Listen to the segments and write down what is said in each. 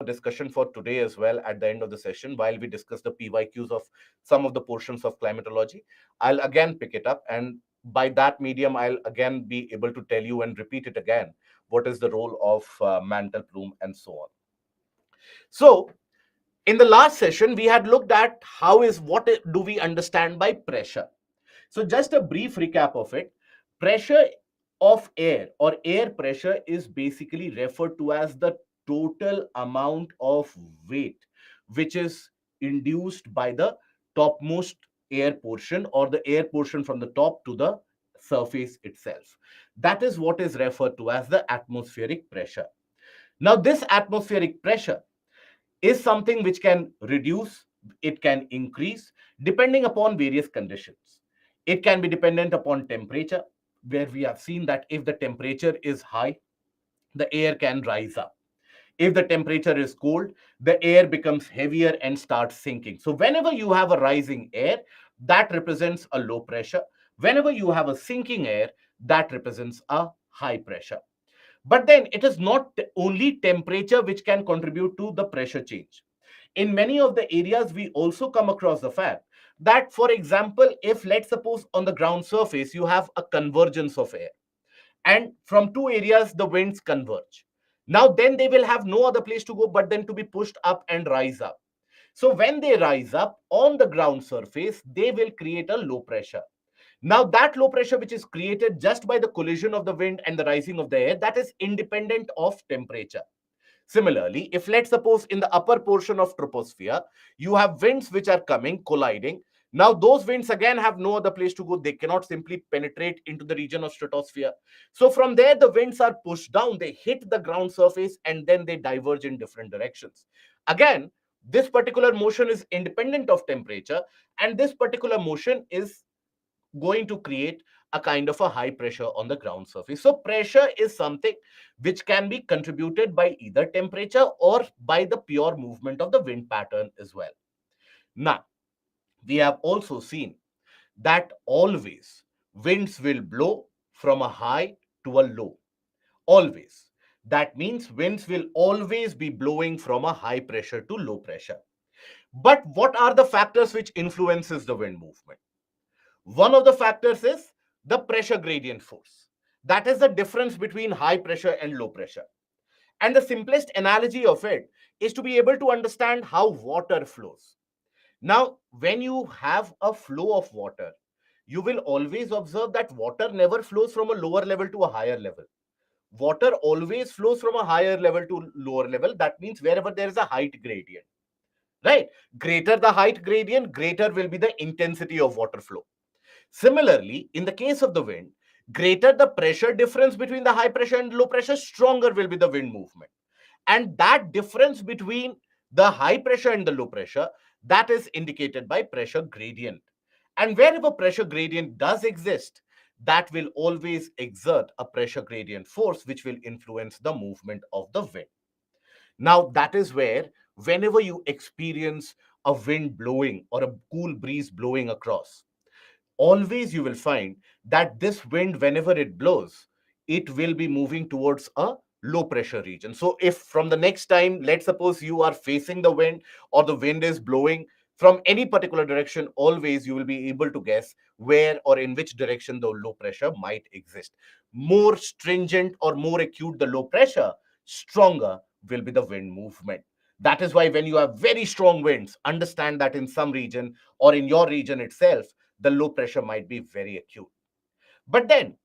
discussion for today as well at the end of the session while we discuss the PYQs of some of the portions of climatology. I'll again pick it up, and by that medium, I'll again be able to tell you and repeat it again what is the role of mantle plume and so on. So, in the last session, we had looked at what do we understand by pressure. So, just a brief recap of it. Pressure of air or air pressure is basically referred to as the total amount of weight which is induced by the topmost air portion or the air portion from the top to the surface itself. That is what is referred to as the atmospheric pressure. Now, this atmospheric pressure is something which can reduce, it can increase depending upon various conditions. It can be dependent upon temperature, where we have seen that if the temperature is high, the air can rise up. If the temperature is cold, the air becomes heavier and starts sinking. So, whenever you have a rising air, that represents a low pressure. Whenever you have a sinking air, that represents a high pressure. But then it is not only temperature which can contribute to the pressure change. In many of the areas, we also come across the fact that, for example, if let's suppose on the ground surface you have a convergence of air, and from two areas the winds converge. Now, then they will have no other place to go but then to be pushed up and rise up. So, when they rise up on the ground surface, they will create a low pressure. Now, that low pressure which is created just by the collision of the wind and the rising of the air, that is independent of temperature. Similarly, if let's suppose in the upper portion of troposphere, you have winds which are coming, colliding. Now, those winds again have no other place to go. They cannot simply penetrate into the region of stratosphere. So from there, the winds are pushed down. They hit the ground surface and then they diverge in different directions. Again, this particular motion is independent of temperature, and this particular motion is going to create a kind of a high pressure on the ground surface. So pressure is something which can be contributed by either temperature or by the pure movement of the wind pattern as well. Now, we have also seen that always winds will blow from a high to a low. Always. That means winds will always be blowing from a high pressure to low pressure. But what are the factors which influences the wind movement? One of the factors is the pressure gradient force. That is the difference between high pressure and low pressure. And the simplest analogy of it is to be able to understand how water flows. Now, when you have a flow of water, you will always observe that water never flows from a lower level to a higher level. Water always flows from a higher level to lower level. That means wherever there is a height gradient, right? Greater the height gradient, greater will be the intensity of water flow. Similarly, in the case of the wind, greater the pressure difference between the high pressure and low pressure, stronger will be the wind movement. And that difference between the high pressure and the low pressure, that is indicated by pressure gradient. And wherever pressure gradient does exist, that will always exert a pressure gradient force which will influence the movement of the wind. Now, that is where whenever you experience a wind blowing or a cool breeze blowing across, always you will find that this wind, whenever it blows, it will be moving towards a low pressure region. So if from the next time, let's suppose you are facing the wind or the wind is blowing from any particular direction, always you will be able to guess where or in which direction the low pressure might exist. More stringent or more acute the low pressure, stronger will be the wind movement. That is why when you have very strong winds, understand that in some region or in your region itself, the low pressure might be very acute. But then,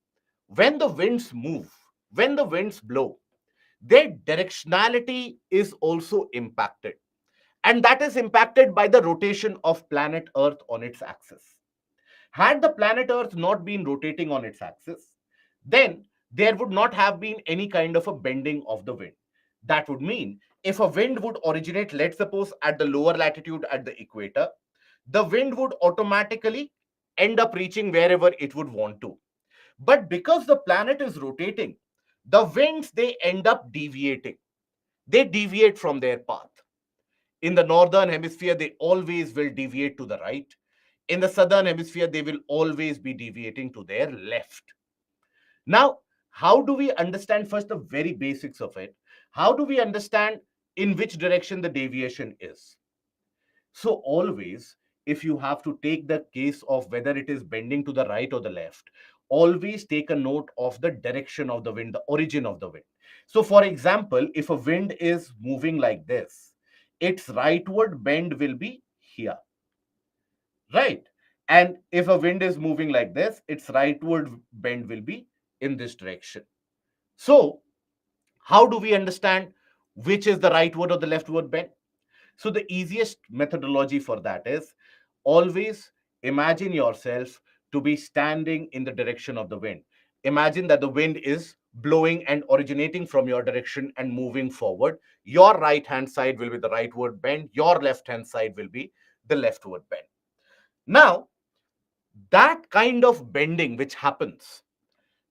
when the winds move, when the winds blow, their directionality is also impacted. And that is impacted by the rotation of planet Earth on its axis. Had the planet Earth not been rotating on its axis, then there would not have been any kind of a bending of the wind. That would mean if a wind would originate, let's suppose, at the lower latitude at the equator, the wind would automatically end up reaching wherever it would want to. But because the planet is rotating, the winds, they end up deviating. They deviate from their path. In the northern hemisphere, they always will deviate to the right. In the southern hemisphere, they will always be deviating to their left. Now, how do we understand first the very basics of it? How do we understand in which direction the deviation is. So always, if you have to take the case of whether it is bending to the right or the left, always take a note of the direction of the wind, the origin of the wind. So for example, if a wind is moving like this, its rightward bend will be here, right? And if a wind is moving like this, its rightward bend will be in this direction. So how do we understand which is the rightward or the leftward bend? So the easiest methodology for that is always imagine yourself to be standing in the direction of the wind. Imagine that the wind is blowing and originating from your direction and moving forward. Your right hand side will be the rightward bend, your left hand side will be the leftward bend. Now, that kind of bending which happens,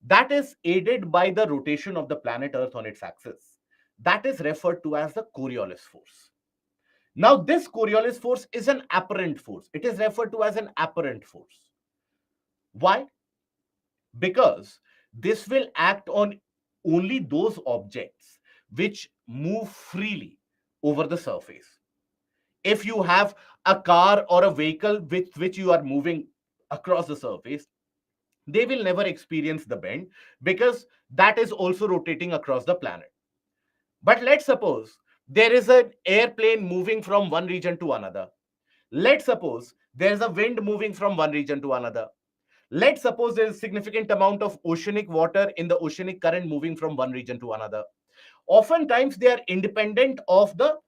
that is aided by the rotation of the planet Earth on its axis. That is referred to as the Coriolis force. Now, this Coriolis force is an apparent force. It is referred to as an apparent force. Why? Because this will act on only those objects which move freely over the surface. If you have a car or a vehicle with which you are moving across the surface, they will never experience the bend because that is also rotating across the planet. But let's suppose there is an airplane moving from one region to another. Let's suppose there is a wind moving from one region to another. Let's suppose there is a significant amount of oceanic water in the oceanic current moving from one region to another. Oftentimes, they are independent of the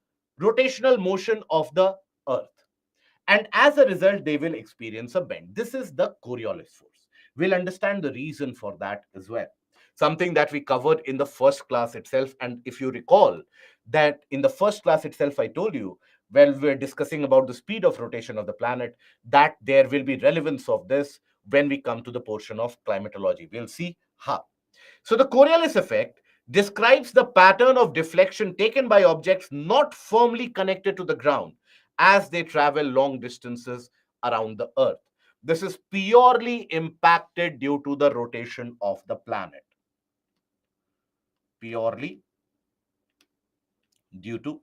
rotational motion of the Earth. And as a result, they will experience a bend. This is the Coriolis force. We'll understand the reason for that as well. Something that we covered in the first class itself. And if you recall that in the first class itself, I told you, well, we're discussing about the speed of rotation of the planet, that there will be relevance of this when we come to the portion of climatology. We'll see how. So the Coriolis effect describes the pattern of deflection taken by objects not firmly connected to the ground as they travel long distances around the Earth. This is purely impacted due to the rotation of the planet. Purely due to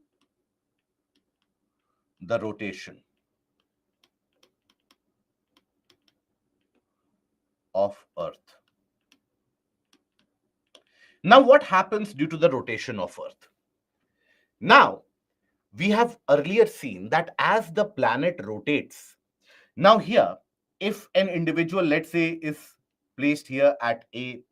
the rotation of Earth. Now, what happens due to the rotation of Earth? Now, we have earlier seen that as the planet rotates, now here, if an individual, let's say, is placed here at A,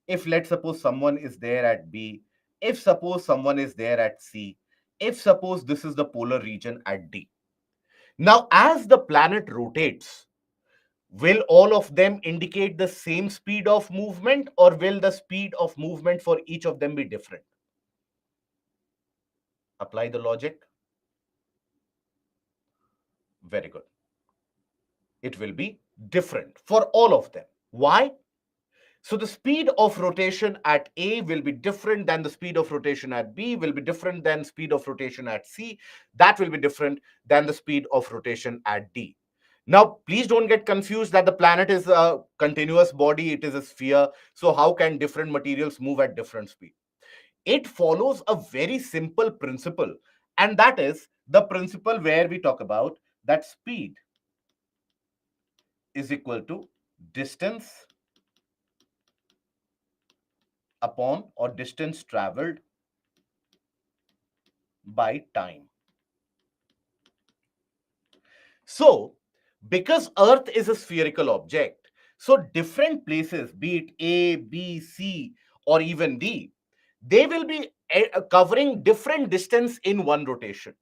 if let's suppose someone is there at B, if suppose someone is there at C, if suppose this is the polar region at D. Now, as the planet rotates, will all of them indicate the same speed of movement, or will the speed of movement for each of them be different? Apply the logic. Very good. It will be different for all of them. Why? So the speed of rotation at A will be different than the speed of rotation at B, will be different than speed of rotation at C. That will be different than the speed of rotation at D. Now, please don't get confused that the planet is a continuous body, it is a sphere. So how can different materials move at different speed? It follows a very simple principle, and that is the principle where we talk about that speed is equal to distance upon or distance traveled by time. So, because Earth is a spherical object, so different places, be it A, B, C, or even D, they will be covering different distance in one rotation.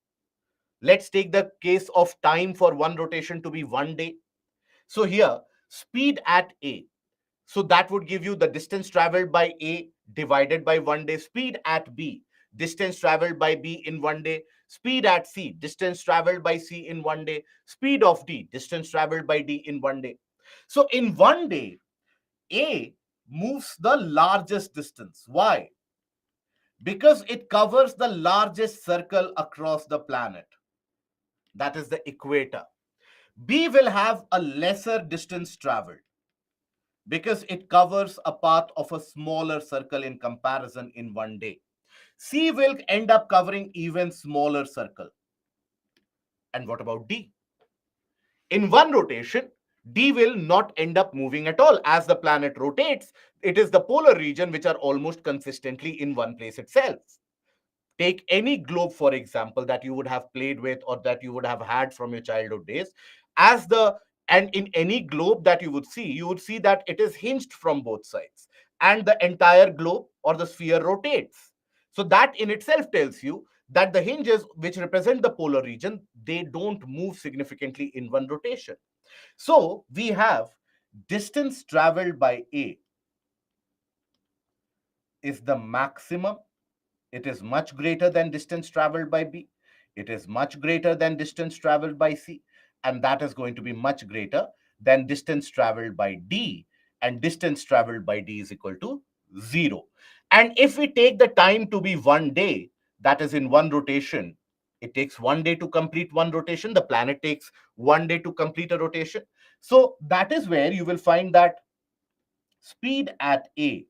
Let's take the case of time for one rotation to be 1 day. So here, speed at A. So that would give you the distance traveled by A divided by 1 day. Speed at B, distance traveled by B in 1 day. Speed at C, distance traveled by C in 1 day. Speed of D, distance traveled by D in 1 day. So in 1 day, A moves the largest distance. Why? Because it covers the largest circle across the planet. That is the equator. B will have a lesser distance traveled because it covers a path of a smaller circle in comparison in 1 day. C will end up covering even smaller circle. And what about D? In one rotation, D will not end up moving at all. As the planet rotates, it is the polar region which are almost consistently in one place itself. Take any globe, for example, that you would have played with or that you would have had from your childhood days. As the and in any globe that you would see that it is hinged from both sides, and the entire globe or the sphere rotates. So that in itself tells you that the hinges which represent the polar region, they don't move significantly in one rotation. So we have distance traveled by A is the maximum. It is much greater than distance traveled by B. It is much greater than distance traveled by C. And that is going to be much greater than distance traveled by D. And distance traveled by D is equal to 0. And if we take the time to be 1 day, that is in one rotation, it takes 1 day to complete one rotation. The planet takes 1 day to complete a rotation. So that is where you will find that speed at A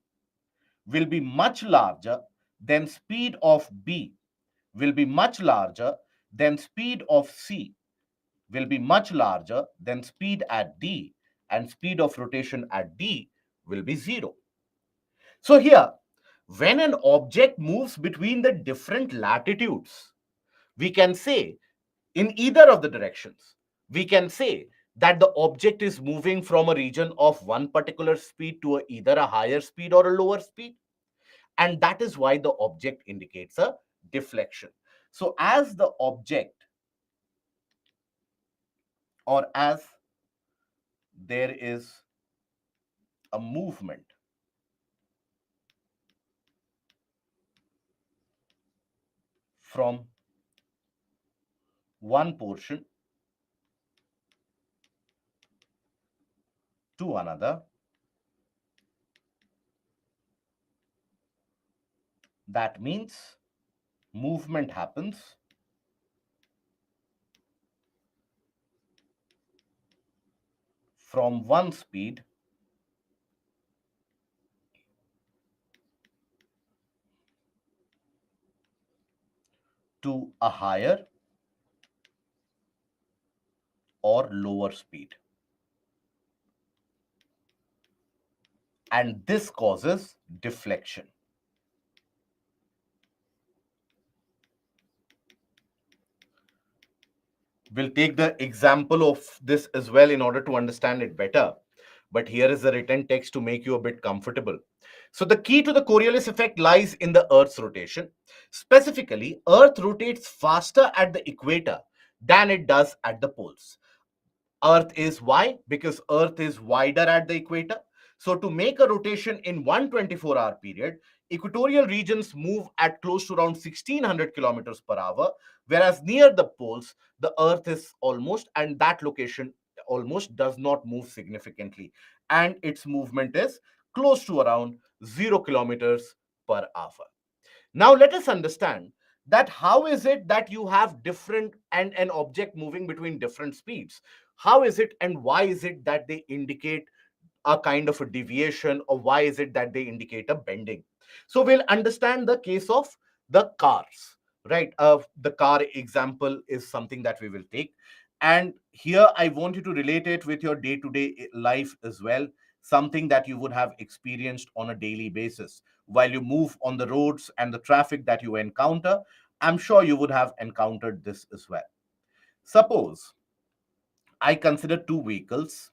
will be much larger than speed of B, will be much larger than speed of C, will be much larger than speed at D, and speed of rotation at D will be 0. So here, when an object moves between the different latitudes, we can say in either of the directions, we can say that the object is moving from a region of one particular speed to either a higher speed or a lower speed. And that is why the object indicates a deflection. So as the object, or as there is a movement from one portion to another, that means movement happens from one speed to a higher or lower speed. And this causes deflection. We'll take the example of this as well in order to understand it better. But here is the written text to make you a bit comfortable. So the key to the Coriolis effect lies in the Earth's rotation. Specifically, Earth rotates faster at the equator than it does at the poles. Earth is why? Because Earth is wider at the equator. So to make a rotation in 124-hour period, equatorial regions move at close to around 1600 kilometers per hour, whereas near the poles, the Earth is almost, and that location almost does not move significantly. And its movement is close to around 0 kilometers per hour. Now let us understand that how is it that you have different and an object moving between different speeds? How is it and why is it that they indicate a kind of a deviation, or why is it that they indicate a bending? So we'll understand the case of the cars, right? The car example is something that we will take. And here I want you to relate it with your day-to-day life as well, something that you would have experienced on a daily basis. While you move on the roads and the traffic that you encounter, I'm sure you would have encountered this as well. Suppose I consider two vehicles,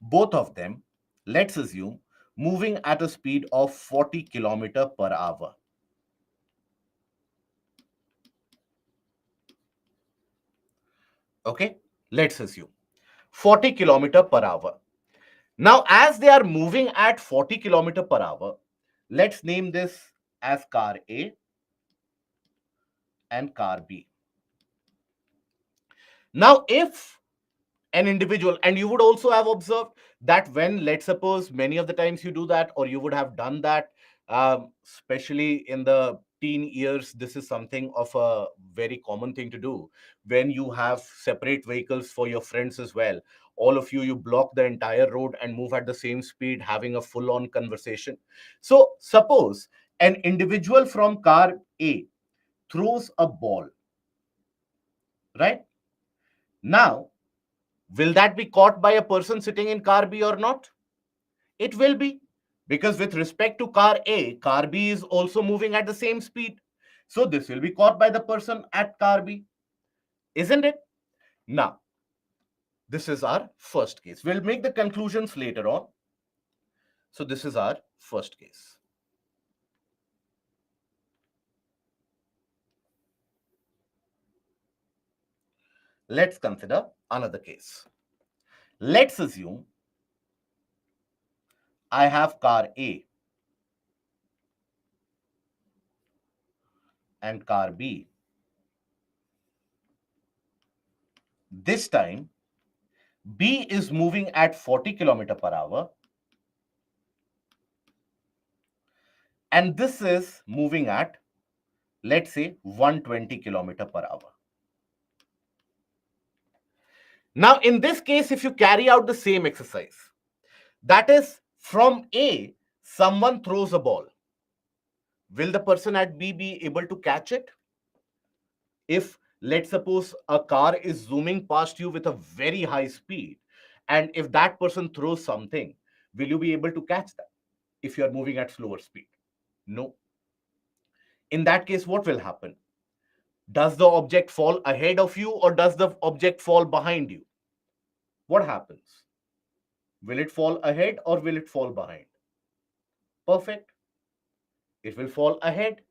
both of them, let's assume, moving at a speed of 40 kilometer per hour. Okay, let's assume 40 kilometer per hour. Now, as they are moving at 40 kilometer per hour, let's name this as car A and car B. Now, if an individual, and you would also have observed that when, let's suppose, many of the times you do that, or you would have done that, especially in the teen years, this is something of a very common thing to do. When you have separate vehicles for your friends as well, all of you block the entire road and move at the same speed, having a full on conversation. So suppose An individual from car A throws a ball, right? Now, will that be caught by a person sitting in car B or not? It will be, because with respect to car B is also moving at the same speed. So this will be caught by the person at car B, isn't it? Now, this is our first case. We'll make the conclusions later on. So this is our first case. Let's consider another case. Let's assume I have car A and car B. This time, B is moving at 40 km per hour and this is moving at, let's say, 120 km per hour. Now, in this case, if you carry out the same exercise, that is, from A, someone throws a ball. Will the person at B be able to catch it? If, let's suppose, a car is zooming past you with a very high speed, and if that person throws something, will you be able to catch that if you are moving at slower speed? No. In that case, what will happen? Does the object fall ahead of you or does the object fall behind you? What happens? Will it fall ahead or will it fall behind? Perfect. It will fall ahead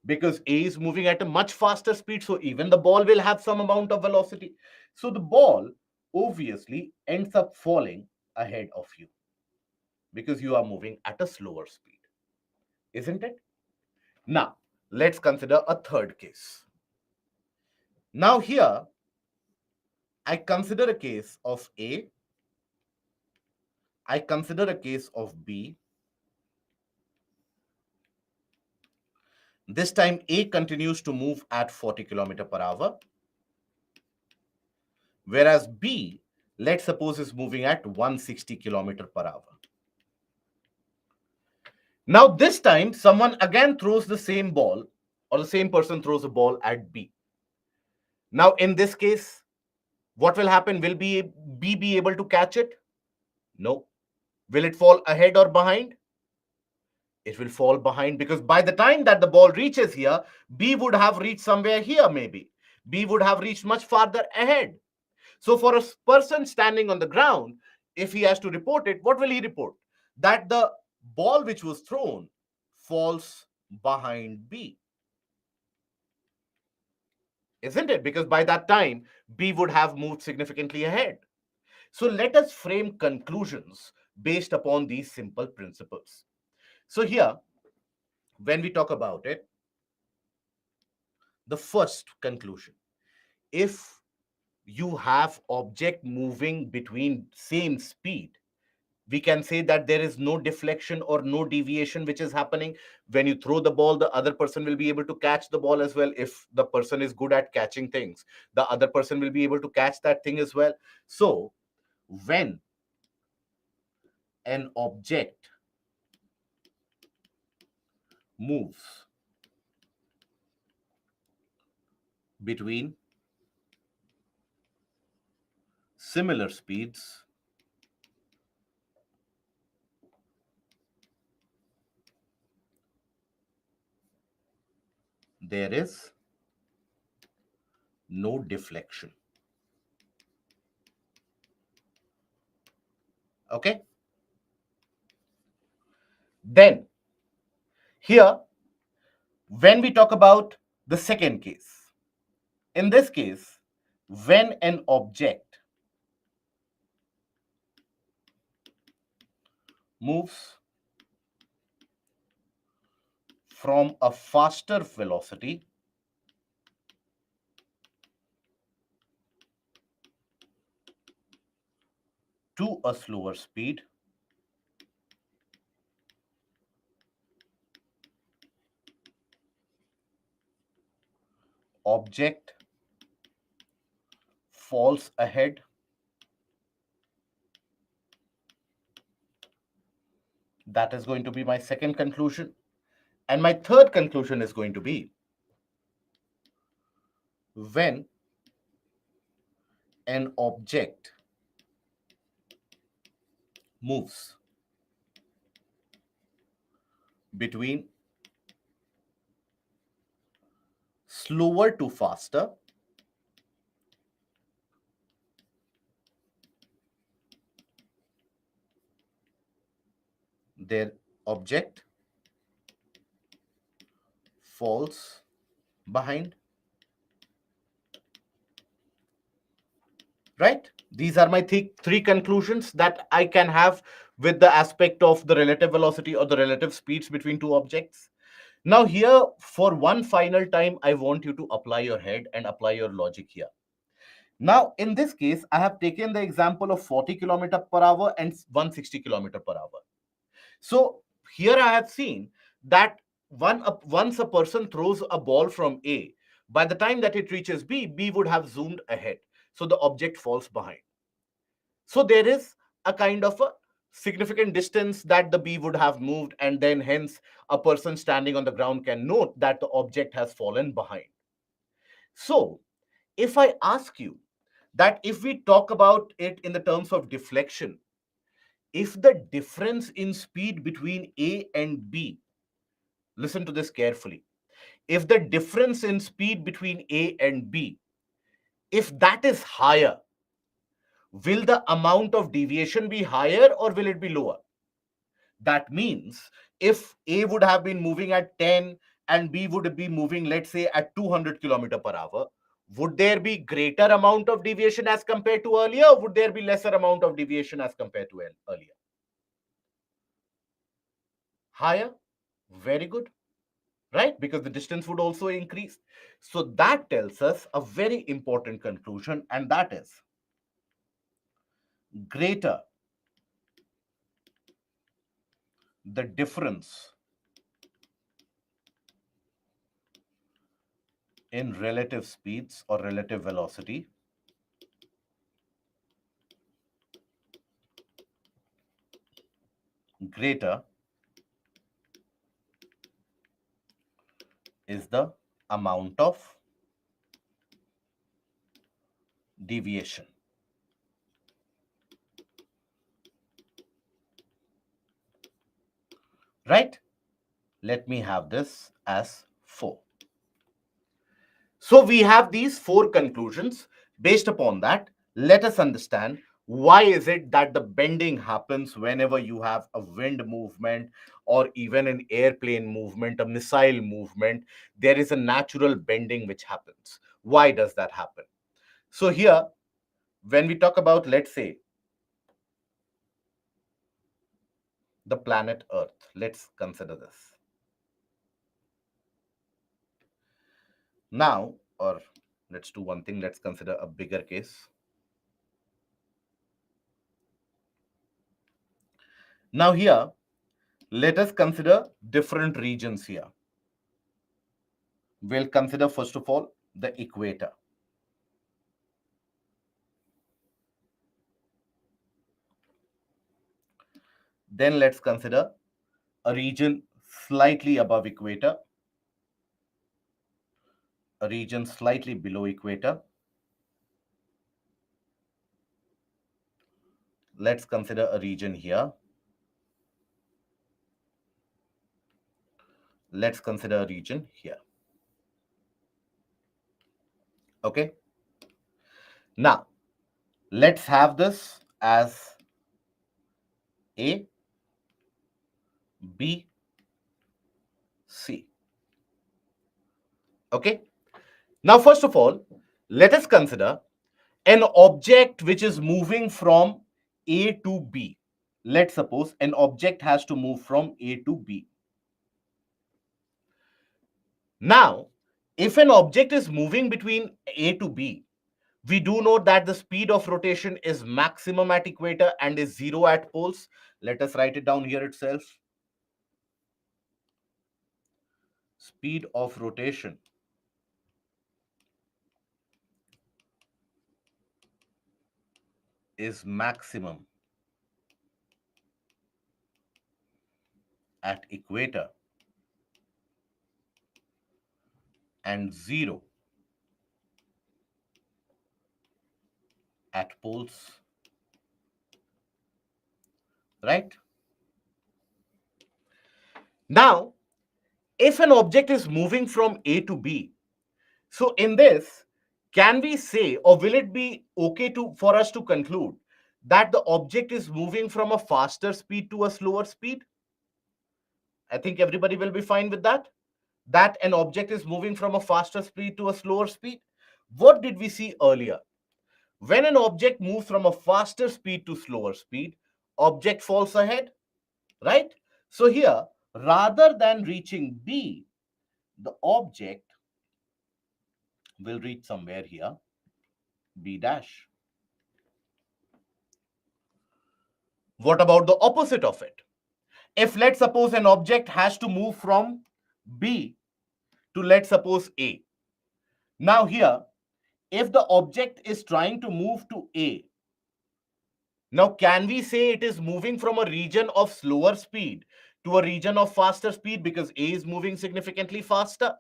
because A is moving at a much faster speed. So even the ball will have some amount of velocity. So the ball obviously ends up falling ahead of you because you are moving at a slower speed, isn't it? Now, let's consider a third case. Now, here, I consider a case of A, I consider a case of B. This time, A continues to move at 40 km per hour, whereas B, let's suppose, is moving at 160 km per hour. Now, this time, someone again throws the same ball, or the same person throws a ball at B. Now, in this case, what will happen? Will B be able to catch it? No. Will it fall ahead or behind? It will fall behind because by the time that the ball reaches here, B would have reached somewhere here maybe. B would have reached much farther ahead. So for a person standing on the ground, if he has to report it, what will he report? That the ball which was thrown falls behind B. Isn't it? Because by that time, B would have moved significantly ahead. So let us frame conclusions based upon these simple principles. So here, when we talk about it, the first conclusion, if you have object moving between same speed, we can say that there is no deflection or no deviation which is happening. When you throw the ball, the other person will be able to catch the ball as well. If the person is good at catching things, the other person will be able to catch that thing as well. So when an object moves between similar speeds, there is no deflection. Okay. Then here, when we talk about the second case, in this case, when an object moves from a faster velocity to a slower speed, object falls ahead. That is going to be my second conclusion. And my third conclusion is going to be when an object moves between slower to faster, their object falls behind. Right? These are my three conclusions that I can have with the aspect of the relative velocity or the relative speeds between two objects. Now, here, for one final time, I want you to apply your head and apply your logic here. Now, in this case, I have taken the example of 40 kilometer per hour and 160 kilometer per hour. So here I have seen that once a person throws a ball from A, by the time that it reaches B, B would have zoomed ahead. So the object falls behind. So there is a kind of a significant distance that the B would have moved, and then hence a person standing on the ground can note that the object has fallen behind. So if I ask you that if we talk about it in the terms of deflection, if the difference in speed between A and B, listen to this carefully, if the difference in speed between A and B, if that is higher, will the amount of deviation be higher or will it be lower? That means if A would have been moving at 10 and B would be moving, let's say, at 200 kilometer per hour, would there be greater amount of deviation as compared to earlier, or would there be lesser amount of deviation as compared to earlier? Higher. Very good. Right? Because the distance would also increase. So that tells us a very important conclusion, and that is greater the difference in relative speeds or relative velocity, greater is the amount of deviation. Right? Let me have this as 4. So we have these 4 conclusions. Based upon that, let us understand why is it that the bending happens whenever you have a wind movement or even an airplane movement, a missile movement. There is a natural bending which happens. Why does that happen? So here, when we talk about, let's say, the planet Earth, let's consider this. Now, or let's do one thing, let's consider a bigger case. Now here, let us consider different regions here. We'll consider first of all the equator. Then let's consider a region slightly above equator, a region slightly below equator. Let's consider a region here. Let's consider a region here. Okay. Now, let's have this as A, B, C. Okay. Now, first of all, let us consider an object which is moving from A to B. Let's suppose an object has to move from A to B. Now, if an object is moving between A to B, we do know that the speed of rotation is maximum at equator and is 0 at poles. Let us write it down here itself. Speed of rotation is maximum at equator and 0 at poles, right? Now, if an object is moving from A to B, so in this, can we say, or will it be okay for us to conclude that the object is moving from a faster speed to a slower speed? I think everybody will be fine with that. That an object is moving from a faster speed to a slower speed. What did we see earlier? When an object moves from a faster speed to slower speed, object falls ahead, right? So here, rather than reaching B, the object will reach somewhere here, B dash. What about the opposite of it? If let's suppose an object has to move from B to let's suppose A. Now here, if the object is trying to move to A, now can we say it is moving from a region of slower speed to a region of faster speed because A is moving significantly faster?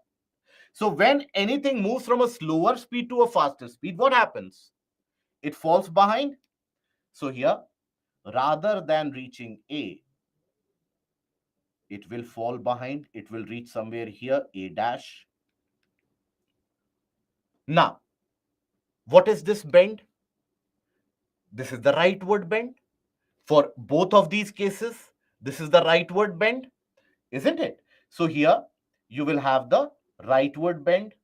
So when anything moves from a slower speed to a faster speed, what happens? It falls behind. So here, rather than reaching A, it will fall behind. It will reach somewhere here, A dash. Now, what is this bend? This is the rightward bend. For both of these cases, this is the rightward bend, isn't it? So here, you will have the rightward bend.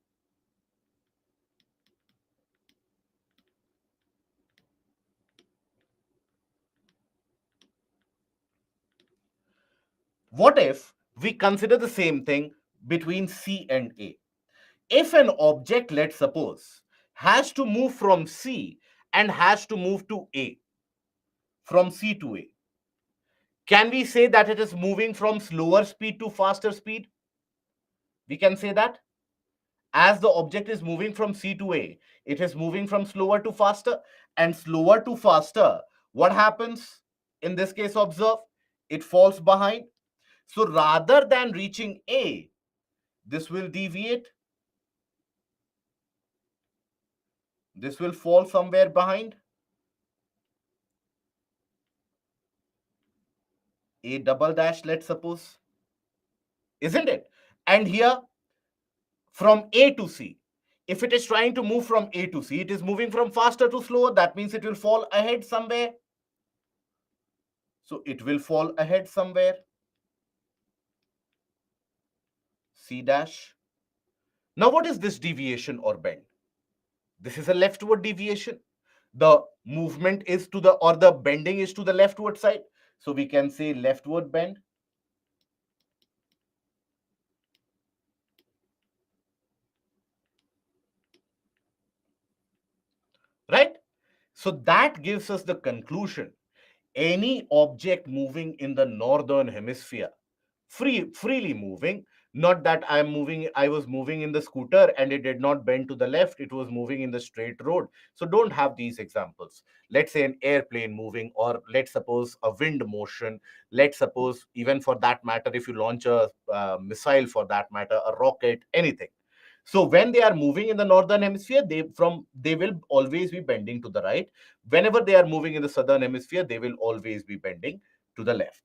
What if we consider the same thing between C and A? If an object, let's suppose, has to move from C and has to move to A, from C to A, can we say that it is moving from slower speed to faster speed? We can say that. As the object is moving from C to A, it is moving from slower to faster. And slower to faster, what happens? In this case, observe, it falls behind. So rather than reaching A, this will deviate. This will fall somewhere behind. A double dash, let's suppose. Isn't it? And here, from A to C, if it is trying to move from A to C, it is moving from faster to slower. That means it will fall ahead somewhere. So it will fall ahead somewhere. C dash. Now, what is this deviation or bend? This is a leftward deviation. The movement is to the, or the bending is to the leftward side. So we can say leftward bend. Right? So that gives us the conclusion. Any object moving in the northern hemisphere, freely moving, not that I was moving in the scooter and it did not bend to the left, it was moving in the straight road. So don't have these examples. Let's say an airplane moving, or let's suppose a wind motion. Let's suppose, even for that matter, if you launch a missile, for that matter, a rocket, anything. So when they are moving in the northern hemisphere, they will always be bending to the right. Whenever they are moving in the southern hemisphere, they will always be bending to the left.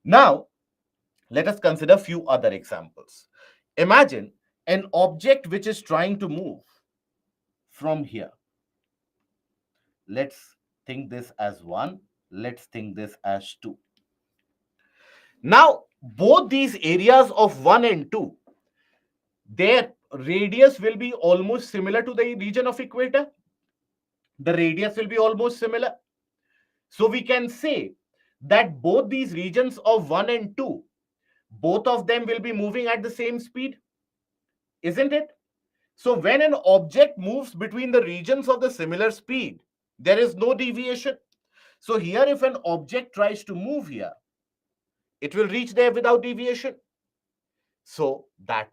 Now, let us consider a few other examples. Imagine an object which is trying to move from here. Let's think this as 1. Let's think this as 2. Now, both these areas of 1 and 2, their radius will be almost similar to the region of equator. The radius will be almost similar. So we can say that both these regions of 1 and 2, both of them will be moving at the same speed, isn't it? So when an object moves between the regions of the similar speed, there is no deviation. So here, if an object tries to move here, it will reach there without deviation. So that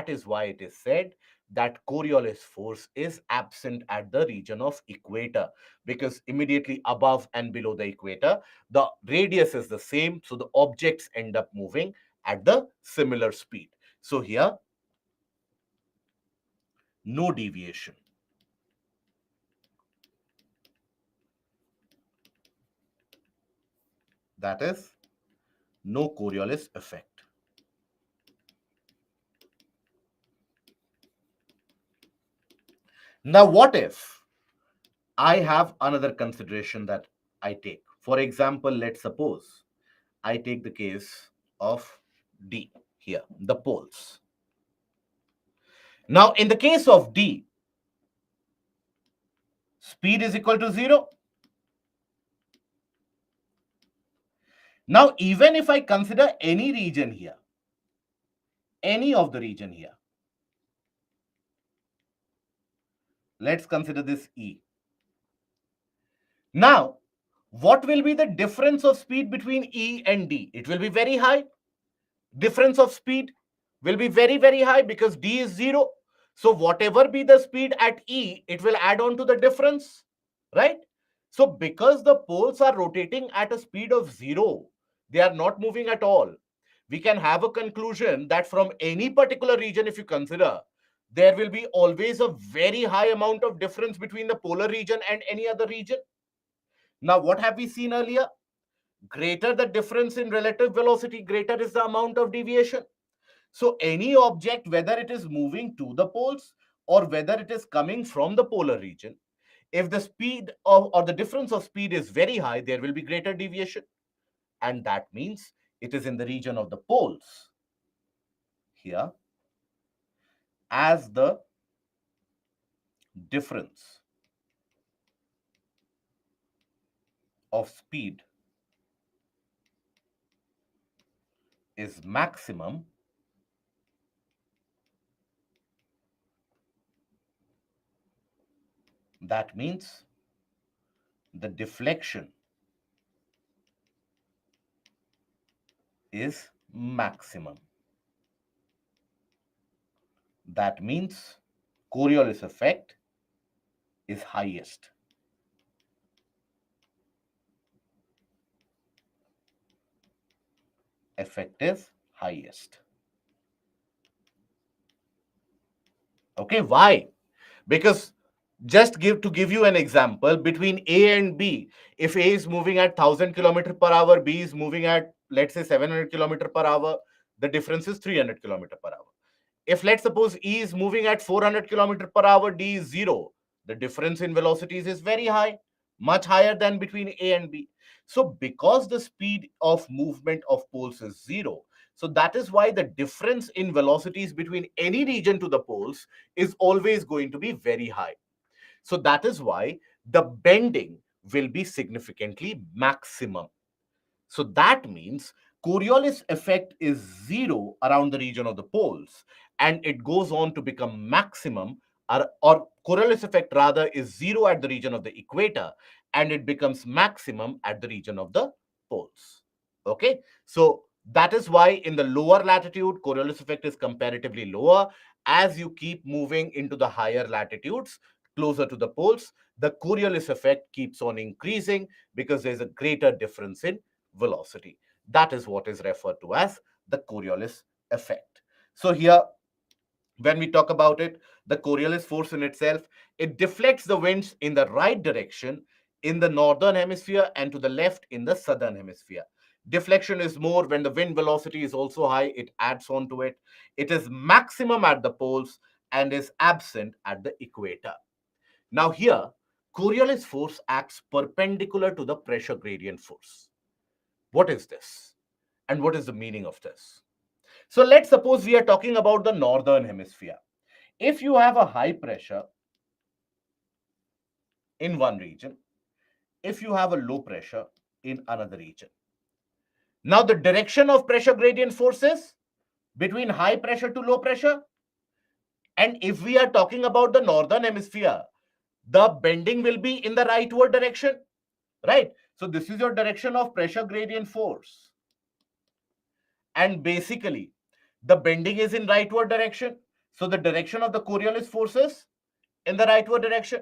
is why it is said that Coriolis force is absent at the region of equator, because immediately above and below the equator, the radius is the same. So the objects end up moving at the similar speed. So here, no deviation. That is no Coriolis effect. Now, what if I have another consideration that I take? For example, let's suppose I take the case of D here, the poles. Now, in the case of D, speed is equal to 0. Now, even if I consider any region here, any of the region here, let's consider this E. Now, what will be the difference of speed between E and D? It will be very high. Difference of speed will be very, very high because D is 0. So whatever be the speed at E, it will add on to the difference, right? So because the poles are rotating at a speed of 0, they are not moving at all. We can have a conclusion that from any particular region, if you consider, there will be always a very high amount of difference between the polar region and any other region. Now, what have we seen earlier? Greater the difference in relative velocity, greater is the amount of deviation. So any object, whether it is moving to the poles or whether it is coming from the polar region, if the speed of, or the difference of speed is very high, there will be greater deviation. And that means it is in the region of the poles here, as the difference of speed is maximum, that means the deflection is maximum. That means Coriolis effect is highest. Effect is highest. Okay, why? Because just to give you an example, between A and B, if A is moving at 1000 km per hour, B is moving at, let's say, 700 km per hour, the difference is 300 km per hour. If let's suppose E is moving at 400 km per hour, D is 0, the difference in velocities is very high, much higher than between A and B. So because the speed of movement of poles is 0, so that is why the difference in velocities between any region to the poles is always going to be very high. So that is why the bending will be significantly maximum. So that means Coriolis effect is 0 around the region of the poles, and it goes on to become maximum, or Coriolis effect rather is 0 at the region of the equator, and it becomes maximum at the region of the poles. Okay, so that is why in the lower latitude, Coriolis effect is comparatively lower. As you keep moving into the higher latitudes, closer to the poles, the Coriolis effect keeps on increasing because there's a greater difference in velocity. That is what is referred to as the Coriolis effect. So here, when we talk about it, the Coriolis force in itself, it deflects the winds in the right direction in the northern hemisphere and to the left in the southern hemisphere. Deflection is more when the wind velocity is also high, it adds on to it. It is maximum at the poles and is absent at the equator. Now here, Coriolis force acts perpendicular to the pressure gradient force. What is this? And what is the meaning of this? So let's suppose we are talking about the northern hemisphere. If you have a high pressure in one region, if you have a low pressure in another region. Now the direction of pressure gradient forces between high pressure to low pressure. And if we are talking about the northern hemisphere, the bending will be in the rightward direction, right? So this is your direction of pressure gradient force. And basically, the bending is in rightward direction. So the direction of the Coriolis forces in the rightward direction.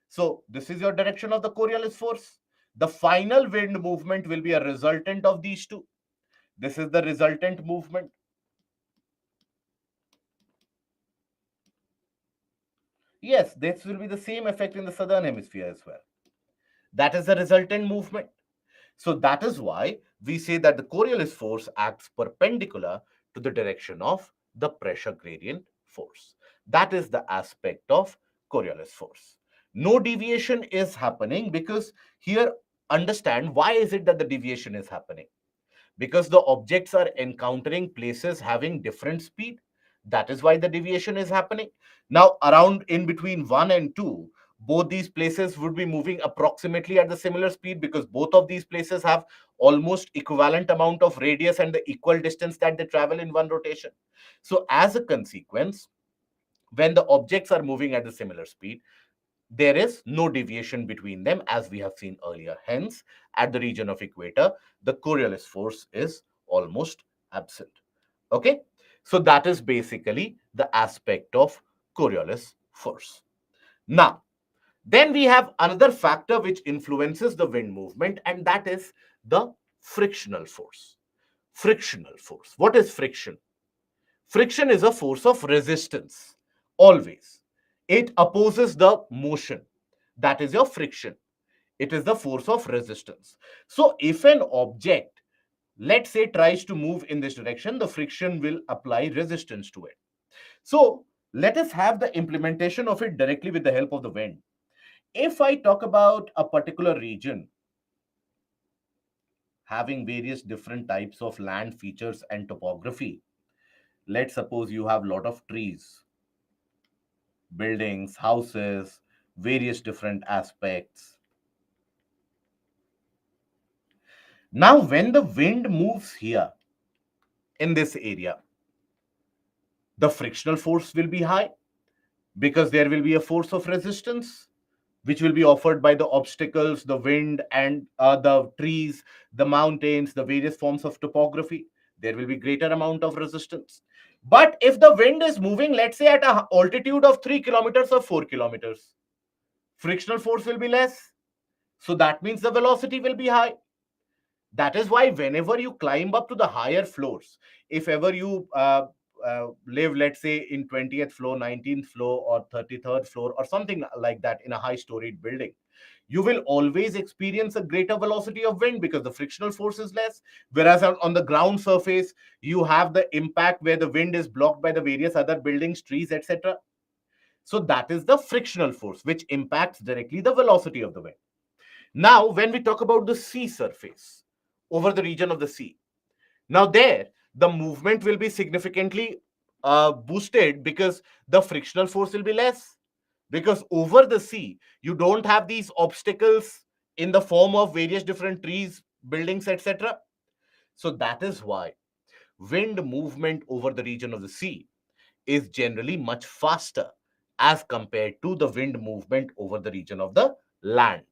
So this is your direction of the Coriolis force. The final wind movement will be a resultant of these two. This is the resultant movement. Yes, this will be the same effect in the southern hemisphere as well. That is the resultant movement. So that is why we say that the Coriolis force acts perpendicular to the direction of the pressure gradient force. That is the aspect of Coriolis force. No deviation is happening because here understand why is it that the deviation is happening? Because the objects are encountering places having different speed. That is why the deviation is happening. Now around in between 1 and 2, both these places would be moving approximately at the similar speed because both of these places have almost equivalent amount of radius and the equal distance that they travel in one rotation. So as a consequence, when the objects are moving at the similar speed, there is no deviation between them as we have seen earlier. Hence, at the region of equator, the Coriolis force is almost absent. Okay, so that is basically the aspect of Coriolis force. Now, then we have another factor which influences the wind movement, and that is the frictional force. Frictional force. What is friction? Friction is a force of resistance, always. It opposes the motion. That is your friction. It is the force of resistance. So, if an object, let's say, tries to move in this direction, the friction will apply resistance to it. So, let us have the implementation of it directly with the help of the wind. If I talk about a particular region having various different types of land features and topography, let's suppose you have a lot of trees, buildings, houses, various different aspects. Now, when the wind moves here in this area, the frictional force will be high because there will be a force of resistance which will be offered by the obstacles, the wind, and the trees, the mountains, the various forms of topography. There will be greater amount of resistance. But if the wind is moving, let's say at an altitude of 3 kilometers or 4 kilometers, frictional force will be less. So that means the velocity will be high. That is why whenever you climb up to the higher floors, if ever you live, let's say, in 20th floor, 19th floor, or 33rd floor, or something like that in a high storied building, you will always experience a greater velocity of wind because the frictional force is less. Whereas on the ground surface, you have the impact where the wind is blocked by the various other buildings, trees, etc. So that is the frictional force which impacts directly the velocity of the wind. Now, when we talk about the sea surface over the region of the sea, now there the movement will be significantly boosted because the frictional force will be less. Because over the sea, you don't have these obstacles in the form of various different trees, buildings, etc. So that is why wind movement over the region of the sea is generally much faster as compared to the wind movement over the region of the land.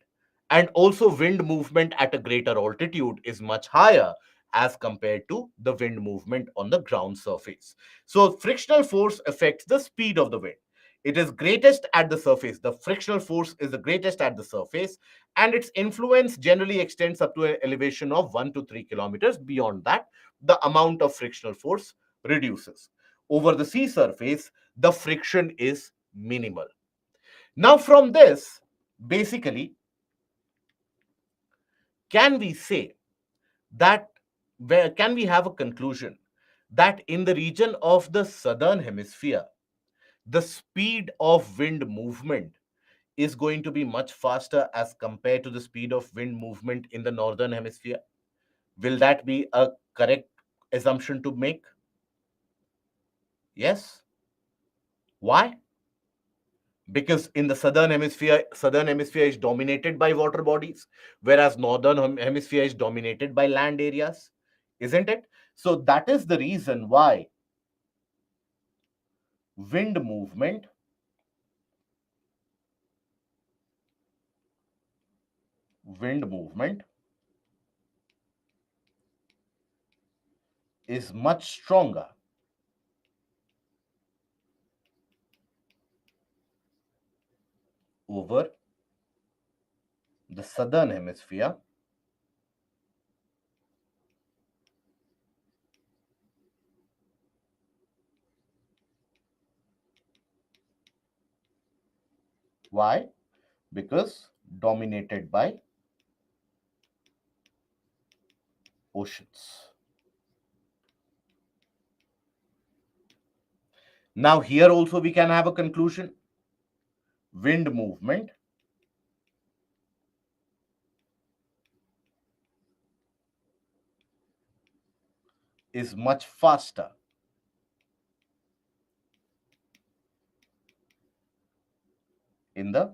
And also, wind movement at a greater altitude is much higher as compared to the wind movement on the ground surface. So, frictional force affects the speed of the wind. It is greatest at the surface. The frictional force is the greatest at the surface, and its influence generally extends up to an elevation of 1 to 3 kilometers. Beyond that, the amount of frictional force reduces. Over the sea surface, the friction is minimal. Now, from this, basically, can we say that where can we have a conclusion that in the region of the southern hemisphere, the speed of wind movement is going to be much faster as compared to the speed of wind movement in the northern hemisphere? Will that be a correct assumption to make? Yes. Why? Because in the southern hemisphere is dominated by water bodies, whereas northern hemisphere is dominated by land areas, isn't it? So that is the reason why wind movement wind movement is much stronger over the southern hemisphere Why? Because dominated by oceans. Now, here also we can have a conclusion. Wind movement is much faster in the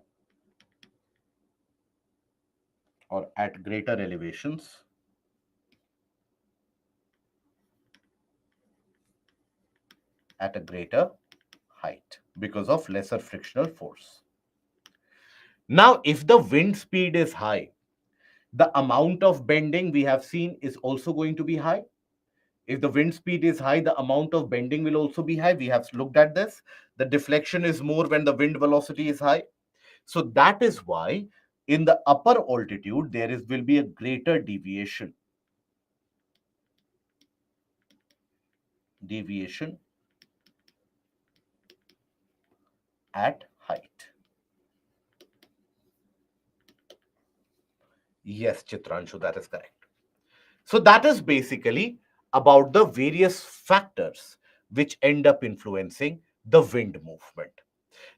or at greater elevations at a greater height because of lesser frictional force. Now, if the wind speed is high, the amount of bending we have seen is also going to be high. If the wind speed is high, the amount of bending will also be high. We have looked at this. The deflection is more when the wind velocity is high. So that is why in the upper altitude, will be a greater deviation at height. Yes, Chitranshu, that is correct. So that is basically about the various factors which end up influencing the wind movement.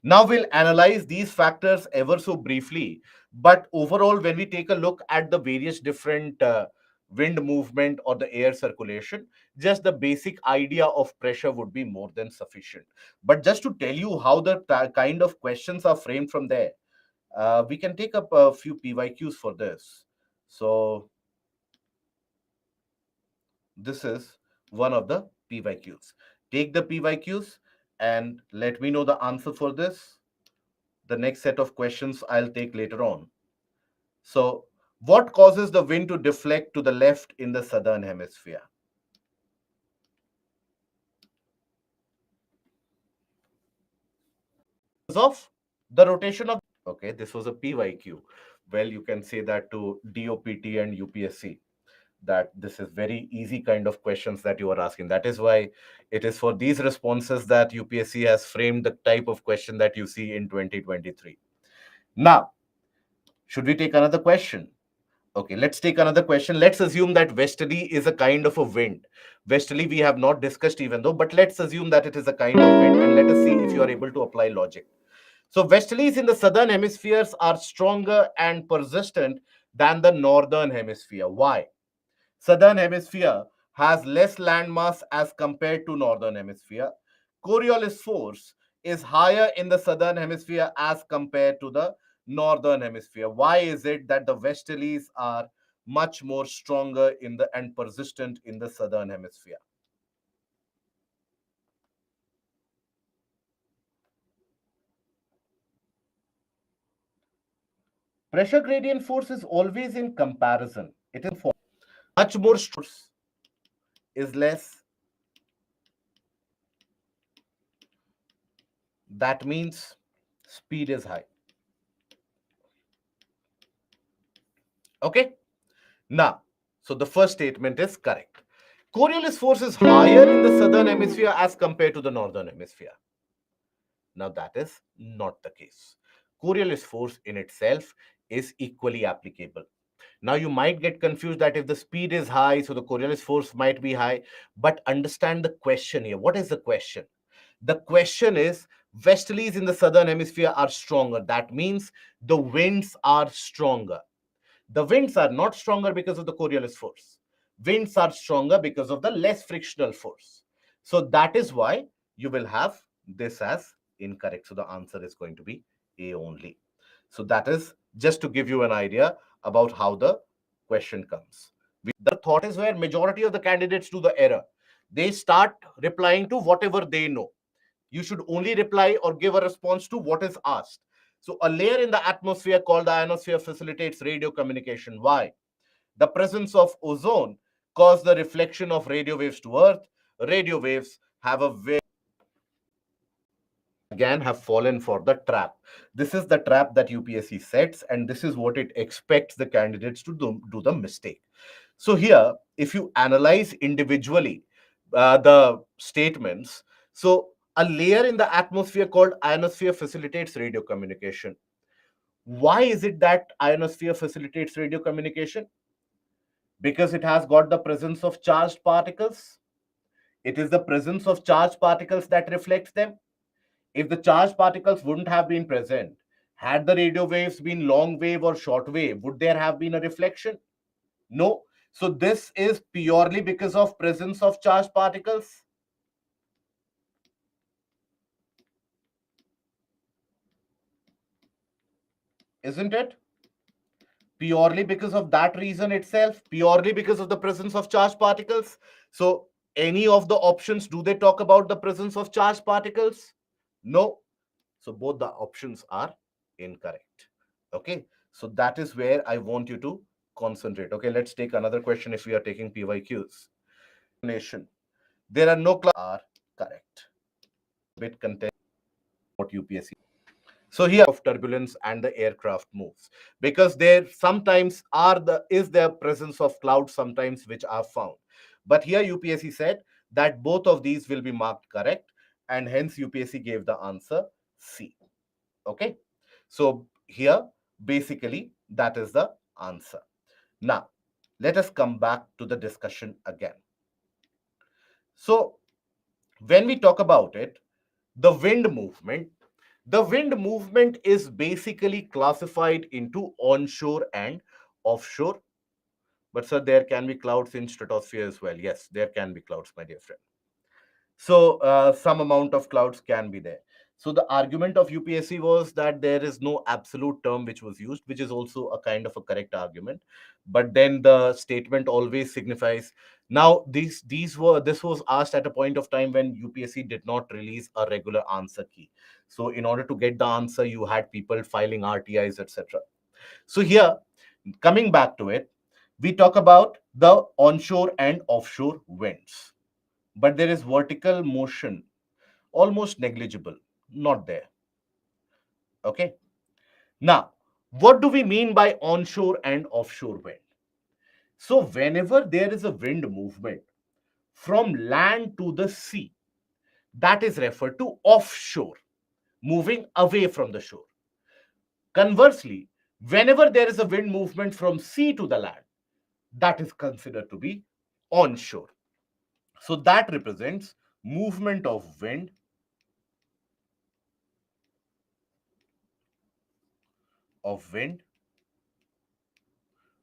Now we'll analyze these factors ever so briefly, but overall, when we take a look at the various different wind movement or the air circulation, just the basic idea of pressure would be more than sufficient. But just to tell you how the kind of questions are framed from there, we can take up a few PYQs for this. So this is one of the PYQs. Take the PYQs and let me know the answer for this. The next set of questions I'll take later on. So, what causes the wind to deflect to the left in the southern hemisphere? Because of the rotation of. Okay, this was a PYQ. Well, you can say that to DOPT and UPSC, that this is very easy kind of questions that you are asking. That is why it is for these responses that UPSC has framed the type of question that you see in 2023. Now, should we take another question? Okay, let's take another question. Let's assume that westerly is a kind of a wind. Westerly we have not discussed even though, but let's assume that it is a kind of wind and let us see if you are able to apply logic. So westerlies in the southern hemispheres are stronger and persistent than the northern hemisphere. Why? Southern hemisphere has less land mass as compared to northern hemisphere. Coriolis force is higher in the southern hemisphere as compared to the northern hemisphere. Why is it that the westerlies are much more stronger in the and persistent in the southern hemisphere? Pressure gradient force is always in comparison. It is much more force is less. That means speed is high. Okay. Now, so the first statement is correct. Coriolis force is higher in the southern hemisphere as compared to the northern hemisphere. Now, that is not the case. Coriolis force in itself is equally applicable. Now, you might get confused that if the speed is high, so the Coriolis force might be high. But understand the question here. What is the question? The question is westerlies in the southern hemisphere are stronger. That means the winds are stronger. The winds are not stronger because of the Coriolis force. Winds are stronger because of the less frictional force. So that is why you will have this as incorrect. So the answer is going to be A only. So that is just to give you an idea about how the question comes. The thought is where majority of the candidates do the error. They start replying to whatever they know. You should only reply or give a response to what is asked. So a layer in the atmosphere called the ionosphere facilitates radio communication. Why? The presence of ozone causes the reflection of radio waves to Earth. Radio waves have a very again have fallen for the trap. This is the trap that UPSC sets, and this is what it expects the candidates to do the mistake. So here, if you analyze individually the statements, so a layer in the atmosphere called ionosphere facilitates radio communication. Why is it that ionosphere facilitates radio communication? Because it has got the presence of charged particles. It is the presence of charged particles that reflects them. If the charged particles wouldn't have been present, had the radio waves been long wave or short wave, would there have been a reflection? No. So this is purely because of presence of charged particles, isn't it? Purely because of that reason itself, purely because of the presence of charged particles. So any of the options, do they talk about the presence of charged particles? No. So both the options are incorrect. Okay. So that is where I want you to concentrate. Okay. Let's take another question if we are taking PYQs. Nation. There are no are correct. Bit content what UPSC. So here of turbulence and the aircraft moves, because there sometimes is there presence of clouds sometimes which are found. But here UPSC said that both of these will be marked correct, and hence UPSC gave the answer C. Okay. So here basically that is the answer. Now let us come back to the discussion again. So when we talk about it, the wind movement, the wind movement is basically classified into onshore and offshore. But sir, there can be clouds in stratosphere as well. Yes, there can be clouds, my dear friend. So some amount of clouds can be there. So the argument of UPSC was that there is no absolute term which was used, which is also a kind of a correct argument. But then the statement always signifies. Now this was asked at a point of time when UPSC did not release a regular answer key. So in order to get the answer, you had people filing RTIs, etc. So here, coming back to it, we talk about the onshore and offshore winds, but there is vertical motion almost negligible, not there. Okay. Now, what do we mean by onshore and offshore wind? So whenever there is a wind movement from land to the sea, that is referred to offshore, moving away from the shore. Conversely, whenever there is a wind movement from sea to the land, that is considered to be onshore. So that represents movement of wind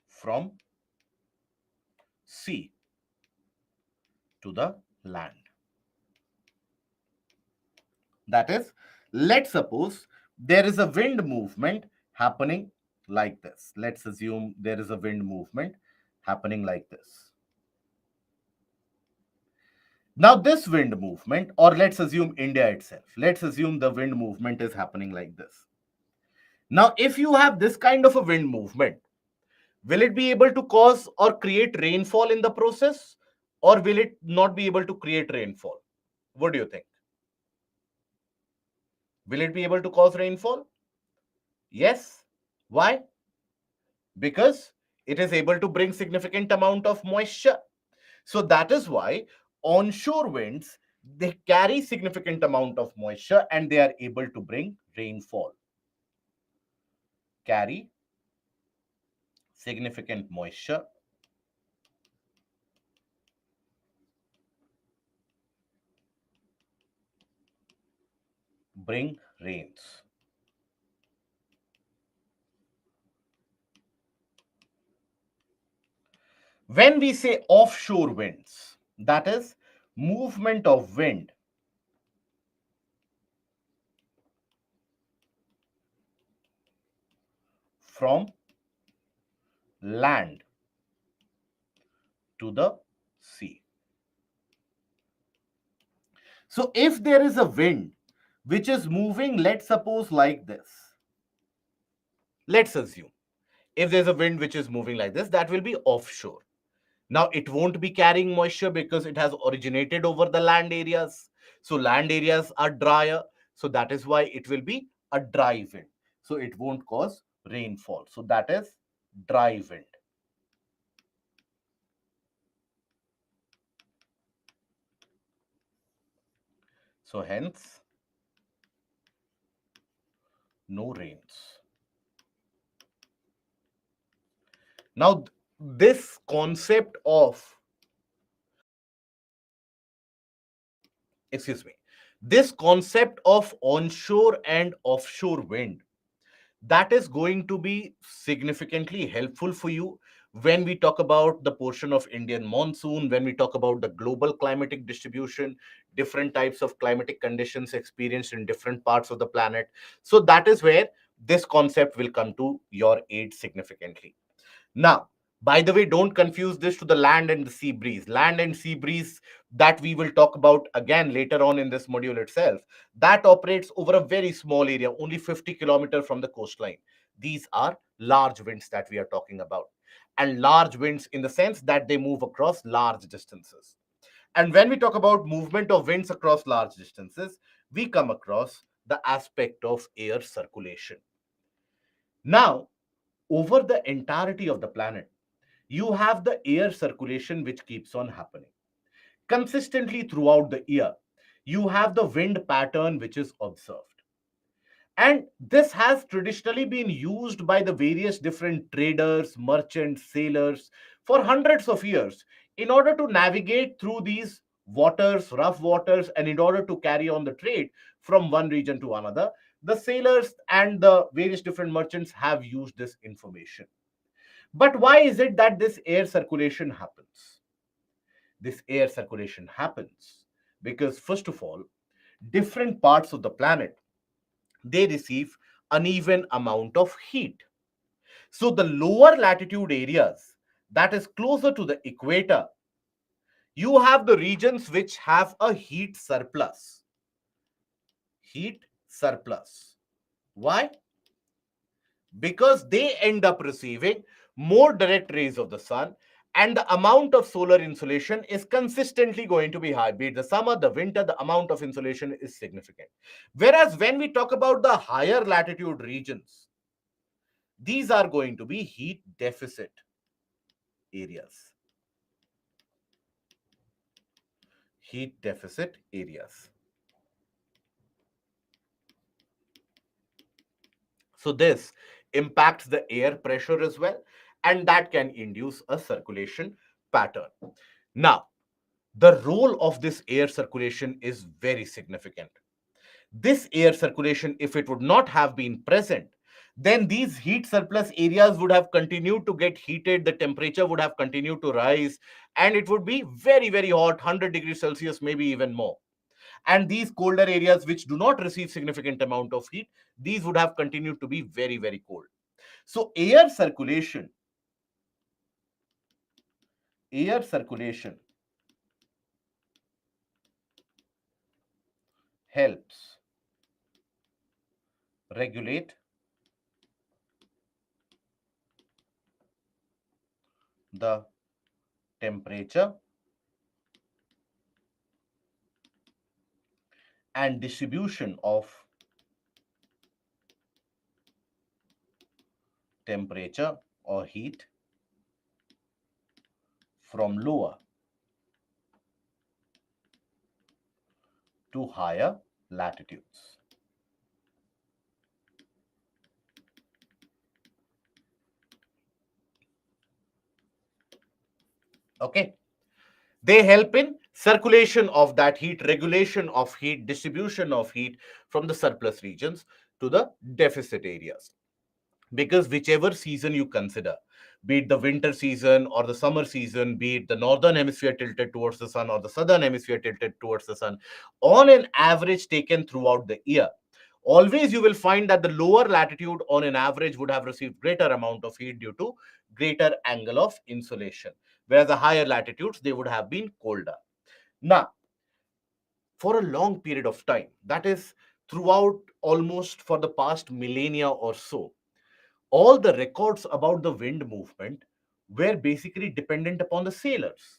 from sea to the land. That is, let's suppose there is a wind movement happening like this. Let's assume there is a wind movement happening like this. Now, this wind movement, or let's assume India itself, let's assume the wind movement is happening like this. Now, if you have this kind of a wind movement, will it be able to cause or create rainfall in the process, or will it not be able to create rainfall? What do you think? Will it be able to cause rainfall? Yes. Why? Because it is able to bring significant amount of moisture. So that is why onshore winds, they carry significant amount of moisture and they are able to bring rainfall. Carry significant moisture, bring rains. When we say offshore winds, that is movement of wind from land to the sea. So if there is a wind which is moving, let's suppose like this. Let's assume if there's a wind which is moving like this, that will be offshore. Now, it won't be carrying moisture because it has originated over the land areas. So, land areas are drier. So, that is why it will be a dry wind. So, it won't cause rainfall. So, that is dry wind. So, hence, no rains. Now, this concept of, excuse me, this concept of onshore and offshore wind, that is going to be significantly helpful for you when we talk about the portion of Indian monsoon, when we talk about the global climatic distribution, different types of climatic conditions experienced in different parts of the planet. So that is where this concept will come to your aid significantly. Now, by the way, don't confuse this to the land and the sea breeze. Land and sea breeze that we will talk about again later on in this module itself, that operates over a very small area, only 50 kilometers from the coastline. These are large winds that we are talking about. And large winds in the sense that they move across large distances. And when we talk about movement of winds across large distances, we come across the aspect of air circulation. Now, over the entirety of the planet, you have the air circulation which keeps on happening consistently throughout the year. You have the wind pattern which is observed, and this has traditionally been used by the various different traders, merchants, sailors for hundreds of years in order to navigate through these waters, rough waters, and in order to carry on the trade from one region to another. The sailors and the various different merchants have used this information. But why is it that this air circulation happens? This air circulation happens because, first of all, different parts of the planet, they receive uneven amount of heat. So the lower latitude areas that is closer to the equator, you have the regions which have a heat surplus. Heat surplus. Why? Because they end up receiving more direct rays of the sun, and the amount of solar insolation is consistently going to be high. Be it the summer, the winter, the amount of insolation is significant. Whereas when we talk about the higher latitude regions, these are going to be heat deficit areas. Heat deficit areas. So this impacts the air pressure as well, and that can induce a circulation pattern. Now, the role of this air circulation is very significant. This air circulation, if it would not have been present, then these heat surplus areas would have continued to get heated, the temperature would have continued to rise, and it would be very, very hot, 100 degrees Celsius, maybe even more. And these colder areas which do not receive significant amount of heat, these would have continued to be very, very cold. So air circulation helps regulate the temperature and distribution of temperature or heat from lower to higher latitudes. Okay. They help in circulation of that heat, regulation of heat, distribution of heat from the surplus regions to the deficit areas. Because whichever season you consider, be it the winter season or the summer season, be it the northern hemisphere tilted towards the sun or the southern hemisphere tilted towards the sun, on an average taken throughout the year, always you will find that the lower latitude on an average would have received greater amount of heat due to greater angle of insolation, whereas the higher latitudes, they would have been colder. Now, for a long period of time, that is throughout almost for the past millennia or so, all the records about the wind movement were basically dependent upon the sailors.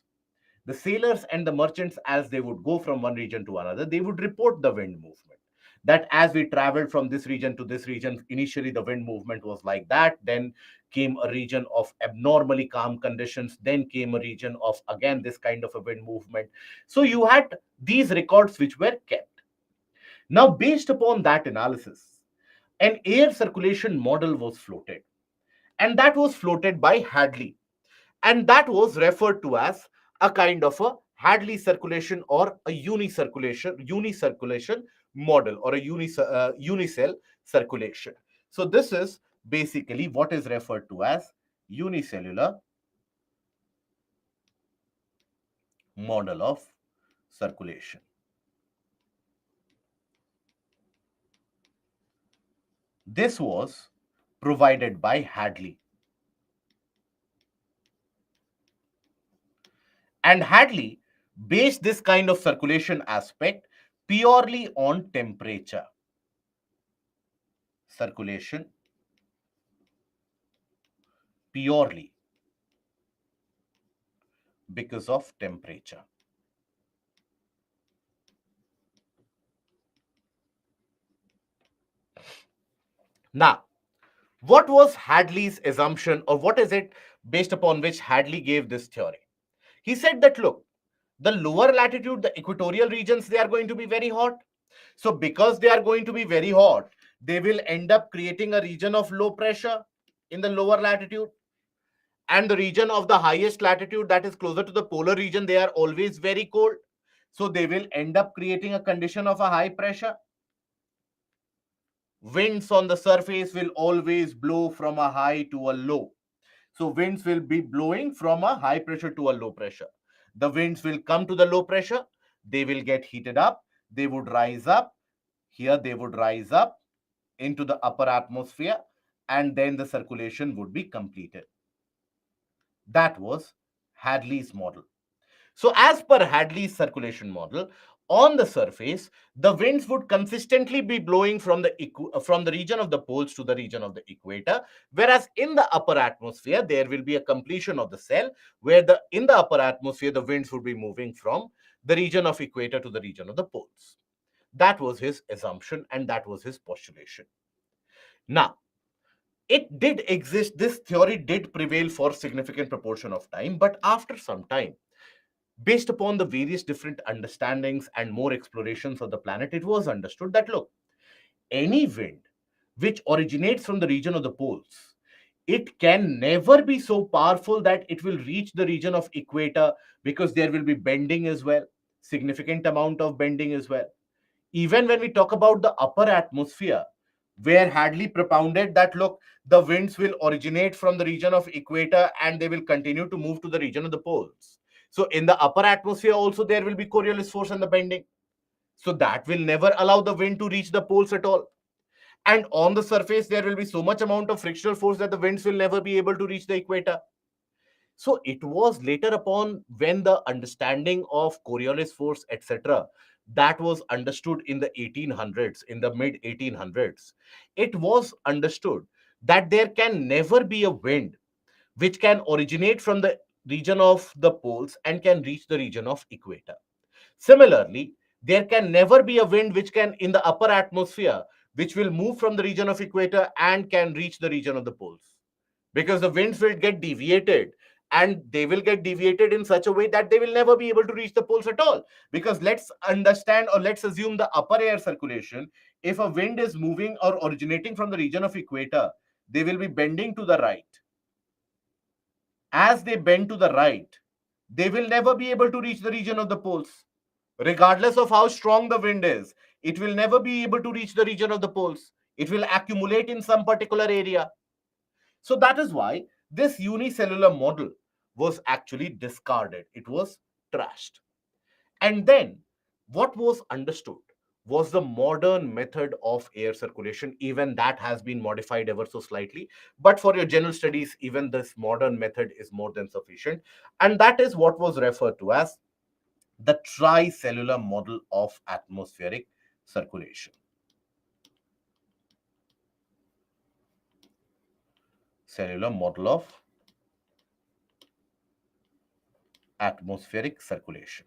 The sailors and the merchants, as they would go from one region to another, they would report the wind movement. That as we traveled from this region to this region, initially the wind movement was like that. Then came a region of abnormally calm conditions. Then came a region of again this kind of a wind movement. So you had these records which were kept. Now, based upon that analysis, an air circulation model was floated, and that was floated by Hadley, and that was referred to as a kind of a Hadley circulation or a unicirculation model, or a unicell circulation. So this is basically what is referred to as unicellular model of circulation. This was provided by Hadley. And Hadley based this kind of circulation aspect purely on temperature. Circulation purely because of temperature. Now, what was Hadley's assumption, or what is it based upon which Hadley gave this theory? He said that, look, the lower latitude, the equatorial regions, they are going to be very hot. So because they are going to be very hot, they will end up creating a region of low pressure in the lower latitude. And the region of the highest latitude, that is closer to the polar region, they are always very cold. So they will end up creating a condition of a high pressure. Winds on the surface will always blow from a high to a low. So winds will be blowing from a high pressure to a low pressure. The winds will come to the low pressure, they will get heated up, they would rise up. Here they would rise up into the upper atmosphere, and then the circulation would be completed. That was Hadley's model. So as per Hadley's circulation model, on the surface, the winds would consistently be blowing from the region of the poles to the region of the equator, whereas in the upper atmosphere, there will be a completion of the cell, where in the upper atmosphere, the winds would be moving from the region of equator to the region of the poles. That was his assumption, and that was his postulation. Now, it did exist, this theory did prevail for significant proportion of time, but after some time, based upon the various different understandings and more explorations of the planet, it was understood that, look, any wind which originates from the region of the poles, it can never be so powerful that it will reach the region of equator, because there will be bending as well, significant amount of bending as well. Even when we talk about the upper atmosphere, where Hadley propounded that, look, the winds will originate from the region of equator and they will continue to move to the region of the poles. So in the upper atmosphere also, there will be Coriolis force and the bending. So that will never allow the wind to reach the poles at all. And on the surface, there will be so much amount of frictional force that the winds will never be able to reach the equator. So it was later upon, when the understanding of Coriolis force, etc., that was understood in the 1800s, in the mid 1800s, it was understood that there can never be a wind which can originate from the region of the poles and can reach the region of equator. Similarly, there can never be a wind which can, in the upper atmosphere, which will move from the region of equator and can reach the region of the poles, because the winds will get deviated, and they will get deviated in such a way that they will never be able to reach the poles at all. Because let's understand, or let's assume the upper air circulation, if a wind is moving or originating from the region of equator, they will be bending to the right. As they bend to the right, they will never be able to reach the region of the poles. Regardless of how strong the wind is, it will never be able to reach the region of the poles. It will accumulate in some particular area. So that is why this unicellular model was actually discarded. It was trashed. And then what was understood was the modern method of air circulation. Even that has been modified ever so slightly. But for your general studies, even this modern method is more than sufficient. And that is what was referred to as the tricellular model of atmospheric circulation. Cellular model of atmospheric circulation.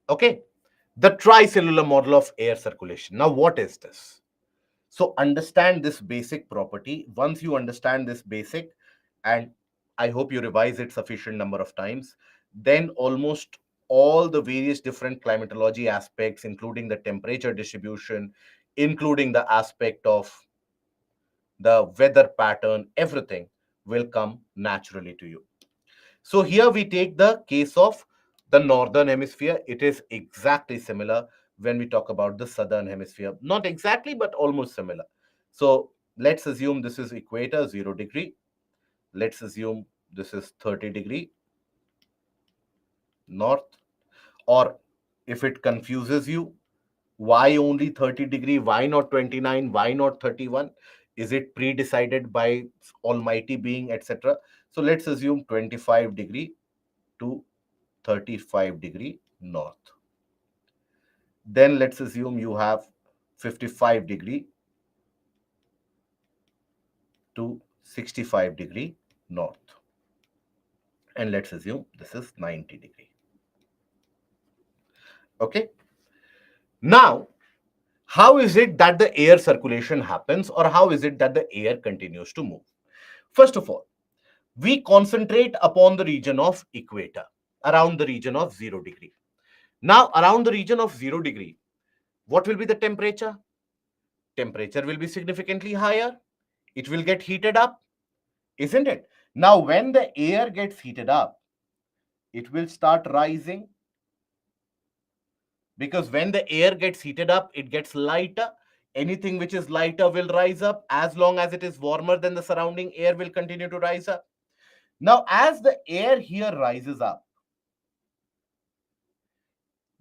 Okay, the tricellular model of air circulation. Now, what is this? So, understand this basic property. Once you understand this basic, and I hope you revise it sufficient number of times, then almost all the various different climatology aspects, including the temperature distribution, including the aspect of the weather pattern, everything will come naturally to you. So here we take the case of the northern hemisphere. It is exactly similar when we talk about the southern hemisphere. Not exactly, but almost similar. So let's assume this is equator, 0 degree. Let's assume this is 30 degree north. Or if it confuses you, why only 30 degree? Why not 29? Why not 31? Is it pre-decided by Almighty being, etc.? So let's assume 25 degree to 35 degree north. Then let's assume you have 55 degree to 65 degree north. And let's assume this is 90 degree. Okay. Now, how is it that the air circulation happens, or how is it that the air continues to move? First of all, we concentrate upon the region of equator, around the region of 0 degree. Now, around the region of 0 degree, what will be the temperature? Temperature will be significantly higher. It will get heated up, isn't it? Now, when the air gets heated up, it will start rising, because when the air gets heated up, it gets lighter. Anything which is lighter will rise up. As long as it is warmer than the surrounding air, will continue to rise up. Now, as the air here rises up,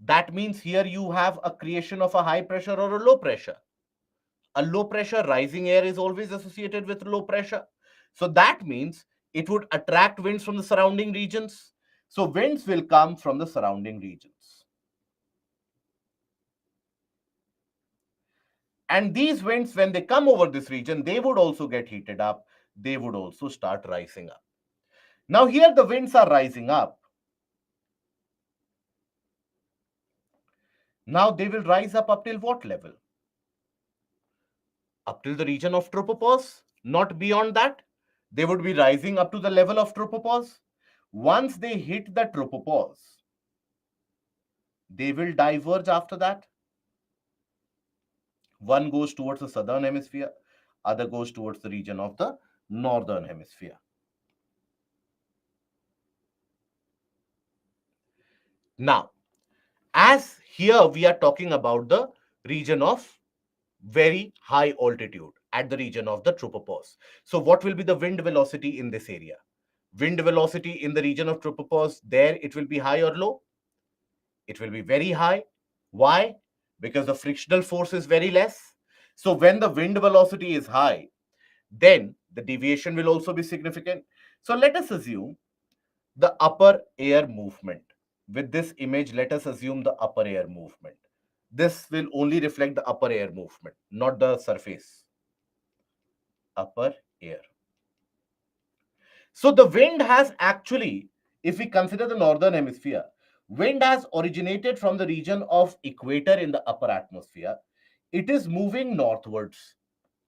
that means here you have a creation of a high pressure or a low pressure. A low pressure, rising air is always associated with low pressure. So that means it would attract winds from the surrounding regions. So winds will come from the surrounding regions. And these winds, when they come over this region, they would also get heated up. They would also start rising up. Now here the winds are rising up. Now they will rise up till what level? Up till the region of tropopause, not beyond that. They would be rising up to the level of tropopause. Once they hit the tropopause, they will diverge after that. One goes towards the southern hemisphere, other goes towards the region of the northern hemisphere. Now, as here we are talking about the region of very high altitude, at the region of the tropopause. So what will be the wind velocity in this area? Wind velocity in the region of tropopause, there it will be high or low? It will be very high. Why? Because the frictional force is very less. So when the wind velocity is high, then the deviation will also be significant. So let us assume the upper air movement. With this image, let us assume the upper air movement. This will only reflect the upper air movement, not the surface. Upper air. So the wind has actually, if we consider the northern hemisphere, wind has originated from the region of equator in the upper atmosphere. It is moving northwards.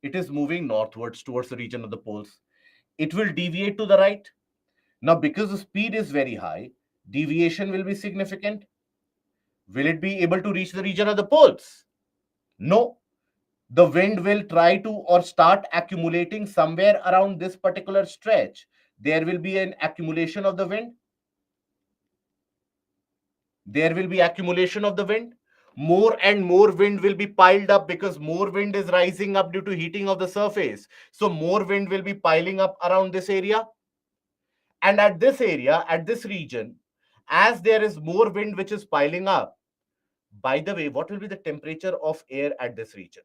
It is moving northwards towards the region of the poles. It will deviate to the right. Now, because the speed is very high, deviation will be significant. Will it be able to reach the region of the poles? No. The wind will try to or start accumulating somewhere around this particular stretch. There will be an accumulation of the wind. There will be accumulation of the wind. More and more wind will be piled up, because more wind is rising up due to heating of the surface. So more wind will be piling up around this area. And at this area, at this region, as there is more wind which is piling up, by the way, what will be the temperature of air at this region?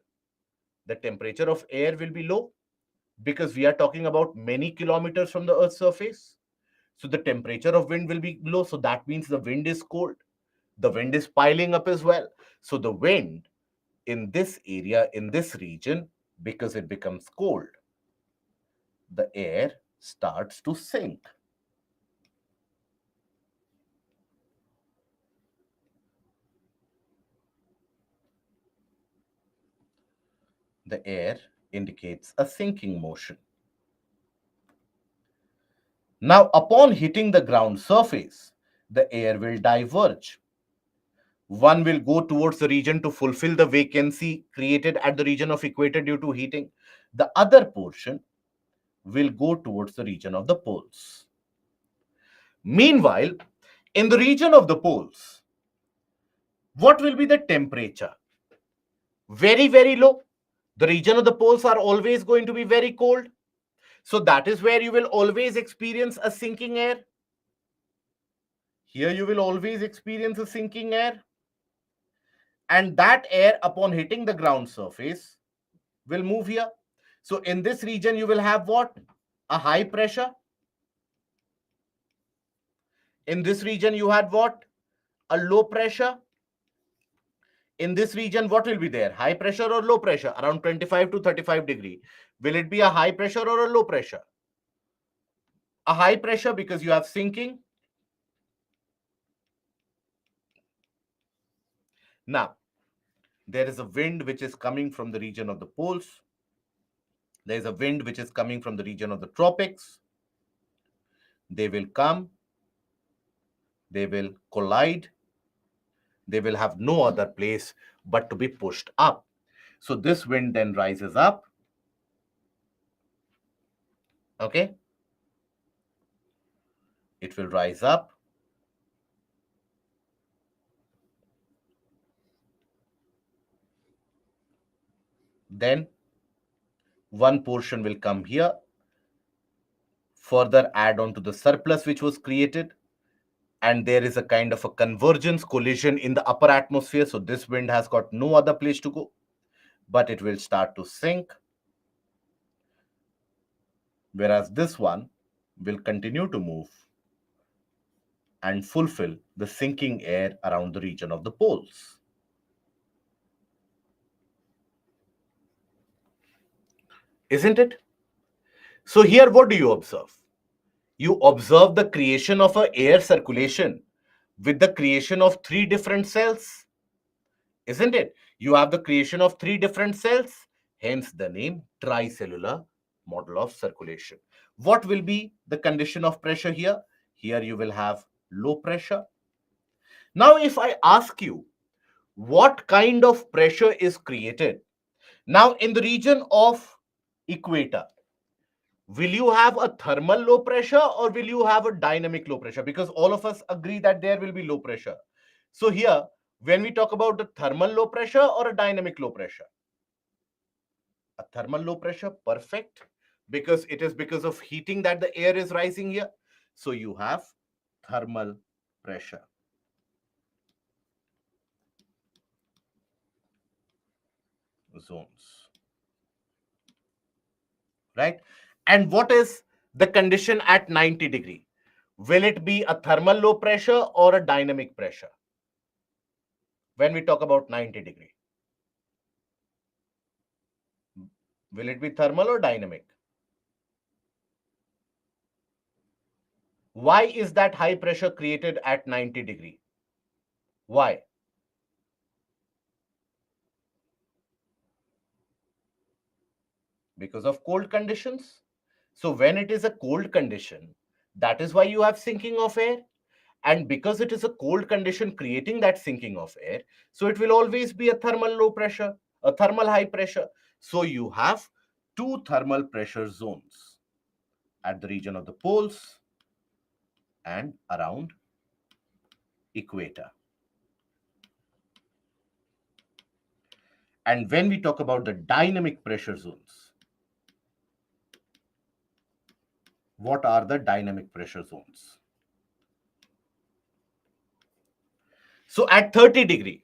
The temperature of air will be low, because we are talking about many kilometers from the Earth's surface. So the temperature of wind will be low. So that means the wind is cold. The wind is piling up as well. So the wind in this area, in this region, because it becomes cold, the air starts to sink. The air indicates a sinking motion. Now, upon hitting the ground surface, the air will diverge. One will go towards the region to fulfill the vacancy created at the region of equator due to heating. The other portion will go towards the region of the poles. Meanwhile, in the region of the poles, what will be the temperature? Very, very low. The region of the poles are always going to be very cold. So that is where you will always experience a sinking air. Here you will always experience a sinking air. And that air, upon hitting the ground surface, will move here. So in this region, you will have what? A high pressure. In this region, you had what? A low pressure. In this region, what will be there? High pressure or low pressure? Around 25 to 35 degree. Will it be a high pressure or a low pressure? A high pressure because you have sinking. Now, there is a wind which is coming from the region of the poles. There is a wind which is coming from the region of the tropics. They will come. They will collide. They will have no other place but to be pushed up. So this wind then rises up. Okay. It will rise up. Then one portion will come here, further add on to the surplus which was created, and there is a kind of a convergence collision in the upper atmosphere. So this wind has got no other place to go, but it will start to sink, whereas this one will continue to move and fulfill the sinking air around the region of the poles. Isn't it? So here, what do you observe? You observe the creation of an air circulation with the creation of three different cells. Isn't it? You have the creation of three different cells, hence the name tricellular model of circulation. What will be the condition of pressure here? Here you will have low pressure. Now, if I ask you what kind of pressure is created, now in the region of equator, will you have a thermal low pressure or will you have a dynamic low pressure? Because all of us agree that there will be low pressure. So here, when we talk about the thermal low pressure or a dynamic low pressure, a thermal low pressure, perfect, because it is because of heating that the air is rising here. So you have thermal pressure. Zones. Right? And what is the condition at 90 degree? Will it be a thermal low pressure or a dynamic pressure? When we talk about 90 degree, will it be thermal or dynamic? Why is that high pressure created at 90 degree? Why? Because of cold conditions. So when it is a cold condition, that is why you have sinking of air. And because it is a cold condition creating that sinking of air, so it will always be a thermal low pressure, a thermal high pressure. So you have two thermal pressure zones at the region of the poles and around equator. And when we talk about the dynamic pressure zones, what are the dynamic pressure zones? So at 30 degree,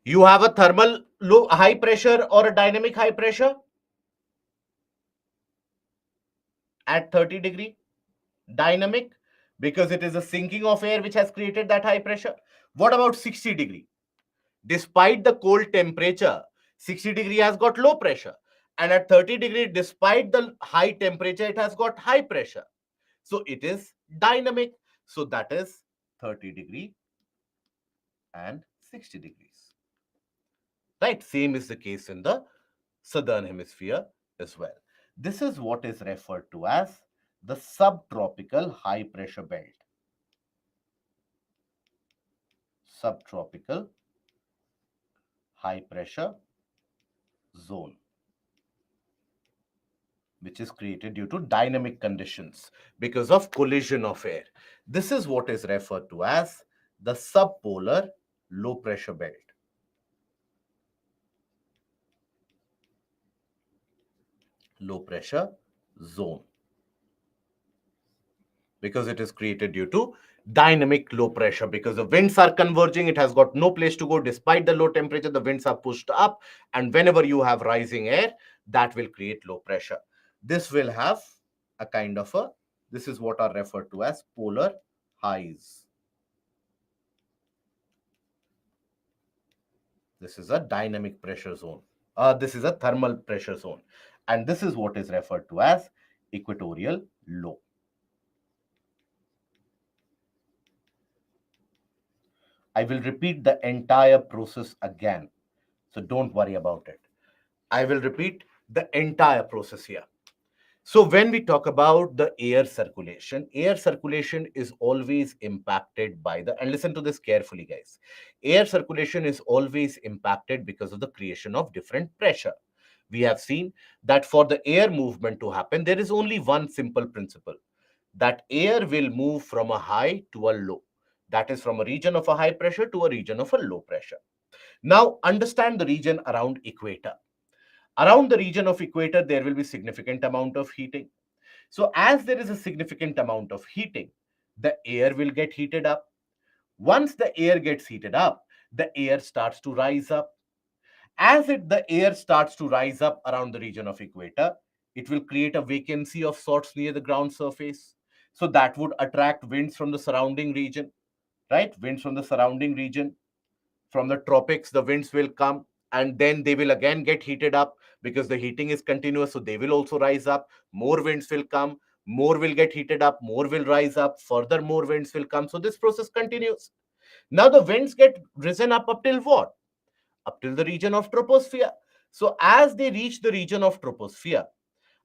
you have a thermal low high pressure or a dynamic high pressure at 30 degree. Dynamic, because it is a sinking of air which has created that high pressure. What about 60 degree? Despite the cold temperature, 60 degree has got low pressure. And at 30 degree, despite the high temperature, it has got high pressure. So it is dynamic. So that is 30 degree and 60 degrees. Right? Same is the case in the southern hemisphere as well. This is what is referred to as the subtropical high pressure belt. subtropical high pressure zone, which is created due to dynamic conditions because of collision of air. This is what is referred to as the subpolar low pressure belt. Low pressure zone, because it is created due to dynamic low pressure, because the winds are converging, it has got no place to go. Despite the low temperature, the winds are pushed up, and whenever you have rising air, that will create low pressure. This will have a kind of a, this is what are referred to as polar highs. This is a dynamic pressure zone. This is a thermal pressure zone, and this is what is referred to as equatorial low. I will repeat the entire process again, so don't worry about it. I will repeat the entire process here. So when we talk about the air circulation is always impacted by the, and listen to this carefully, guys. Air circulation is always impacted because of the creation of different pressure. We have seen that for the air movement to happen, there is only one simple principle, that air will move from a high to a low. That is from a region of a high pressure to a region of a low pressure. Now understand the region around equator. Around the region of equator, there will be significant amount of heating. So as there is a significant amount of heating, the air will get heated up. Once the air gets heated up, the air starts to rise up. As the air starts to rise up around the region of equator, it will create a vacancy of sorts near the ground surface. So that would attract winds from the surrounding region, right? Winds from the surrounding region, from the tropics, the winds will come, and then they will again get heated up because the heating is continuous. So they will also rise up. More winds will come, more will get heated up, more will rise up, further more winds will come. So this process continues. Now the winds get risen up till what? Up till the region of troposphere. So as they reach the region of troposphere,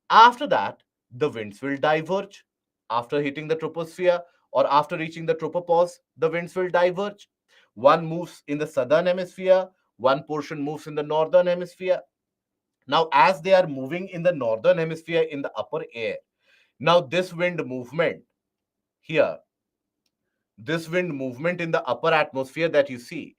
after that, the winds will diverge. After hitting the troposphere or after reaching the tropopause, the winds will diverge. One moves in the southern hemisphere, one portion moves in the northern hemisphere. Now, as they are moving in the northern hemisphere in the upper air, now this wind movement here, this wind movement in the upper atmosphere that you see,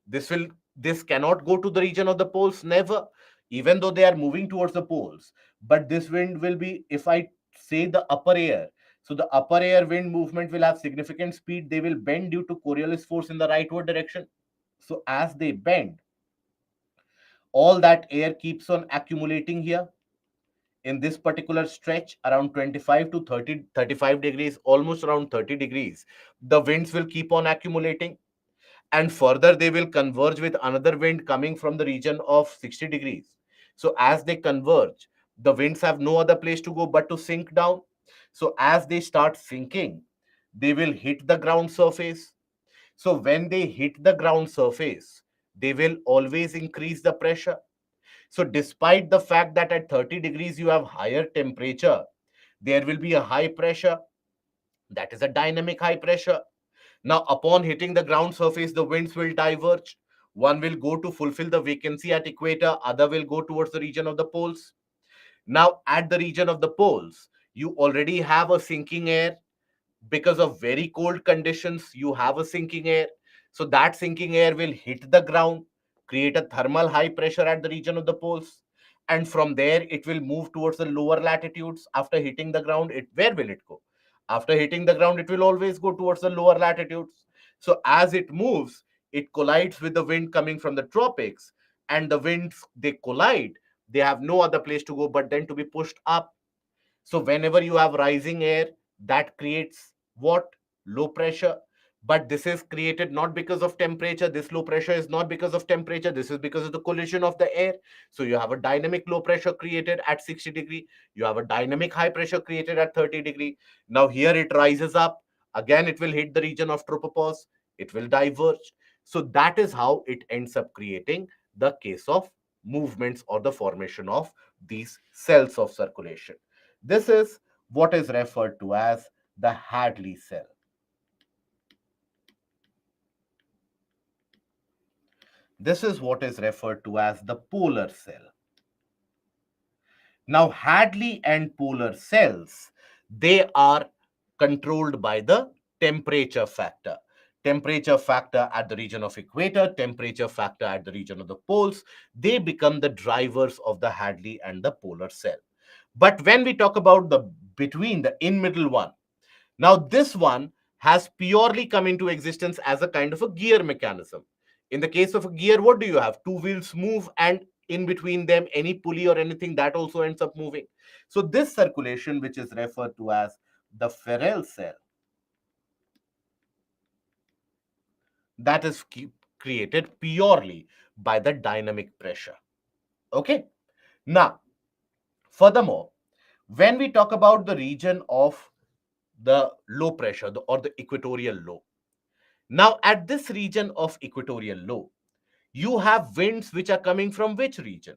this will, this cannot go to the region of the poles, never, even though they are moving towards the poles. But this wind will be, if I say the upper air, so the upper air wind movement will have significant speed. They will bend due to Coriolis force in the rightward direction. So as they bend, all that air keeps on accumulating here in this particular stretch around 25 to 30, 35 degrees, almost around 30 degrees. The winds will keep on accumulating, and further they will converge with another wind coming from the region of 60 degrees. So as they converge, the winds have no other place to go but to sink down. So as they start sinking, they will hit the ground surface. So when they hit the ground surface, they will always increase the pressure. So despite the fact that at 30 degrees you have higher temperature, there will be a high pressure. That is a dynamic high pressure. Now, upon hitting the ground surface, the winds will diverge. One will go to fulfill the vacancy at equator, other will go towards the region of the poles. Now, at the region of the poles, you already have a sinking air. Because of very cold conditions, you have a sinking air. So that sinking air will hit the ground, create a thermal high pressure at the region of the poles. And from there, it will move towards the lower latitudes. After hitting the ground, where will it go? After hitting the ground, it will always go towards the lower latitudes. So as it moves, it collides with the wind coming from the tropics. And the winds, they collide. They have no other place to go but then to be pushed up. So whenever you have rising air, that creates what? Low pressure. But this is created not because of temperature. This low pressure is not because of temperature. This is because of the collision of the air. So you have a dynamic low pressure created at 60 degree. You have a dynamic high pressure created at 30 degree. Now here it rises up. Again, it will hit the region of tropopause. It will diverge. So that is how it ends up creating the case of movements or the formation of these cells of circulation. This is what is referred to as the Hadley cell. This is what is referred to as the polar cell. Now, Hadley and polar cells, they are controlled by the temperature factor. Temperature factor at the region of equator, temperature factor at the region of the poles, they become the drivers of the Hadley and the polar cell. But when we talk about the between, the in middle one, now this one has purely come into existence as a kind of a gear mechanism. In the case of a gear, what do you have? Two wheels move, and in between them, any pulley or anything that also ends up moving. So this circulation, which is referred to as the Ferrel cell, that is created purely by the dynamic pressure. Okay. Now, furthermore, when we talk about the region of the low pressure or the equatorial low, now at this region of equatorial low, you have winds which are coming from which region?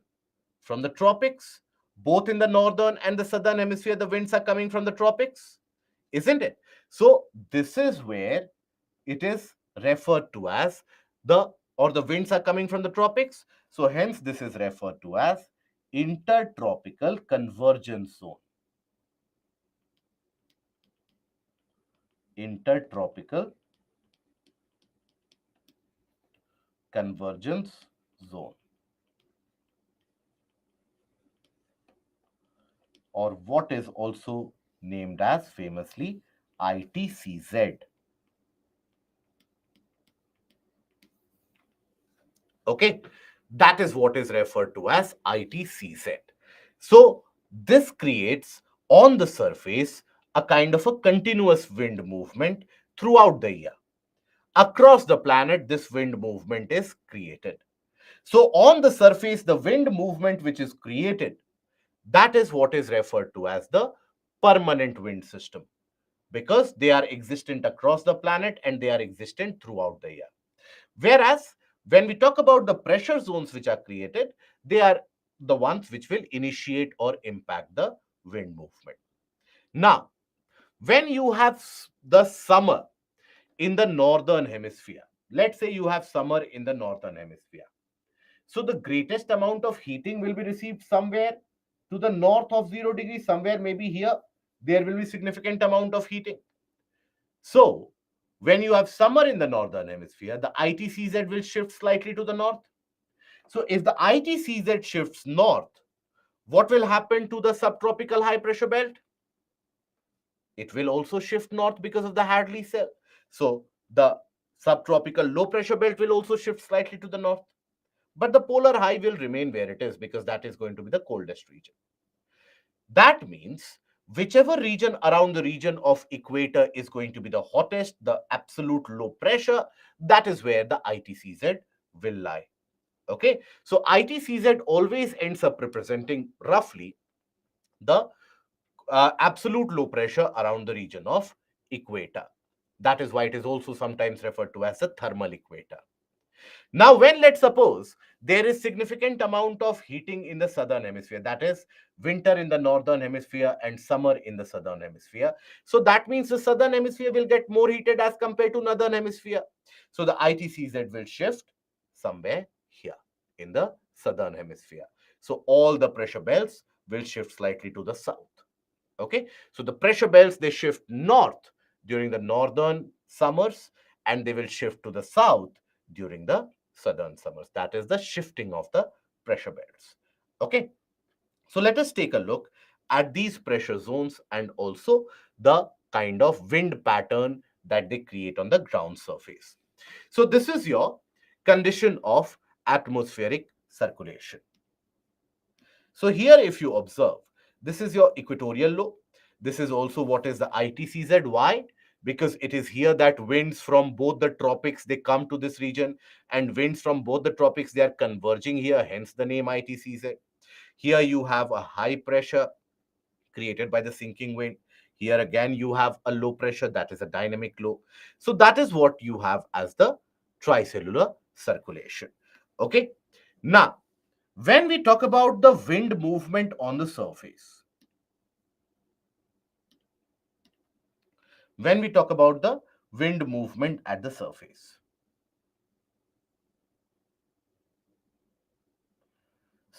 From the tropics. Both in the northern and the southern hemisphere, the winds are coming from the tropics, isn't it? So this is where it is referred to as the, or the winds are coming from the tropics. So hence this is referred to as intertropical convergence zone. Intertropical convergence zone, or what is also named as famously ITCZ. Okay, that is what is referred to as ITCZ. So this creates on the surface a kind of a continuous wind movement throughout the year. Across the planet, this wind movement is created. So on the surface, the wind movement which is created, that is what is referred to as the permanent wind system, because they are existent across the planet and they are existent throughout the year. Whereas when we talk about the pressure zones which are created, they are the ones which will initiate or impact the wind movement. Now, when you have the summer in the northern hemisphere, let's say you have summer in the northern hemisphere, so the greatest amount of heating will be received somewhere to the north of 0 degrees, somewhere maybe here, there will be significant amount of heating. So when you have summer in the northern hemisphere, the ITCZ will shift slightly to the north. So if the ITCZ shifts north, what will happen to the subtropical high pressure belt? It will also shift north because of the Hadley cell. So the subtropical low pressure belt will also shift slightly to the north. But the polar high will remain where it is because that is going to be the coldest region. That means whichever region around the region of equator is going to be the hottest, the absolute low pressure, that is where the ITCZ will lie. Okay, so ITCZ always ends up representing roughly the absolute low pressure around the region of equator. That is why it is also sometimes referred to as a thermal equator. Now, when let's suppose there is significant amount of heating in the southern hemisphere, that is winter in the northern hemisphere and summer in the southern hemisphere. So that means the southern hemisphere will get more heated as compared to northern hemisphere. So the ITCZ will shift somewhere here in the southern hemisphere. So all the pressure belts will shift slightly to the south. Okay, so the pressure belts, they shift north during the northern summers and they will shift to the south during the southern summers. That is the shifting of the pressure belts. Okay, so let us take a look at these pressure zones and also the kind of wind pattern that they create on the ground surface. So this is your condition of atmospheric circulation. So here, if you observe, this is your equatorial low. This is also what is the ITCZ. Why? Because it is here that winds from both the tropics, they come to this region, and winds from both the tropics, they are converging here, hence the name ITCZ. Here you have a high pressure created by the sinking wind. Here again, you have a low pressure, that is a dynamic low. So that is what you have as the tricellular circulation. Okay. Now, when we talk about the wind movement on the surface, when we talk about the wind movement at the surface,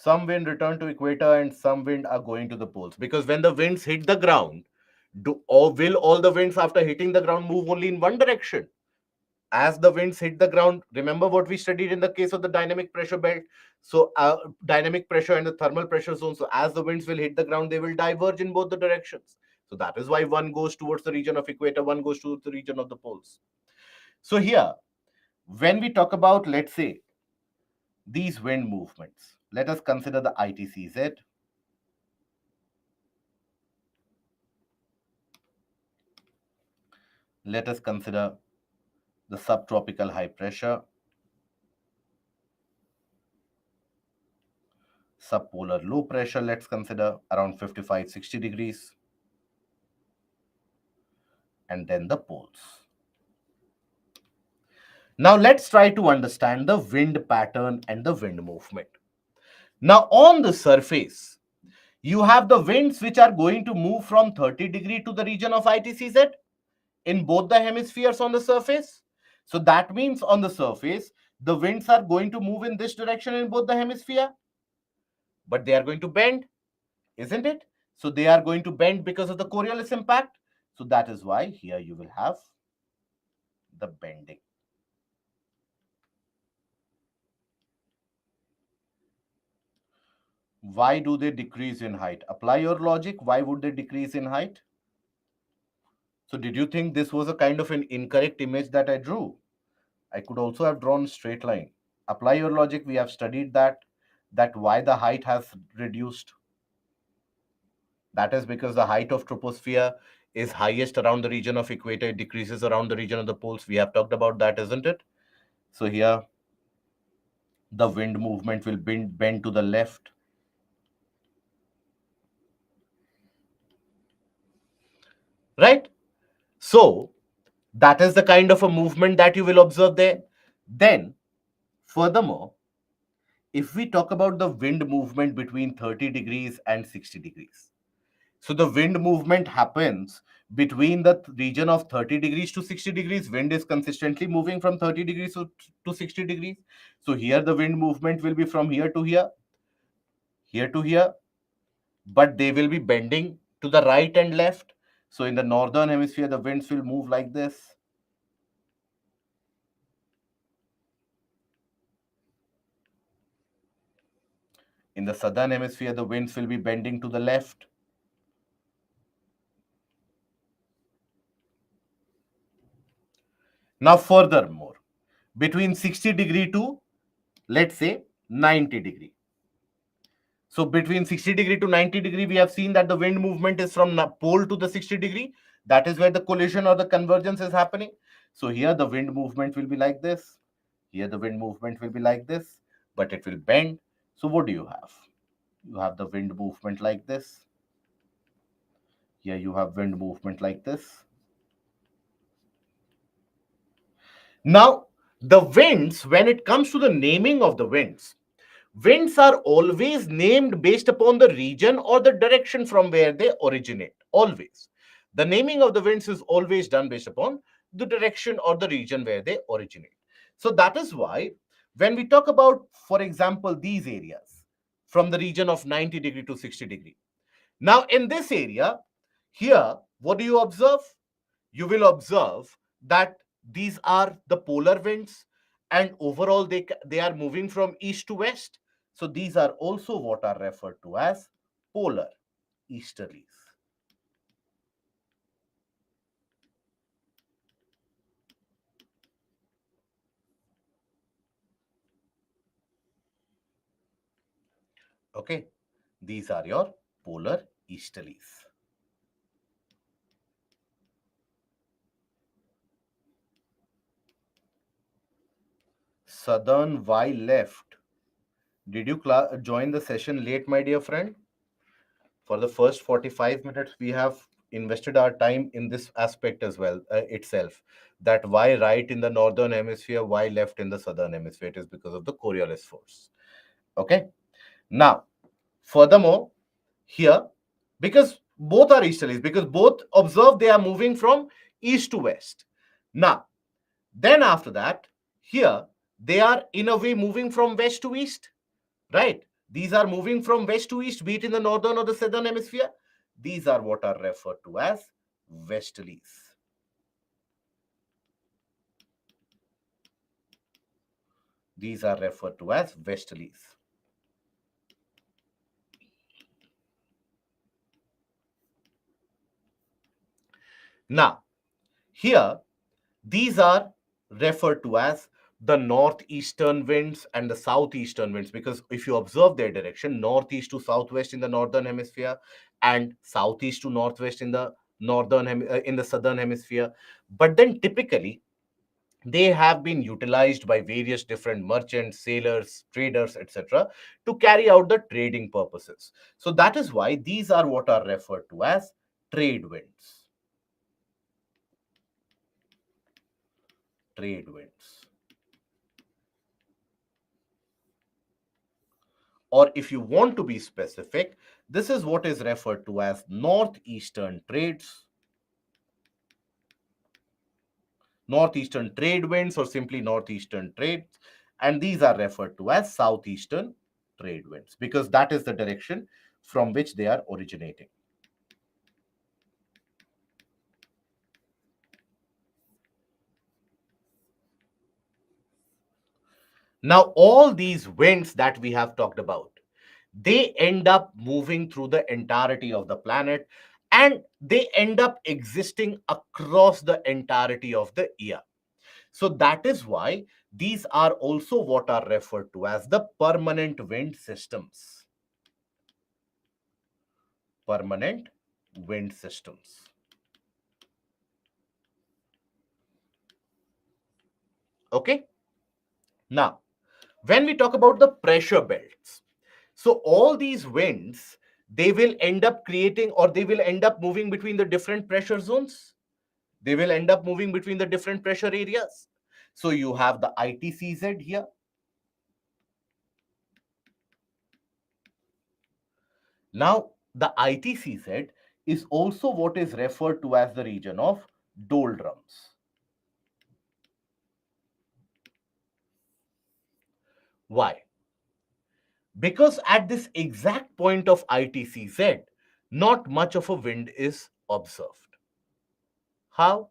some wind return to equator and some wind are going to the poles, because when the winds hit the ground, will all the winds after hitting the ground move only in one direction? As the winds hit the ground, remember what we studied in the case of the dynamic pressure belt. So dynamic pressure and the thermal pressure zone, so as the winds will hit the ground, they will diverge in both the directions. So that is why one goes towards the region of equator, one goes to the region of the poles. So here, when we talk about, let's say, these wind movements, let us consider the ITCZ. Let us consider the subtropical high pressure, subpolar low pressure, let's consider around 55-60 degrees, and then the poles. Now let's try to understand the wind pattern and the wind movement. Now on the surface, you have the winds which are going to move from 30 degree to the region of ITCZ in both the hemispheres on the surface. So that means on the surface, the winds are going to move in this direction in both the hemisphere, but they are going to bend, isn't it? So they are going to bend because of the Coriolis impact. So that is why here you will have the bending. Why do they decrease in height? Apply your logic. Why would they decrease in height? So did you think this was a kind of an incorrect image that I drew? I could also have drawn a straight line. Apply your logic. We have studied that why the height has reduced. That is because the height of troposphere is highest around the region of equator. It decreases around the region of the poles. We have talked about that, isn't it? So here, the wind movement will bend to the left. Right? So that is the kind of a movement that you will observe there. Then, furthermore, if we talk about the wind movement between 30 degrees and 60 degrees, so the wind movement happens between the region of 30 degrees to 60 degrees. Wind is consistently moving from 30 degrees to 60 degrees. So here the wind movement will be from here to here, but they will be bending to the right and left. So in the northern hemisphere, the winds will move like this. In the southern hemisphere, the winds will be bending to the left. Now, furthermore, between 60 degree to, let's say, 90 degree. So between 60 degree to 90 degree, we have seen that the wind movement is from pole to the 60 degree. That is where the collision or the convergence is happening. So here the wind movement will be like this. Here the wind movement will be like this, but it will bend. So what do you have? You have the wind movement like this. Here you have wind movement like this. Now, the winds, when it comes to the naming of the winds, winds are always named based upon the region or the direction from where they originate. Always. The naming of the winds is always done based upon the direction or the region where they originate. So that is why when we talk about, for example, these areas from the region of 90 degree to 60 degree. Now, in this area, here, what do you observe? You will observe that these are the polar winds, and overall they are moving from east to west. So these are also what are referred to as polar easterlies. Okay, these are your polar easterlies. Southern Y left. Did you join the session late, my dear friend? For the first 45 minutes, we have invested our time in this aspect as well itself. That why right in the northern hemisphere, why left in the southern hemisphere? It is because of the Coriolis force. Okay. Now, furthermore, here, because both are easterlies, because both observe they are moving from east to west. Now, then after that, here they are in a way moving from west to east, right? These are moving from west to east, be it in the northern or the southern hemisphere. These are what are referred to as westerlies. These are referred to as westerlies. Now, here, these are referred to as the northeastern winds and the southeastern winds, because if you observe their direction, northeast to southwest in the northern hemisphere and southeast to northwest in the in the southern hemisphere. But then typically they have been utilized by various different merchants, sailors, traders, etc., to carry out the trading purposes. So that is why these are what are referred to as trade winds. Trade winds. Or if you want to be specific, this is what is referred to as northeastern trades, northeastern trade winds, or simply northeastern trades. And these are referred to as southeastern trade winds because that is the direction from which they are originating. Now, all these winds that we have talked about, they end up moving through the entirety of the planet, and they end up existing across the entirety of the year. So that is why these are also what are referred to as the permanent wind systems. Permanent wind systems. Okay. Now, when we talk about the pressure belts, so all these winds, they will end up creating, or they will end up moving between the different pressure zones. They will end up moving between the different pressure areas. So you have the ITCZ here. Now, the ITCZ is also what is referred to as the region of doldrums. Why? Because at this exact point of ITCZ, not much of a wind is observed. How?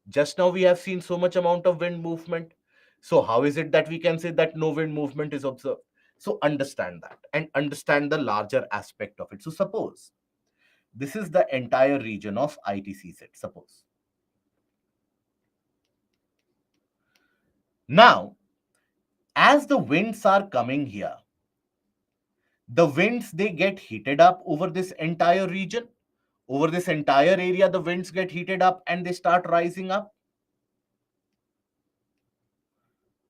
Just now we have seen so much amount of wind movement. So how is it that we can say that no wind movement is observed? So understand that and understand the larger aspect of it. So suppose this is the entire region of ITCZ, suppose. Now, as the winds are coming here, the winds, they get heated up over this entire region. Over this entire area, the winds get heated up and they start rising up.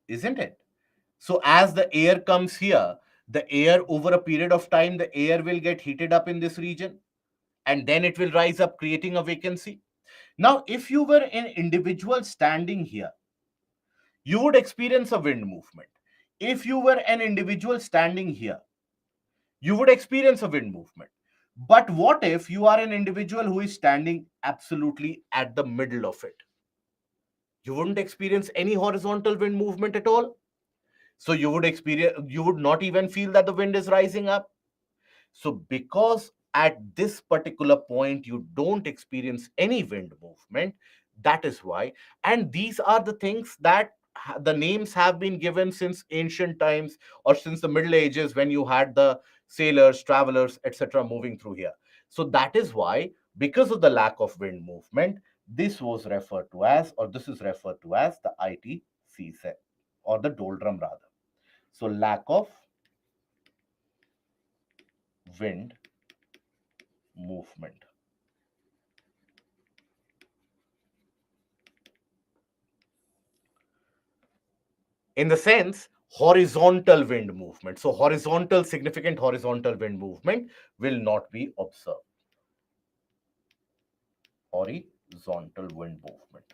Isn't it? So as the air comes here, the air over a period of time, the air will get heated up in this region and then it will rise up, creating a vacancy. Now, if you were an individual standing here, you would experience a wind movement. If you were an individual standing here, you would experience a wind movement. But what if you are an individual who is standing absolutely at the middle of it? You wouldn't experience any horizontal wind movement at all. So you would not even feel that the wind is rising up. So because at this particular point you don't experience any wind movement, that is why. And these are the things that the names have been given since ancient times, or since the Middle Ages, when you had the sailors, travelers, etc., moving through here. So that is why, because of the lack of wind movement, this was referred to as, or this is referred to as the ITCZ, or the doldrum rather. So lack of wind movement. In the sense, horizontal wind movement. So horizontal, significant horizontal wind movement will not be observed. Horizontal wind movement.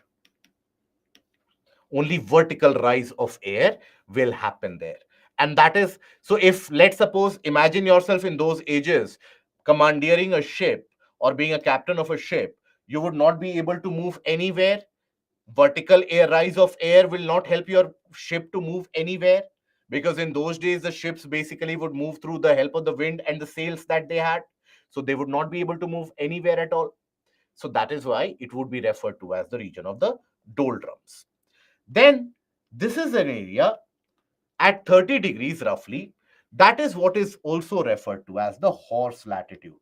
Only vertical rise of air will happen there. And that is, so if, let's suppose, imagine yourself in those ages commandeering a ship or being a captain of a ship, you would not be able to move anywhere. Vertical air rise of air will not help your ship to move anywhere, because in those days the ships basically would move through the help of the wind and the sails that they had, so they would not be able to move anywhere at all. So that is why it would be referred to as the region of the doldrums. Then this is an area at 30 degrees roughly, that is what is also referred to as the horse latitudes.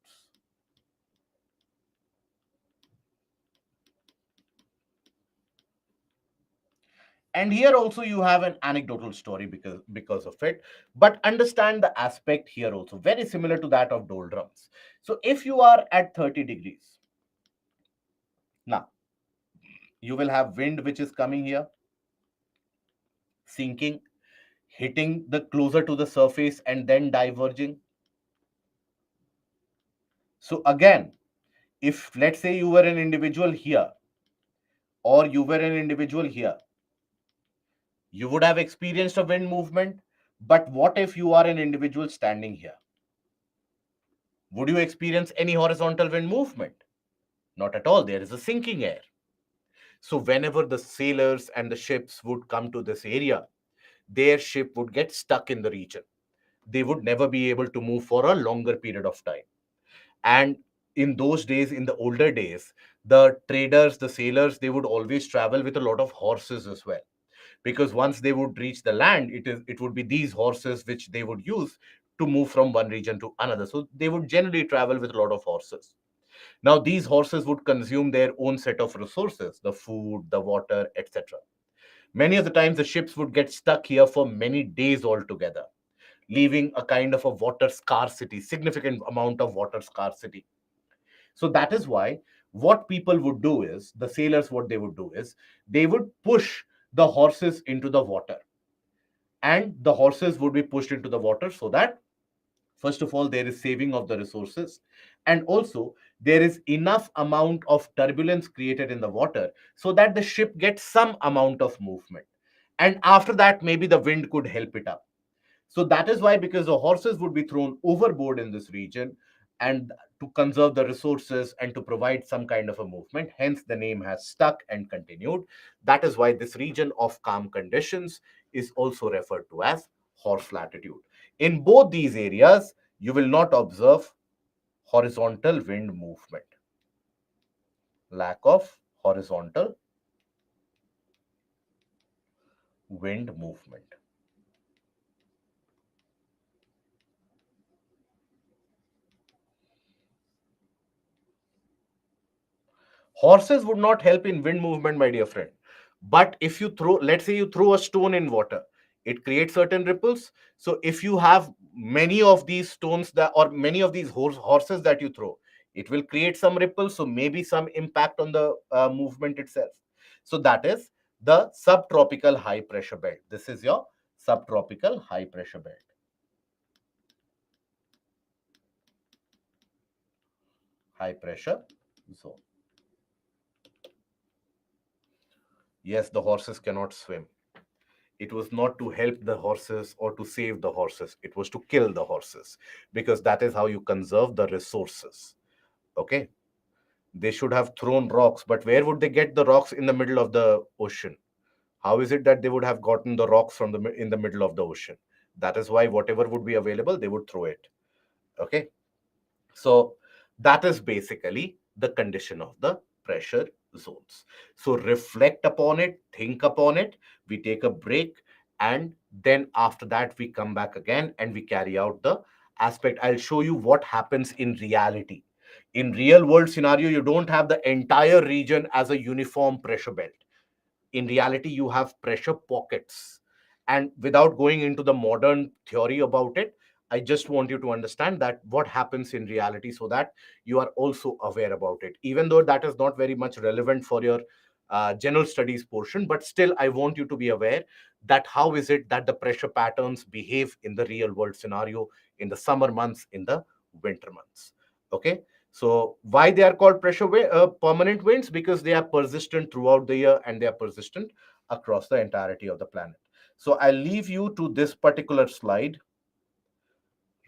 And here also you have an anecdotal story because of it, but understand the aspect here also very similar to that of doldrums. So if you are at 30 degrees, now you will have wind which is coming here, sinking, hitting the closer to the surface and then diverging. So again, if let's say you were an individual here or you were an individual here, you would have experienced a wind movement. But what if you are an individual standing here? Would you experience any horizontal wind movement? Not at all. There is a sinking air. So whenever the sailors and the ships would come to this area, their ship would get stuck in the region. They would never be able to move for a longer period of time. And in those days, in the older days, the traders, the sailors, they would always travel with a lot of horses as well, because once they would reach the land, it would be these horses which they would use to move from one region to another. So they would generally travel with a lot of horses. Now these horses would consume their own set of resources, the food, the water, etc. Many of the times the ships would get stuck here for many days altogether, leaving a kind of a water scarcity, significant amount of water scarcity. So that is why what people would do is, the sailors, what they would do is, they would push the horses into the water, and the horses would be pushed into the water so that, first of all, there is saving of the resources, and also there is enough amount of turbulence created in the water so that the ship gets some amount of movement, and after that maybe the wind could help it up. So that is why, because the horses would be thrown overboard in this region, and to conserve the resources and to provide some kind of a movement, hence the name has stuck and continued. That is why this region of calm conditions is also referred to as horse latitude. In both these areas, you will not observe horizontal wind movement, lack of horizontal wind movement. Horses would not help in wind movement, my dear friend. But if you throw, let's say you throw a stone in water, it creates certain ripples. So if you have many of these stones that, or many of these horses that you throw, it will create some ripples. So maybe some impact on the movement itself. So that is the subtropical high pressure belt. This is your subtropical high pressure belt. High pressure zone. Yes, the horses cannot swim. It was not to help the horses or to save the horses. It was to kill the horses, because that is how you conserve the resources. Okay. They should have thrown rocks, but where would they get the rocks in the middle of the ocean? How is it that they would have gotten the rocks from in the middle of the ocean? That is why whatever would be available, they would throw it. Okay. So that is basically the condition of the pressure zones. So reflect upon it, think upon it. We take a break, and then after that we come back again and we carry out the aspect. I'll show you what happens in reality. In real world scenario, you don't have the entire region as a uniform pressure belt. In reality, you have pressure pockets. And without going into the modern theory about it, I just want you to understand that what happens in reality, so that you are also aware about it, even though that is not very much relevant for your general studies portion. But still, I want you to be aware that how is it that the pressure patterns behave in the real world scenario, in the summer months, in the winter months. Okay. So why they are called permanent winds? Because they are persistent throughout the year, and they are persistent across the entirety of the planet. So I'll leave you to this particular slide,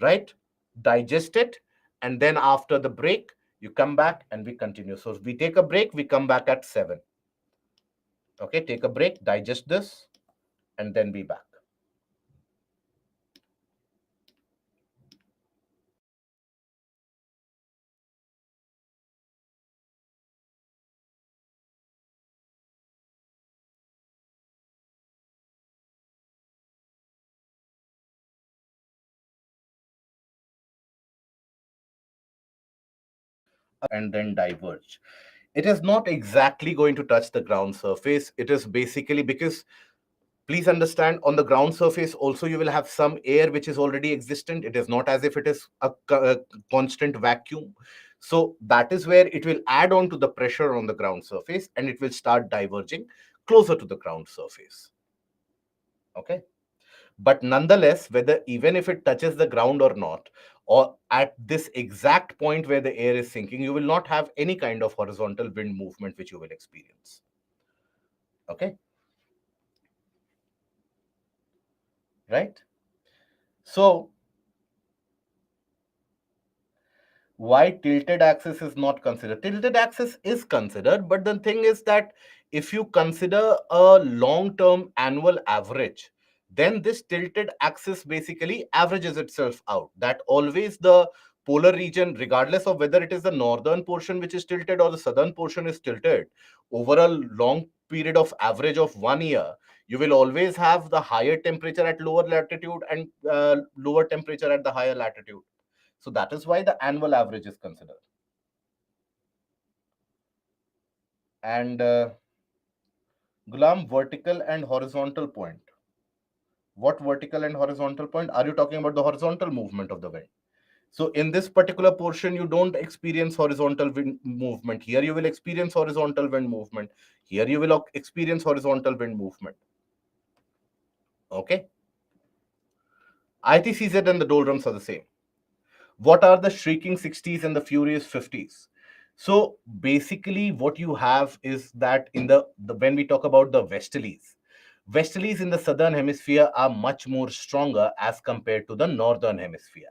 right? Digest it, and then after the break, you come back and we continue. So we take a break, we come back at 7. Okay, take a break, digest this, and then be back. and then diverge. It is not exactly going to touch the ground surface. It is basically because, please understand, on the ground surface also you will have some air which is already existent. It is not as if it is a constant vacuum. So that is where it will add on to the pressure on the ground surface and it will start diverging closer to the ground surface. Okay. But nonetheless, whether even if it touches the ground or not, or at this exact point where the air is sinking, you will not have any kind of horizontal wind movement which you will experience. Okay. Right. So why tilted axis is not considered? Tilted axis is considered, but the thing is that if you consider a long term annual average, then this tilted axis basically averages itself out. That always the polar region, regardless of whether it is the northern portion which is tilted or the southern portion is tilted, over a long period of average of 1 year, you will always have the higher temperature at lower latitude and lower temperature at the higher latitude. So that is why the annual average is considered. And Gulam, vertical and horizontal point. What vertical and horizontal point? Are you talking about the horizontal movement of the wind? So in this particular portion, you don't experience horizontal wind movement. Here you will experience horizontal wind movement. Here you will experience horizontal wind movement. Okay. ITCZ and the doldrums are the same. What are the shrieking 60s and the furious 50s? So basically what you have is that in the when we talk about the westerlies in the southern hemisphere are much more stronger as compared to the northern hemisphere.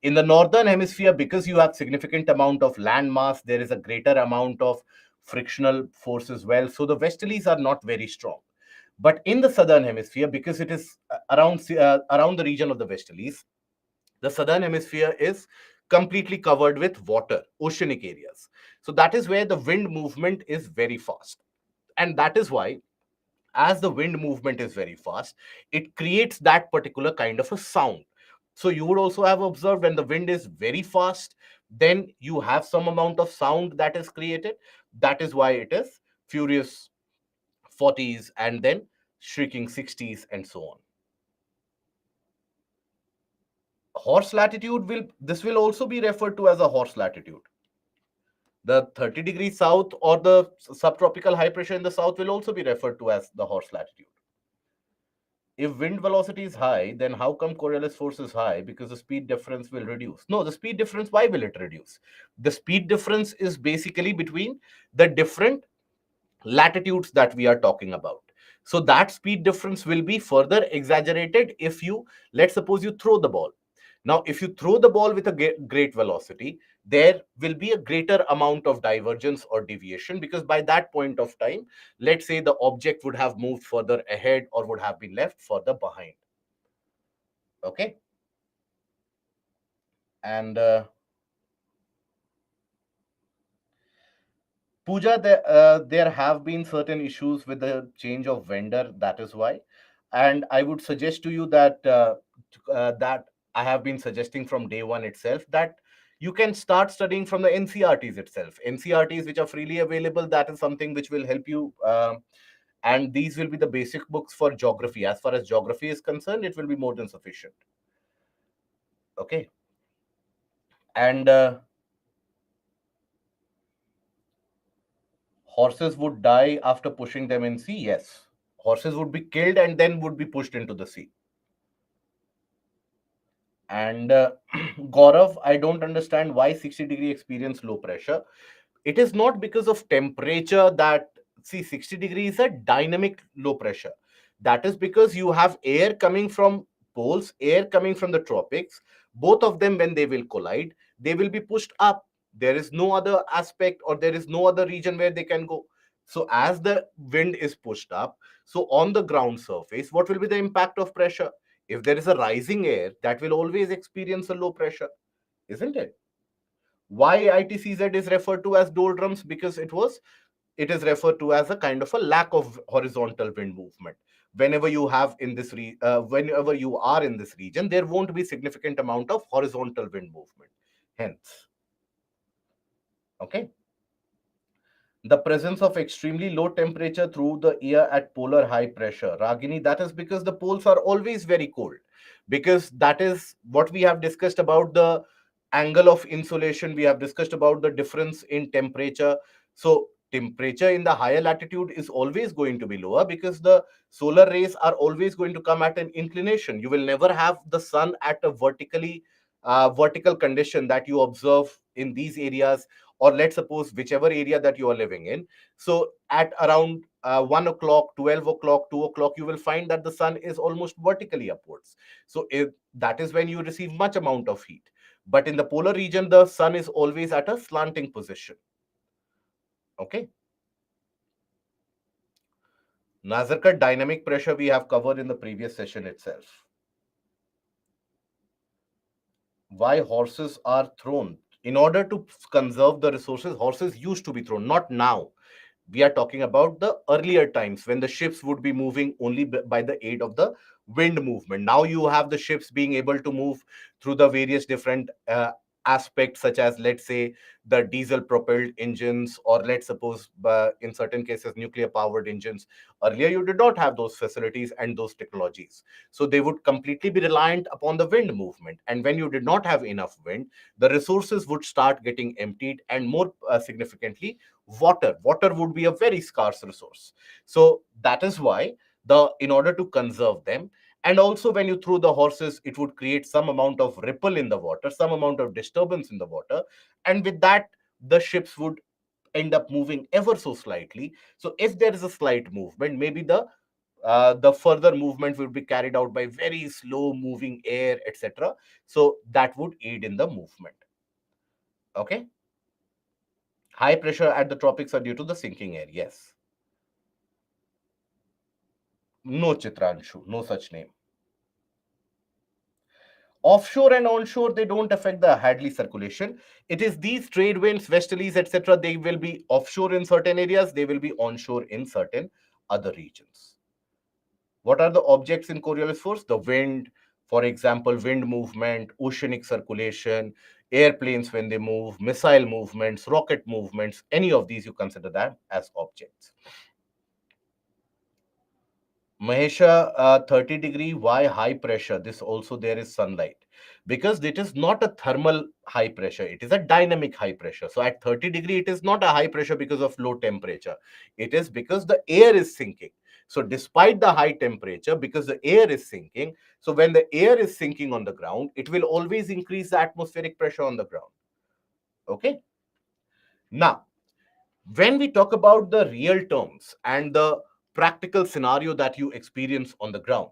In the northern hemisphere, because you have significant amount of land mass, there is a greater amount of frictional force as well, so the westerlies are not very strong. But in the southern hemisphere, because it is around the region of the westerlies, the southern hemisphere is completely covered with water, oceanic areas. So that is where the wind movement is very fast. And that is why, as the wind movement is very fast, it creates that particular kind of a sound. So you would also have observed when the wind is very fast, then you have some amount of sound that is created. That is why it is furious 40s and then shrieking 60s and so on. Horse latitude will also be referred to as a horse latitude. The 30 degrees south or the subtropical high pressure in the south will also be referred to as the horse latitude. If wind velocity is high, then how come Coriolis force is high? Because the speed difference will reduce. No, the speed difference, why will it reduce? The speed difference is basically between the different latitudes that we are talking about. So that speed difference will be further exaggerated if you, let's suppose you throw the ball. Now, if you throw the ball with a great velocity, there will be a greater amount of divergence or deviation, because by that point of time, let's say the object would have moved further ahead or would have been left further behind. Okay. And Pooja, there have been certain issues with the change of vendor. That is why, and I would suggest to you that that I have been suggesting from day one itself that you can start studying from the NCRTs itself. NCRTs which are freely available. That is something which will help you. And these will be the basic books for geography. As far as geography is concerned, it will be more than sufficient. Okay, and horses would die after pushing them in sea. Yes, horses would be killed and then would be pushed into the sea. And Gaurav, I don't understand why 60-degree experience low pressure. It is not because of temperature that, see, 60 degrees is a dynamic low pressure. That is because you have air coming from poles, air coming from the tropics. Both of them, when they will collide, they will be pushed up. There is no other aspect or there is no other region where they can go. So as the wind is pushed up, so on the ground surface, what will be the impact of pressure? If there is a rising air, that will always experience a low pressure, isn't it? Why ITCZ is referred to as doldrums? Because it is referred to as a kind of a lack of horizontal wind movement. Whenever you have in this whenever you are in this region, there won't be significant amount of horizontal wind movement. Hence, Okay. The presence of extremely low temperature through the year at polar high pressure. Ragini, that is because the poles are always very cold. Because that is what we have discussed about the angle of insolation. We have discussed about the difference in temperature. So, temperature in the higher latitude is always going to be lower because the solar rays are always going to come at an inclination. You will never have the sun at a vertical condition that you observe in these areas, or let's suppose whichever area that you are living in. So at around 1 o'clock, 12 o'clock, 2 o'clock, you will find that the sun is almost vertically upwards. So if that is when you receive much amount of heat. But in the polar region, the sun is always at a slanting position. Okay. Nazarka dynamic pressure we have covered in the previous session itself. Why horses are thrown? In order to conserve the resources, horses used to be thrown, not now. We are talking about the earlier times when the ships would be moving only by the aid of the wind movement. Now you have the ships being able to move through the various different aspects, such as, let's say, the diesel propelled engines, or let's suppose in certain cases nuclear powered engines. Earlier you did not have those facilities and those technologies, so they would completely be reliant upon the wind movement. And when you did not have enough wind, the resources would start getting emptied, and more significantly, water would be a very scarce resource. So that is why, the in order to conserve them, and also when you throw the horses, it would create some amount of ripple in the water, some amount of disturbance in the water, and with that the ships would end up moving ever so slightly. So if there is a slight movement, maybe the further movement will be carried out by very slow moving air, etc. So that would aid in the movement. Okay. High pressure at the tropics are due to the sinking air. Yes. No, Chitranshu, no such name. Offshore and onshore, they don't affect the Hadley circulation. It is these trade winds, westerlies, etc. They will be offshore in certain areas, they will be onshore in certain other regions. What are the objects in Coriolis force? The wind, for example, wind movement, oceanic circulation, airplanes when they move, missile movements, rocket movements, any of these you consider that as objects. Mahesha, 30-degree, why high pressure? This also there is sunlight. Because it is not a thermal high pressure, it is a dynamic high pressure. So at 30-degree, it is not a high pressure because of low temperature. It is because the air is sinking. So despite the high temperature, because the air is sinking, so when the air is sinking on the ground, it will always increase the atmospheric pressure on the ground. Okay. Now, when we talk about the real terms and the practical scenario that you experience on the ground,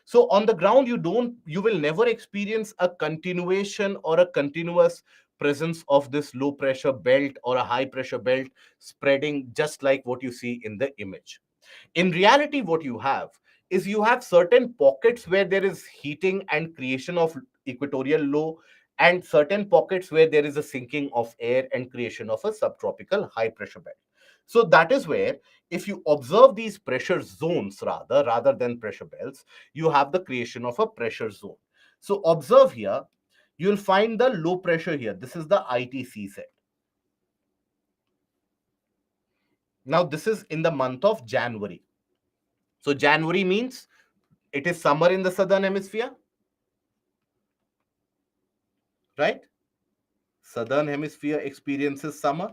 so on the ground you will never experience a continuation or a continuous presence of this low pressure belt or a high pressure belt spreading just like what you see in the image. In reality, what you have is you have certain pockets where there is heating and creation of equatorial low, and certain pockets where there is a sinking of air and creation of a subtropical high pressure belt. So that is where, if you observe these pressure zones, rather than pressure belts, you have the creation of a pressure zone. So observe here, you'll find the low pressure here. This is the ITCZ. Now this is in the month of January. So January means it is summer in the southern hemisphere, right? Southern hemisphere experiences summer.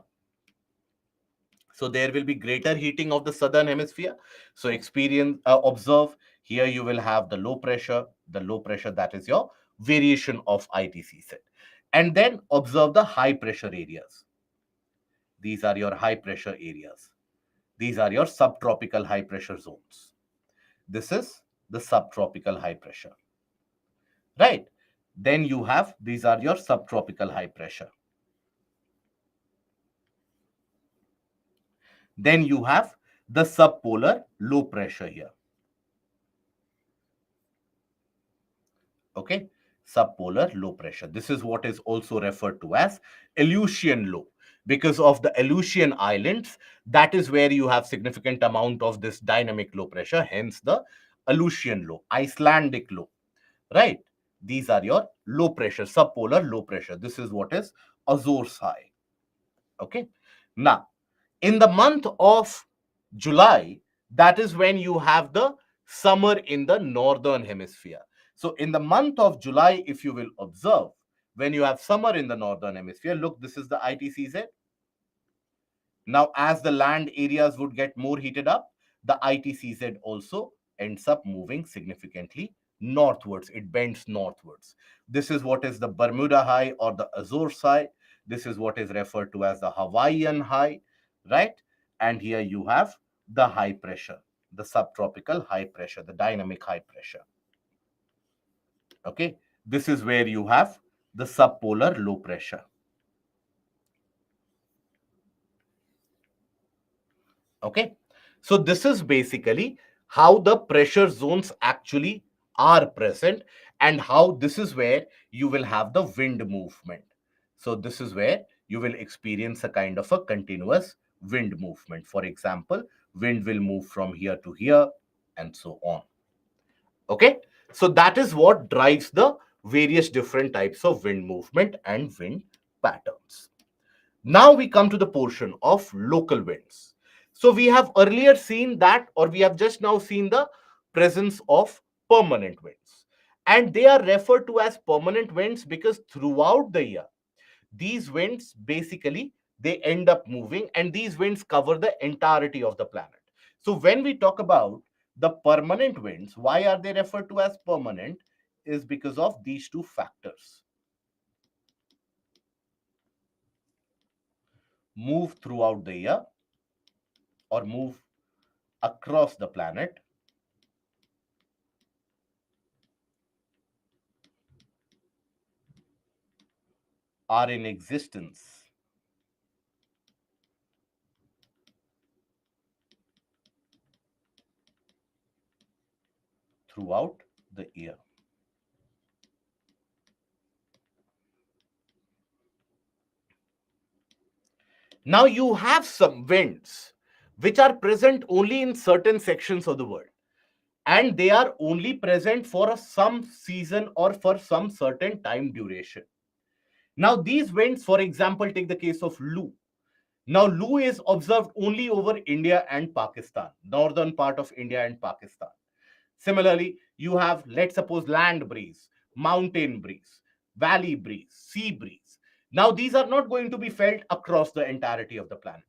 So there will be greater heating of the southern hemisphere. So observe here, you will have the low pressure, that is your variation of ITC set. And then observe the high pressure areas. These are your high pressure areas. These are your subtropical high pressure zones. This is the subtropical high pressure, right? Then you have, these are your subtropical high pressure. Then you have the subpolar low pressure here. Okay, subpolar low pressure. This is what is also referred to as Aleutian low. Because of the Aleutian Islands, that is where you have significant amount of this dynamic low pressure, hence the Aleutian low, Icelandic low, right? These are your low pressure, subpolar low pressure. This is what is Azores high. Okay. Now, in the month of July, that is when you have the summer in the northern hemisphere. So, in the month of July, if you will observe, when you have summer in the northern hemisphere, look, this is the ITCZ. Now, as the land areas would get more heated up, the ITCZ also ends up moving significantly northwards. It bends northwards. This is what is the Bermuda High or the Azores High. This is what is referred to as the Hawaiian High, right? And here you have the high pressure, the subtropical high pressure, the dynamic high pressure. Okay, this is where you have the subpolar low pressure. Okay, so this is basically how the pressure zones actually are present, and how this is where you will have the wind movement. So this is where you will experience a kind of a continuous wind movement. For example, wind will move from here to here and so on. Okay, so that is what drives the various different types of wind movement and wind patterns. Now we come to the portion of local winds. So we have earlier seen that, or we have just now seen the presence of permanent winds. And they are referred to as permanent winds because throughout the year, these winds basically they end up moving, and these winds cover the entirety of the planet. So when we talk about the permanent winds, why are they referred to as permanent? Is because of these two factors: move throughout the year or move across the planet, are in existence throughout the year. Now you have some winds which are present only in certain sections of the world, and they are only present for some season or for some certain time duration. Now these winds, for example, take the case of Lu. Now Lu is observed only over India and Pakistan, northern part of India and Pakistan. Similarly, you have, let's suppose, land breeze, mountain breeze, valley breeze, sea breeze. Now, these are not going to be felt across the entirety of the planet.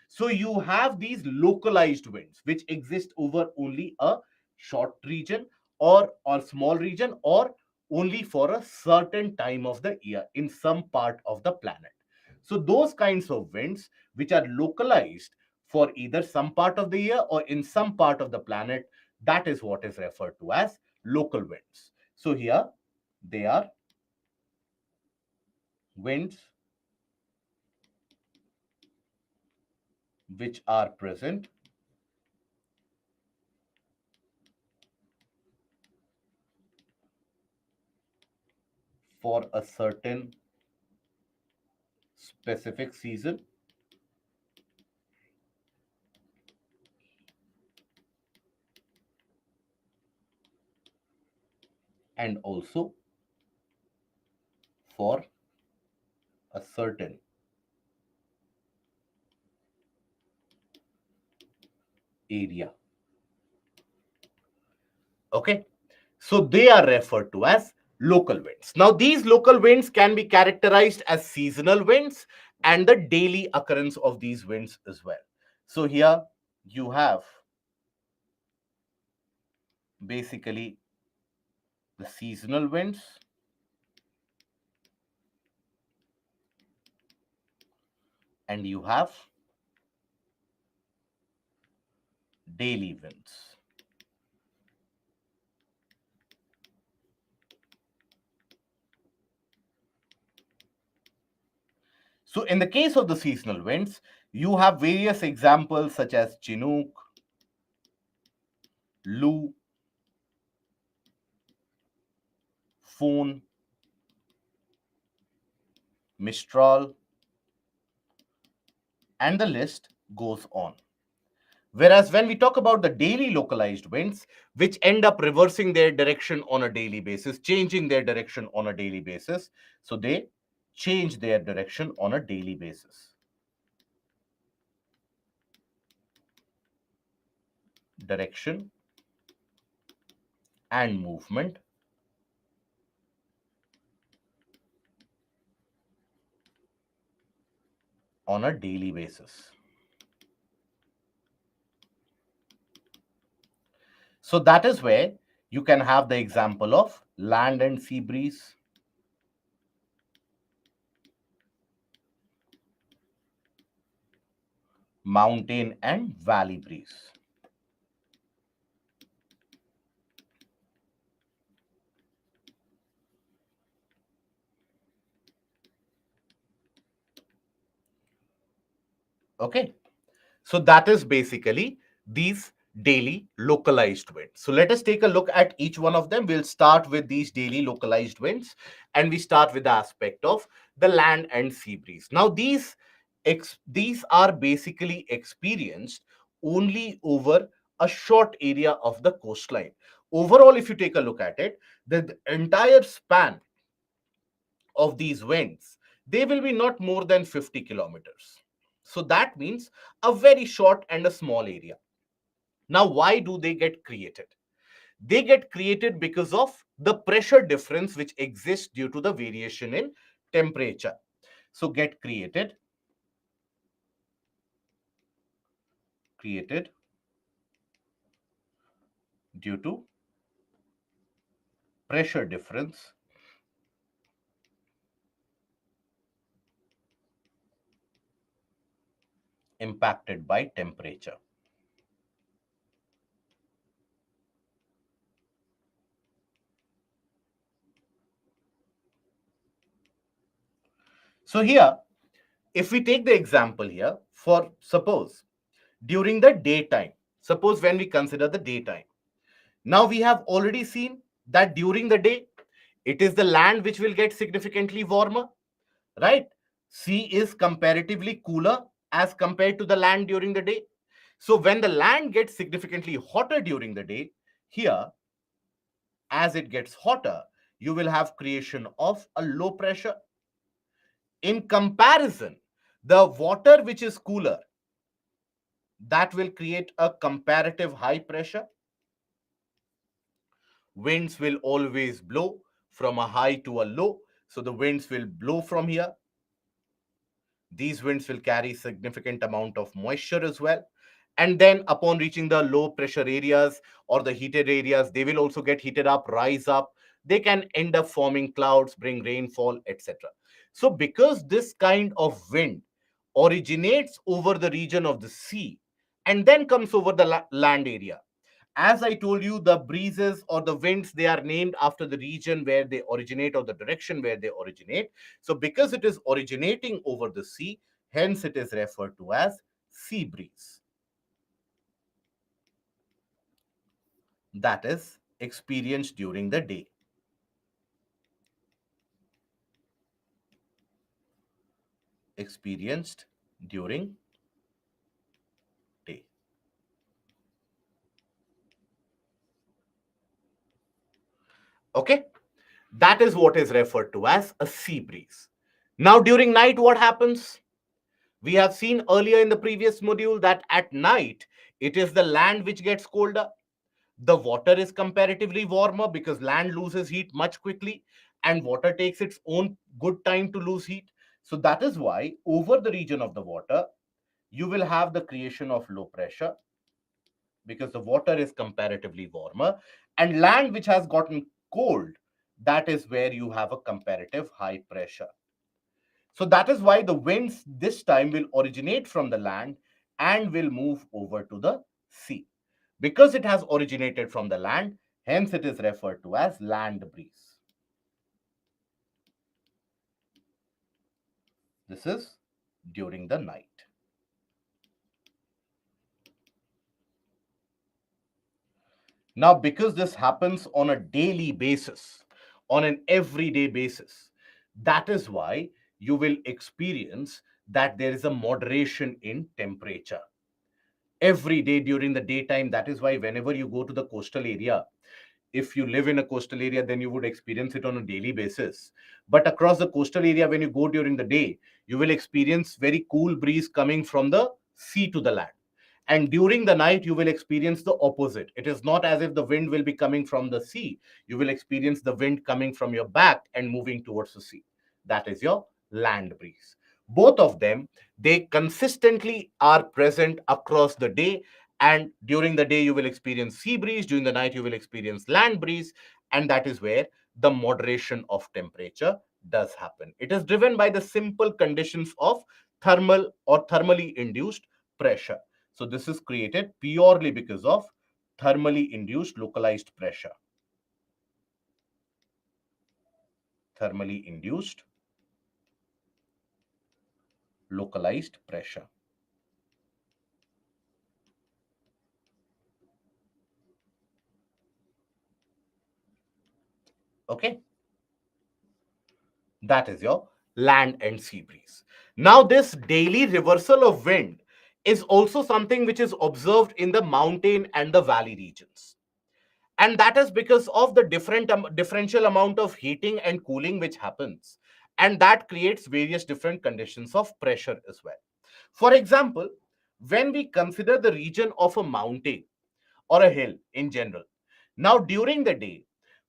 So, you have these localized winds which exist over only a short region or small region, or only for a certain time of the year in some part of the planet. So, those kinds of winds which are localized for either some part of the year or in some part of the planet, that is what is referred to as local winds. So here they are winds which are present for a certain specific season and also for a certain area. Okay, so they are referred to as local winds. Now these local winds can be characterized as seasonal winds and the daily occurrence of these winds as well. So here you have basically the seasonal winds and you have daily winds. So in the case of the seasonal winds, you have various examples such as Chinook, Lu, Foon, Mistral, and the list goes on. Whereas when we talk about the daily localized winds, which end up reversing their direction on a daily basis, changing their direction on a daily basis, so they change their direction on a daily basis. direction and movement on a daily basis. So that is where you can have the example of land and sea breeze, mountain and valley breeze. Okay, so that is basically these daily localized winds. So let us take a look at each one of them. We'll start with these daily localized winds, and we start with the aspect of the land and sea breeze. Now these are basically experienced only over a short area of the coastline. Overall, if you take a look at it, the entire span of these winds, they will be not more than 50 kilometers. So that means a very short and a small area. Now, why do they get created? They get created because of the pressure difference which exists due to the variation in temperature. So get created due to pressure difference impacted by temperature. So here, if we take the example here, for suppose during the daytime, suppose when we consider the daytime, now we have already seen that during the day, it is the land which will get significantly warmer, right? Sea is comparatively cooler as compared to the land during the day. So when the land gets significantly hotter during the day, here, as it gets hotter, you will have creation of a low pressure. In comparison, the water which is cooler, that will create a comparative high pressure. Winds will always blow from a high to a low. So the winds will blow from here. These winds will carry significant amount of moisture as well. And then upon reaching the low pressure areas or the heated areas, they will also get heated up, rise up. They can end up forming clouds, bring rainfall, etc. So because this kind of wind originates over the region of the sea and then comes over the land area, as I told you, the breezes or the winds, they are named after the region where they originate or the direction where they originate. So because it is originating over the sea, hence it is referred to as sea breeze. That is experienced during the day. Experienced during day. Okay, that is what is referred to as a sea breeze. Now during night, what happens? We have seen earlier in the previous module that at night, it is the land which gets colder. The water is comparatively warmer because land loses heat much quickly and water takes its own good time to lose heat. So that is why over the region of the water, you will have the creation of low pressure because the water is comparatively warmer, and land which has gotten cold, that is where you have a comparative high pressure. So that is why the winds this time will originate from the land and will move over to the sea. Because it has originated from the land, hence it is referred to as land breeze. This is during the night. Now, because this happens on a daily basis, on an everyday basis, that is why you will experience that there is a moderation in temperature every day during the daytime. That is why whenever you go to the coastal area, if you live in a coastal area, then you would experience it on a daily basis. But across the coastal area, when you go during the day, you will experience very cool breeze coming from the sea to the land. And during the night, you will experience the opposite. It is not as if the wind will be coming from the sea. You will experience the wind coming from your back and moving towards the sea. That is your land breeze. Both of them, they consistently are present across the day. And during the day, you will experience sea breeze. During the night, you will experience land breeze. And that is where the moderation of temperature does happen. It is driven by the simple conditions of thermal or thermally induced pressure. So this is created purely because of thermally induced localized pressure. Thermally induced localized pressure. Okay, that is your land and sea breeze. Now, this daily reversal of wind is also something which is observed in the mountain and the valley regions. And that is because of the differential amount of heating and cooling which happens. And that creates various different conditions of pressure as well. For example, when we consider the region of a mountain or a hill in general, now during the day,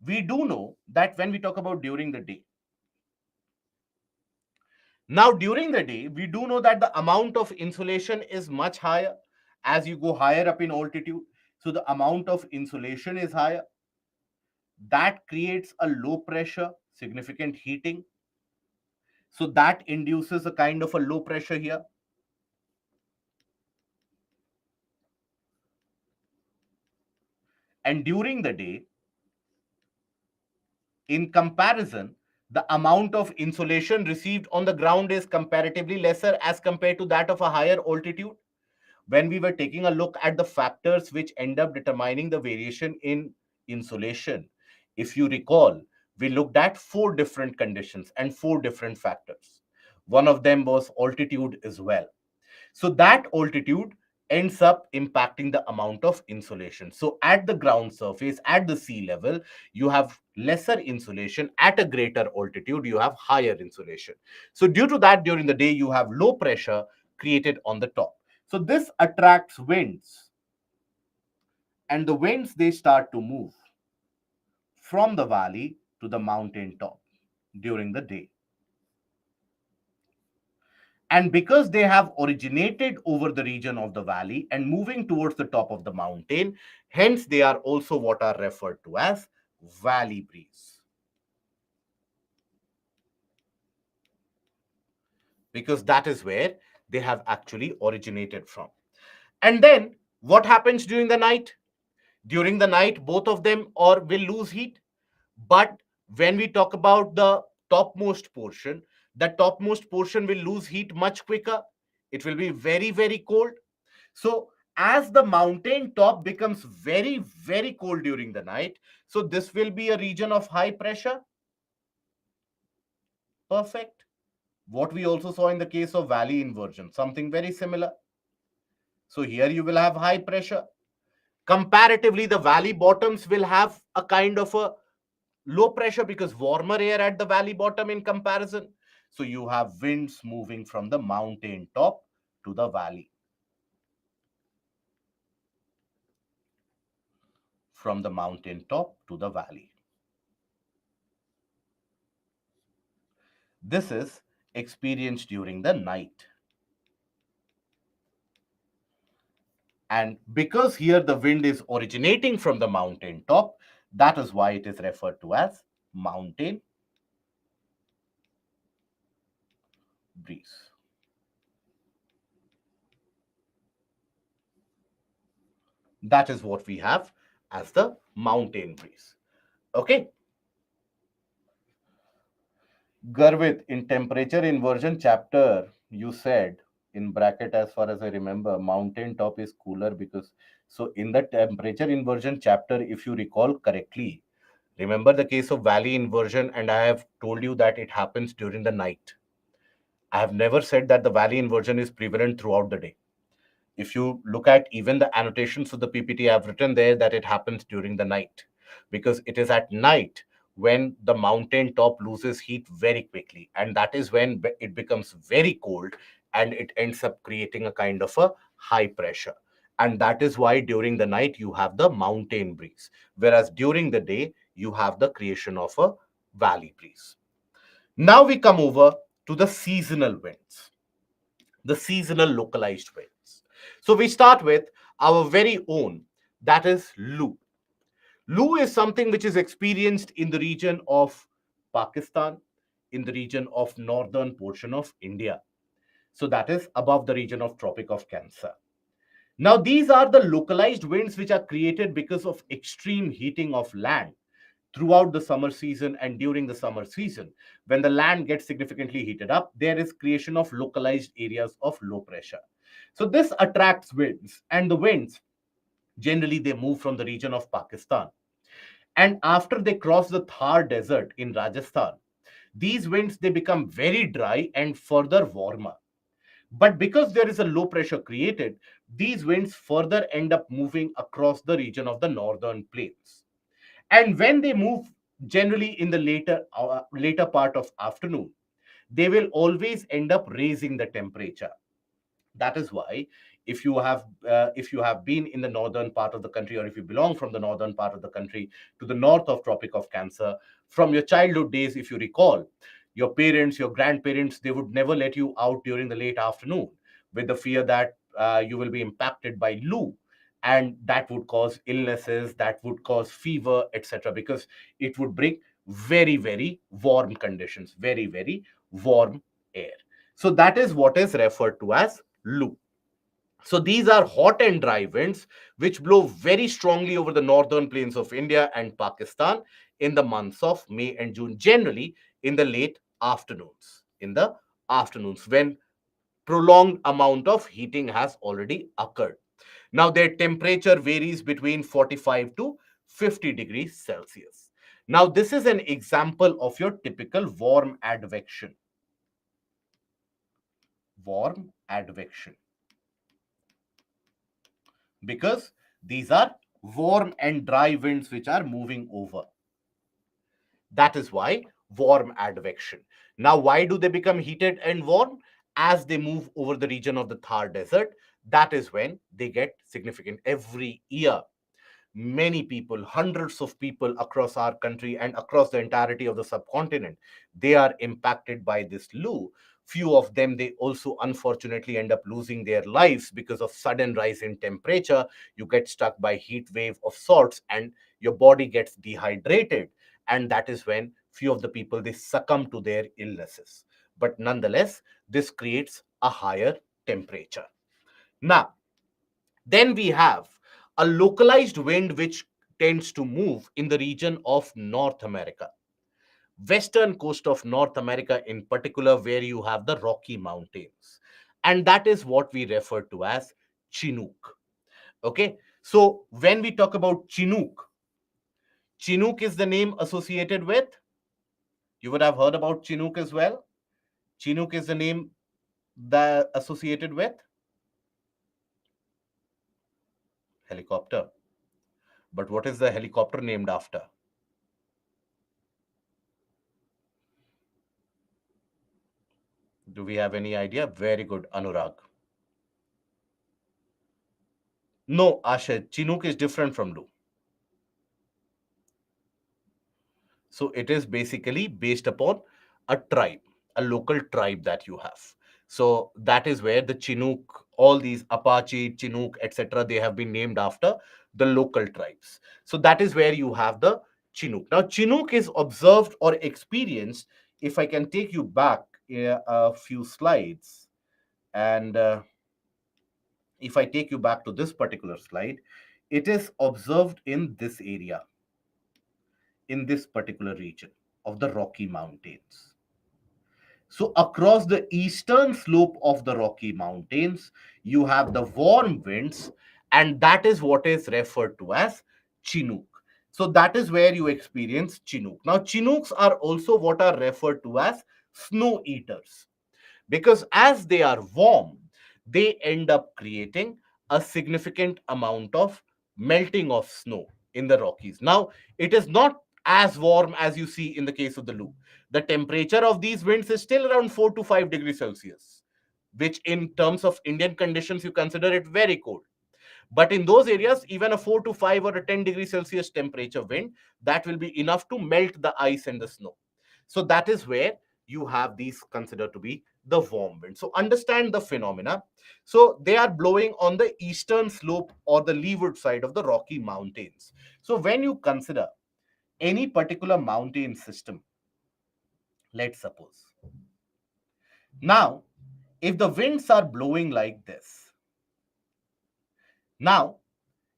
we do know that when we talk about during the day, now during the day, we do know that the amount of insolation is much higher as you go higher up in altitude. So the amount of insolation is higher. That creates a low pressure, significant heating. So that induces a kind of a low pressure here. And during the day, in comparison, the amount of insolation received on the ground is comparatively lesser as compared to that of a higher altitude. When we were taking a look at the factors which end up determining the variation in insolation, if you recall, we looked at four different conditions and four different factors. One of them was altitude as well. So that altitude ends up impacting the amount of insolation. So at the ground surface, at the sea level, you have lesser insolation. At a greater altitude, you have higher insolation. So due to that, during the day, you have low pressure created on the top. So this attracts winds, and the winds, they start to move from the valley to the mountain top during the day. And because they have originated over the region of the valley and moving towards the top of the mountain, hence they are also what are referred to as valley breeze. Because that is where they have actually originated from. And then what happens during the night? During the night, both of them or will lose heat. But when we talk about the topmost portion will lose heat much quicker. It will be very, very cold. So as the mountain top becomes very, very cold during the night, so this will be a region of high pressure. Perfect. What we also saw in the case of valley inversion, something very similar. So here you will have high pressure. Comparatively, the valley bottoms will have a kind of a low pressure because warmer air at the valley bottom in comparison. So you have winds moving from the mountain top to the valley. From the mountain top to the valley. This is experienced during the night. And because here the wind is originating from the mountain top, that is why it is referred to as mountain breeze. That is what we have as the mountain breeze. Okay. Garvit, in temperature inversion chapter, you said in bracket, as far as I remember, mountain top is cooler because, so in the temperature inversion chapter, if you recall correctly, remember the case of valley inversion, and I have told you that it happens during the night. I have never said that the valley inversion is prevalent throughout the day. If you look at even the annotations of the PPT, I've written there that it happens during the night because it is at night when the mountain top loses heat very quickly. And that is when it becomes very cold and it ends up creating a kind of a high pressure. And that is why during the night you have the mountain breeze, whereas during the day you have the creation of a valley breeze. Now we come over to the seasonal winds, the seasonal localized winds. So we start with our very own, that is Lu. Lu is something which is experienced in the region of Pakistan, in the region of northern portion of India. So that is above the region of Tropic of Cancer. Now, these are the localized winds which are created because of extreme heating of land throughout the summer season and during the summer season. When the land gets significantly heated up, there is creation of localized areas of low pressure. So this attracts winds, and the winds generally they move from the region of Pakistan. And after they cross the Thar desert in Rajasthan, these winds they become very dry and further warmer. But because there is a low pressure created, these winds further end up moving across the region of the northern plains. And when they move generally in the later part of afternoon, they will always end up raising the temperature. That is why if you have been in the northern part of the country, or if you belong from the northern part of the country to the north of Tropic of Cancer, from your childhood days, if you recall, your parents, your grandparents, they would never let you out during the late afternoon with the fear that you will be impacted by Lu, and that would cause illnesses, that would cause fever, etc., because it would bring very very warm conditions, very very warm air. So that is what is referred to as Lu. So these are hot and dry winds which blow very strongly over the northern plains of India and Pakistan in the months of May and June, generally in the late afternoons. In the afternoons, when prolonged amount of heating has already occurred. Now, their temperature varies between 45 to 50 degrees Celsius. Now, this is an example of your typical warm advection. Warm advection. Because these are warm and dry winds which are moving over. That is why warm advection. Now, why do they become heated and warm? As they move over the region of the Thar Desert, that is when they get significant. Every year, many people, hundreds of people across our country and across the entirety of the subcontinent, they are impacted by this Lu. Few of them, they also unfortunately end up losing their lives because of sudden rise in temperature. You get stuck by heat wave of sorts and your body gets dehydrated, and that is when few of the people they succumb to their illnesses. But nonetheless, this creates a higher temperature. Now, then we have a localized wind which tends to move in the region of North America, western coast of North America in particular, where you have the Rocky Mountains. And that is what we refer to as Chinook. Okay. So when we talk about Chinook, Chinook is the name associated with, you would have heard about Chinook as well. Chinook is the name that associated with helicopter. But what is the helicopter named after? Do we have any idea? Very good, Anurag. No, Asha, Chinook is different from Lu. So it is basically based upon a tribe, a local tribe that you have. So that is where the Chinook, all these Apache, Chinook, etc., they have been named after the local tribes. So that is where you have the Chinook. Now, Chinook is observed or experienced, if I can take you back a few slides, and if I take you back to this particular slide, it is observed in this area, in this particular region of the Rocky Mountains. So, across the eastern slope of the Rocky Mountains, you have the warm winds, and that is what is referred to as Chinook. So, that is where you experience Chinook. Now, Chinooks are also what are referred to as snow eaters, because as they are warm, they end up creating a significant amount of melting of snow in the Rockies. Now, it is not as warm as you see in the case of the Lu. The temperature of these winds is still around 4 to 5 degrees Celsius, which in terms of Indian conditions, you consider it very cold. But in those areas, even a 4 to 5 or a 10 degree Celsius temperature wind, that will be enough to melt the ice and the snow. So that is where you have these considered to be the warm wind. So understand the phenomena. So they are blowing on the eastern slope or the leeward side of the Rocky Mountains. So when you consider any particular mountain system, let's suppose, now if the winds are blowing like this, now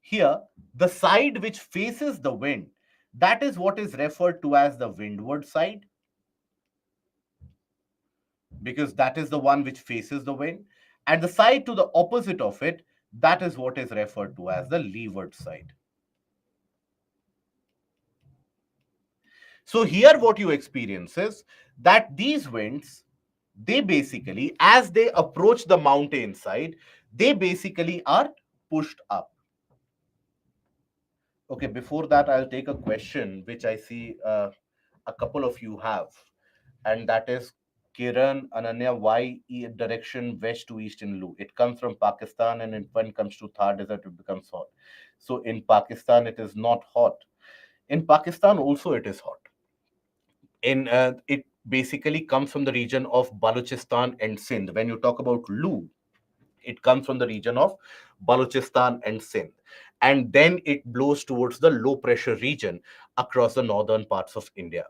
here the side which faces the wind, that is what is referred to as the windward side, because that is the one which faces the wind, and the side to the opposite of it, that is what is referred to as the leeward side. So here what you experience is that these winds, they basically, as they approach the mountain side, they basically are pushed up. Okay, before that, I'll take a question which I see a couple of you have, and that is Kiran Ananya, why direction west to east in Lu? It comes from Pakistan, and when it comes to Thar Desert, it becomes hot. So in Pakistan, it is not hot. In Pakistan, also it is hot. In it basically comes from the region of Balochistan and Sindh. When you talk about Lu, it comes from the region of Balochistan and Sindh. And then it blows towards the low pressure region across the northern parts of India.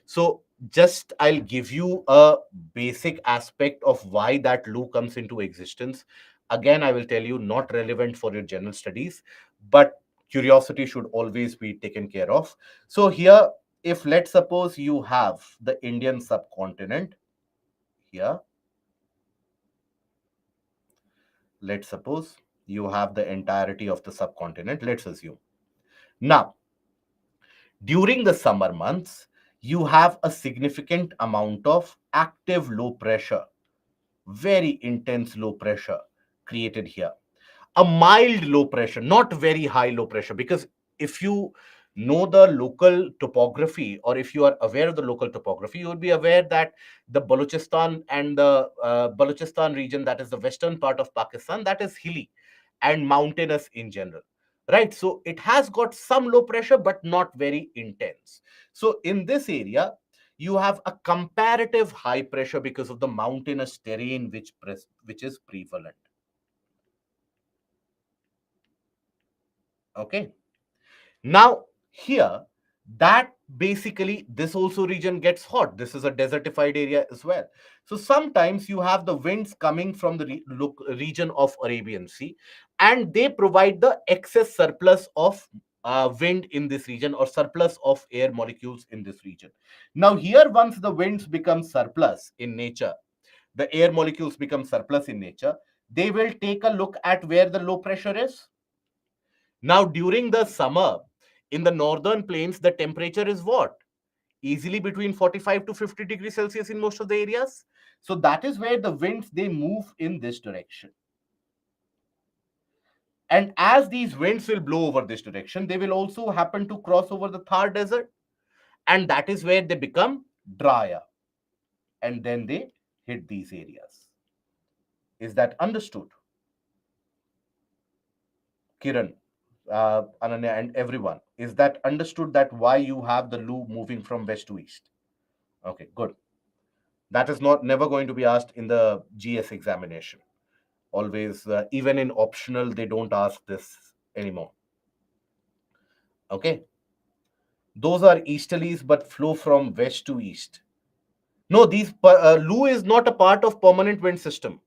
So, just I'll give you a basic aspect of why that Lu comes into existence. Again, I will tell you, not relevant for your general studies, but curiosity should always be taken care of. So, here, if let's suppose you have the Indian subcontinent here, let's suppose you have the entirety of the subcontinent, let's assume. Now, during the summer months, you have a significant amount of active low pressure, very intense low pressure created here. A mild low pressure, not very high low pressure, because if you know the local topography, or if you are aware of the local topography, you would be aware that the Balochistan and the Balochistan region, that is the western part of Pakistan, that is hilly and mountainous in general, right? So it has got some low pressure, but not very intense. So in this area, you have a comparative high pressure because of the mountainous terrain which is prevalent. Okay. Now, here, that basically, this also region gets hot. This is a desertified area as well. So sometimes you have the winds coming from the region of Arabian Sea, and they provide the excess surplus of wind in this region, or surplus of air molecules in this region. Now, here, once the winds become surplus in nature, the air molecules become surplus in nature, they will take a look at where the low pressure is. Now, during the summer, in the northern plains, the temperature is what? Easily between 45 to 50 degrees Celsius in most of the areas. So that is where the winds, they move in this direction. And as these winds will blow over this direction, they will also happen to cross over the Thar Desert. And that is where they become drier. And then they hit these areas. Is that understood? Kiran, Ananya, and everyone. Is that understood, that why you have the Lu moving from west to east? Okay, good. That is not never going to be asked in the GS examination. Always, even in optional, they don't ask this anymore. Okay. Those are easterlies but flow from west to east. No, these Lu is not a part of permanent wind system.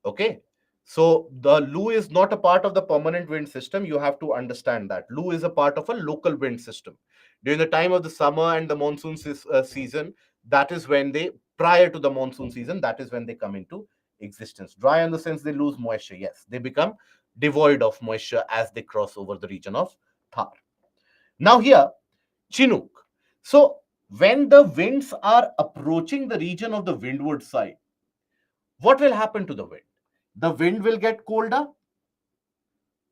Okay. So the Lu is not a part of the permanent wind system. You have to understand that. Lu is a part of a local wind system. During the time of the summer and the monsoon season, that is when they, prior to the monsoon season, that is when they come into existence. Dry in the sense they lose moisture. Yes, they become devoid of moisture as they cross over the region of Thar. Now here, Chinook. So when the winds are approaching the region of the windward side, what will happen to the wind? The wind will get colder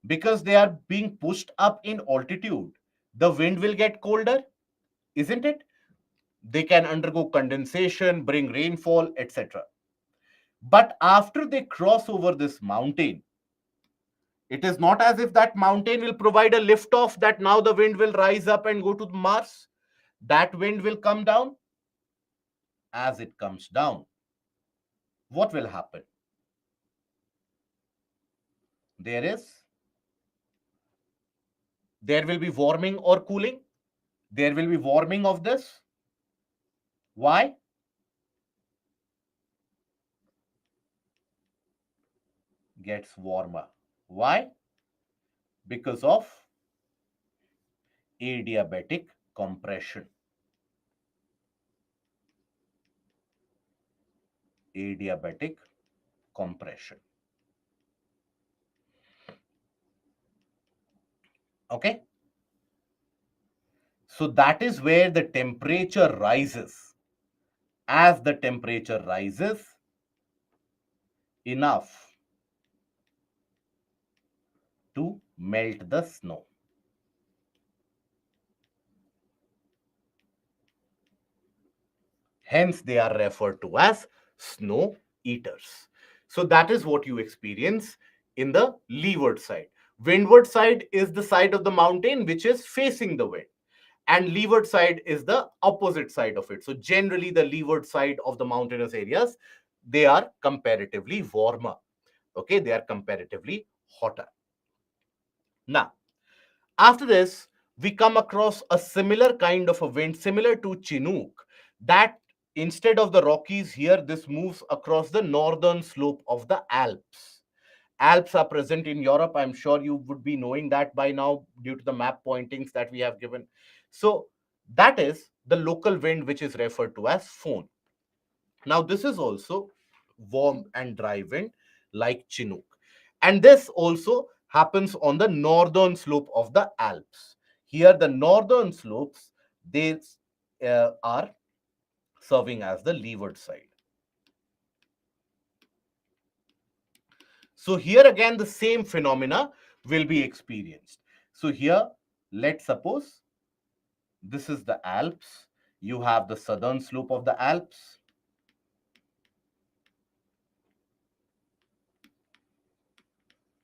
because they are being pushed up in altitude. The wind will get colder, isn't it? They can undergo condensation, bring rainfall, etc. But after they cross over this mountain, It is not as if that mountain will provide a lift off, that now the wind will rise up and go to Mars. That wind will come down. As it comes down, what will happen? There is, there will be warming or cooling. There will be warming of this. Why? Gets warmer. Why? Because of adiabatic compression. Adiabatic compression. Okay. So that is where the temperature rises. As the temperature rises enough to melt the snow. Hence, they are referred to as snow eaters. So that is what you experience in the leeward side. Windward side is the side of the mountain which is facing the wind, and leeward side is the opposite side of it. So generally, the leeward side of the mountainous areas, they are comparatively warmer. Okay, they are comparatively hotter. Now, after this, we come across a similar kind of a wind, similar to Chinook, that instead of the Rockies here, this moves across the northern slope of the Alps. Alps are present in Europe. I'm sure you would be knowing that by now due to the map pointings that we have given. So that is the local wind which is referred to as Fohn. Now, this is also warm and dry wind like Chinook. And this also happens on the northern slope of the Alps. Here, the northern slopes, they are serving as the leeward side. So here again, the same phenomena will be experienced. So here, let's suppose this is the Alps. You have the southern slope of the Alps.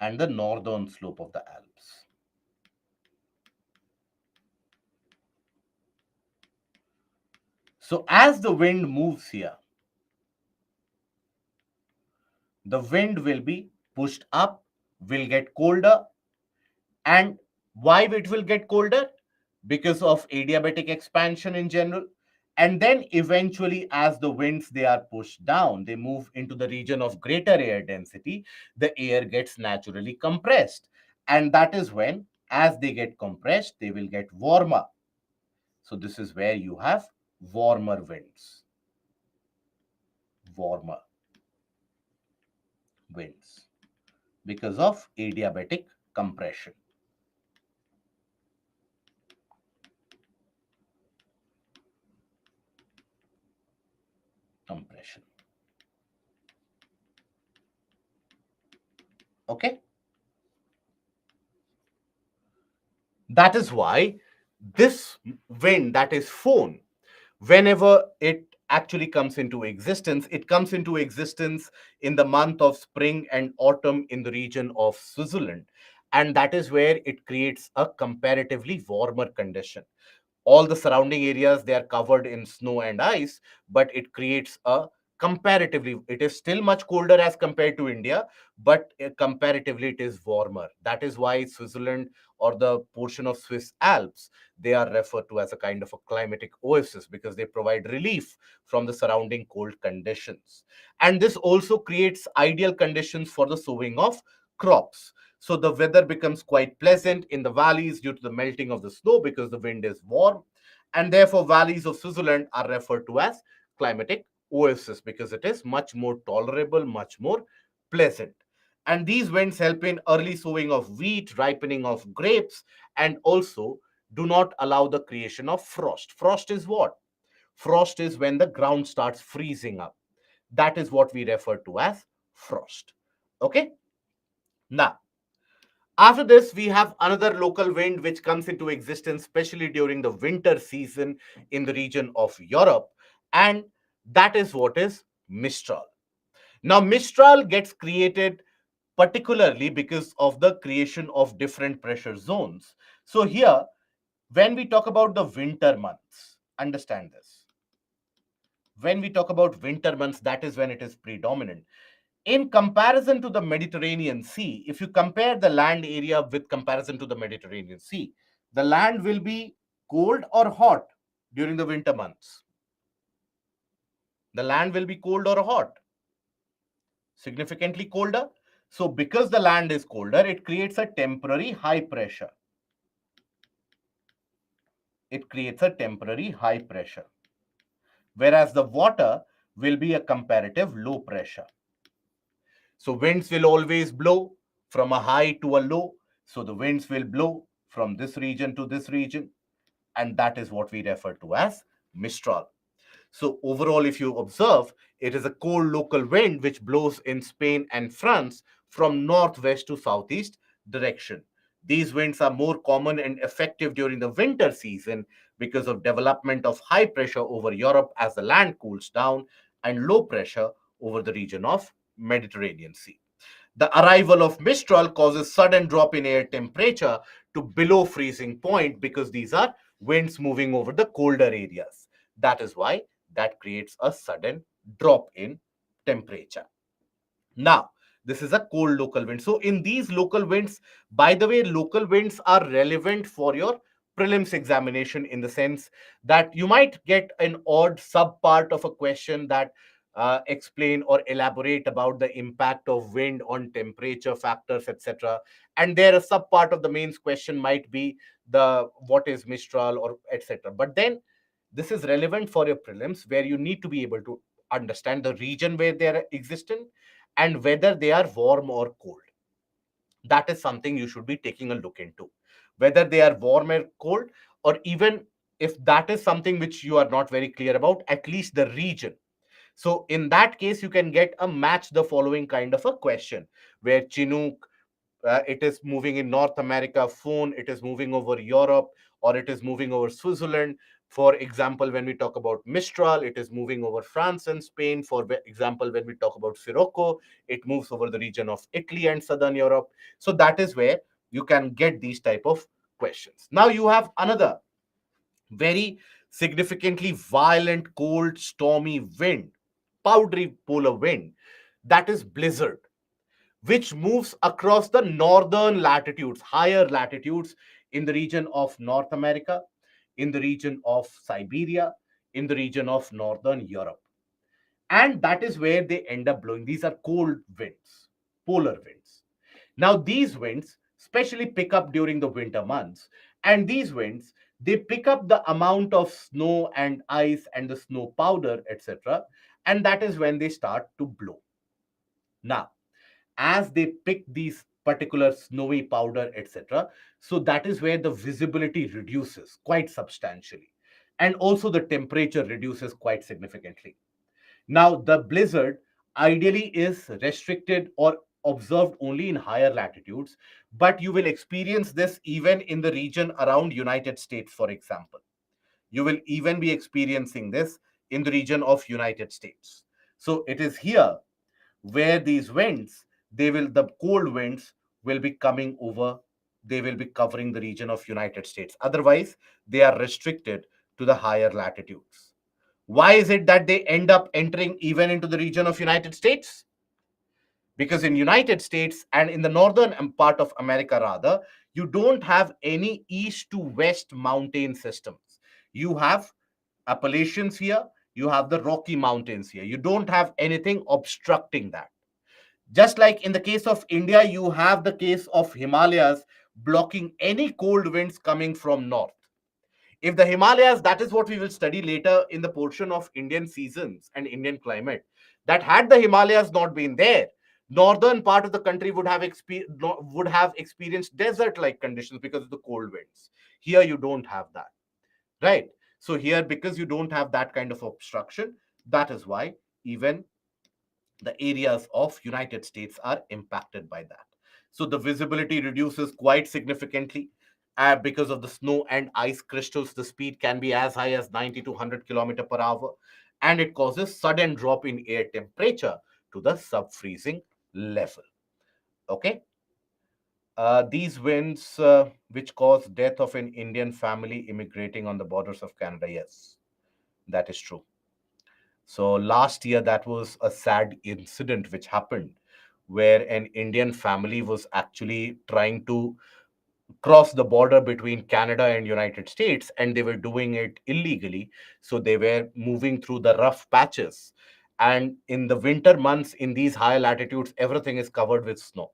And the northern slope of the Alps. So as the wind moves here, the wind will be pushed up, will get colder. And why it will get colder? Because of adiabatic expansion in general. And then eventually, as the winds, they are pushed down, they move into the region of greater air density, the air gets naturally compressed. And that is when, as they get compressed, they will get warmer. So this is where you have warmer winds. Warmer winds because of adiabatic compression. Compression. Okay. That is why this wind, that is Fohn, whenever it actually comes into existence, it comes into existence in the month of spring and autumn in the region of Switzerland. And that is where it creates a comparatively warmer condition. All the surrounding areas, they are covered in snow and ice, but it creates a comparatively, it is still much colder as compared to India, but comparatively it is warmer. That is why Switzerland, or the portion of Swiss Alps, they are referred to as a kind of a climatic oasis, because they provide relief from the surrounding cold conditions. And this also creates ideal conditions for the sowing of crops. So the weather becomes quite pleasant in the valleys due to the melting of the snow, because the wind is warm. And therefore, valleys of Switzerland are referred to as climatic oasis, because it is much more tolerable, much more pleasant. And these winds help in early sowing of wheat, ripening of grapes, and also do not allow the creation of frost. Frost is what? Frost is when the ground starts freezing up. That is what we refer to as frost. Okay? Now, after this, we have another local wind which comes into existence, especially during the winter season in the region of Europe, and that is what is Mistral. Now, Mistral gets created particularly because of the creation of different pressure zones. So here, when we talk about the winter months, understand this. When we talk about winter months, that is when it is predominant. In comparison to the Mediterranean Sea, if you compare the land area with comparison to the Mediterranean Sea, the land will be cold or hot during the winter months. The land will be cold or hot, significantly colder. So because the land is colder, it creates a temporary high pressure. It creates a temporary high pressure. Whereas the water will be a comparative low pressure. So winds will always blow from a high to a low. So the winds will blow from this region to this region. And that is what we refer to as Mistral. So overall, if you observe, it is a cold local wind which blows in Spain and France from northwest to southeast direction. These winds are more common and effective during the winter season because of development of high pressure over Europe as the land cools down and low pressure over the region of Mediterranean Sea. The arrival of Mistral causes sudden drop in air temperature to below freezing point because these are winds moving over the colder areas. That is why that creates a sudden drop in temperature. Now, this is a cold local wind. So, in these local winds, by the way, local winds are relevant for your prelims examination in the sense that you might get an odd sub part of a question that explain or elaborate about the impact of wind on temperature factors, etc. And there a sub part of the mains question might be the what is Mistral or etc. But then this is relevant for your prelims where you need to be able to understand the region where they are existent and whether they are warm or cold. That is something you should be taking a look into. Whether they are warm or cold, or even if that is something which you are not very clear about, at least the region. So in that case, you can get a match the following kind of a question where Chinook, it is moving in North America, phone, it is moving over Europe, or it is moving over Switzerland. For example, when we talk about Mistral, it is moving over France and Spain. For example, when we talk about Sirocco, it moves over the region of Italy and Southern Europe. So that is where you can get these type of questions. Now you have another very significantly violent, cold, stormy wind, powdery polar wind, that is blizzard, which moves across the northern latitudes, higher latitudes in the region of North America, in the region of Siberia, in the region of Northern Europe. And that is where they end up blowing. These are cold winds, polar winds. Now, these winds especially pick up during the winter months. And these winds, they pick up the amount of snow and ice and the snow powder, etc. And that is when they start to blow. Now, as they pick these particular snowy powder, etc. So that is where the visibility reduces quite substantially. And also the temperature reduces quite significantly. Now, the blizzard ideally is restricted or observed only in higher latitudes, but you will experience this even in the region around United States, for example. You will even be experiencing this in the region of United States. So it is here where these winds, the cold winds will be coming over, they will be covering the region of United States. Otherwise, they are restricted to the higher latitudes. Why is it that they end up entering even into the region of United States? Because in United States and in the northern part of America rather, you don't have any east to west mountain systems. You have Appalachians here, you have the Rocky Mountains here. You don't have anything obstructing that. Just like in the case of India, you have the case of Himalayas blocking any cold winds coming from north. If the Himalayas, that is what we will study later in the portion of Indian seasons and Indian climate, that had the Himalayas not been there, northern part of the country would have experienced desert-like conditions because of the cold winds. Here you don't have that, right? So here, because you don't have that kind of obstruction, that is why even the areas of United States are impacted by that. So the visibility reduces quite significantly. Because of the snow and ice crystals, the speed can be as high as 90 to 100 kilometer per hour, and it causes sudden drop in air temperature to the sub-freezing level. Okay. These winds, which caused death of an Indian family immigrating on the borders of Canada. Yes, that is true. So last year, that was a sad incident which happened where an Indian family was actually trying to cross the border between Canada and United States, and they were doing it illegally. So they were moving through the rough patches. And in the winter months, in these high latitudes, everything is covered with snow.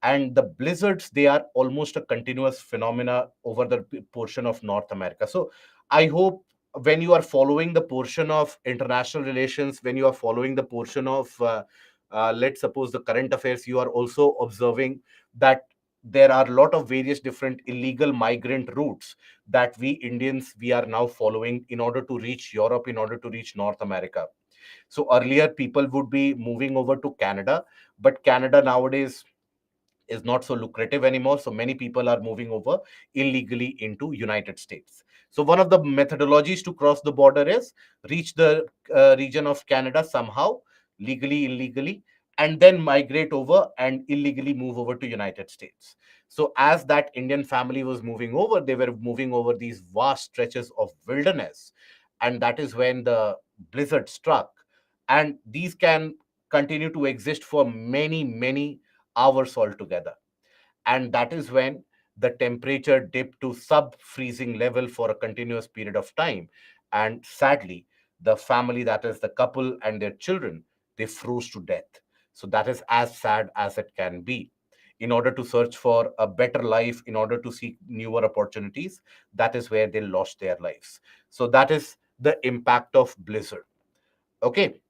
And the blizzards, they are almost a continuous phenomena over the portion of North America. So I hope when you are following the portion of international relations, when you are following the portion of let's suppose the current affairs, you are also observing that there are a lot of various different illegal migrant routes that we Indians, we are now following in order to reach Europe, in order to reach North America. So earlier people would be moving over to Canada, but Canada nowadays is not so lucrative anymore, so many people are moving over illegally into United States. So one of the methodologies to cross the border is reach the region of Canada somehow, legally, illegally, and then migrate over and illegally move over to United States. So as that Indian family was moving over, they were moving over these vast stretches of wilderness, and that is when the blizzard struck. And these can continue to exist for many, many hours altogether. And that is when the temperature dipped to sub freezing level for a continuous period of time. And sadly, the family, that is the couple and their children, they froze to death. So that is as sad as it can be. In order to search for a better life, in order to seek newer opportunities, that is where they lost their lives. So that is the impact of blizzard. Okay.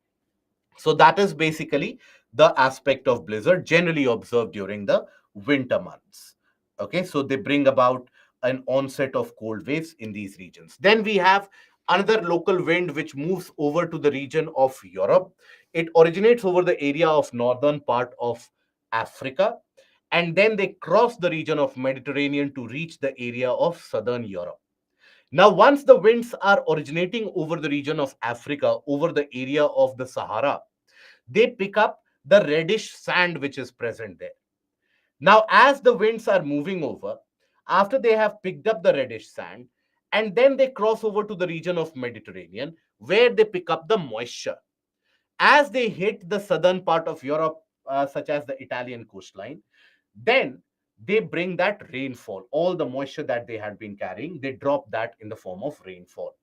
So that is basically the aspect of blizzard generally observed during the winter months. Okay, so they bring about an onset of cold waves in these regions. Then we have another local wind which moves over to the region of Europe. It originates over the area of northern part of Africa, and then they cross the region of Mediterranean to reach the area of southern Europe. Now, once the winds are originating over the region of Africa, over the area of the Sahara, they pick up the reddish sand which is present there. Now, as the winds are moving over, after they have picked up the reddish sand, and then they cross over to the region of Mediterranean, where they pick up the moisture. As they hit the southern part of Europe, such as the Italian coastline, then they bring that rainfall. All the moisture that they had been carrying, they drop that in the form of rainfall.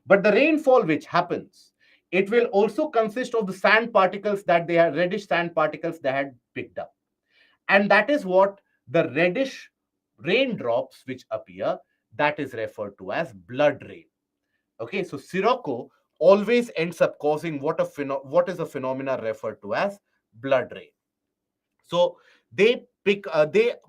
But the rainfall which happens, it will also consist of the sand particles that they are reddish sand particles they had picked up. And that is what the reddish raindrops which appear, that is referred to as blood rain. Okay, so Sirocco always ends up causing what is a phenomena referred to as blood rain. So they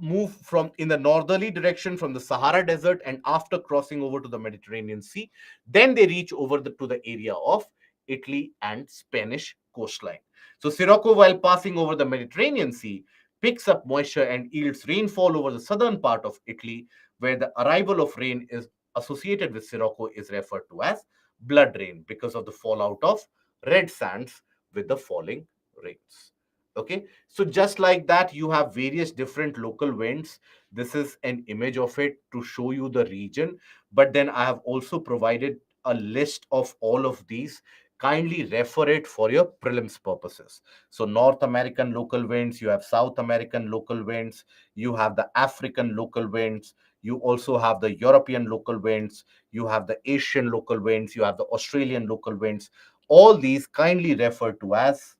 move from in the northerly direction from the Sahara Desert, and after crossing over to the Mediterranean Sea, then they reach over to the area of Italy and Spanish coastline. So Sirocco, while passing over the Mediterranean Sea, picks up moisture and yields rainfall over the southern part of Italy, where the arrival of rain is associated with Sirocco is referred to as blood rain because of the fallout of red sands with the falling rains. Okay, so just like that, you have various different local winds. This is an image of it to show you the region, but then I have also provided a list of all of these. Kindly refer it for your prelims purposes. So North American local winds, you have South American local winds, you have the African local winds, you also have the European local winds, you have the Asian local winds, you have the Australian local winds. All these kindly refer to as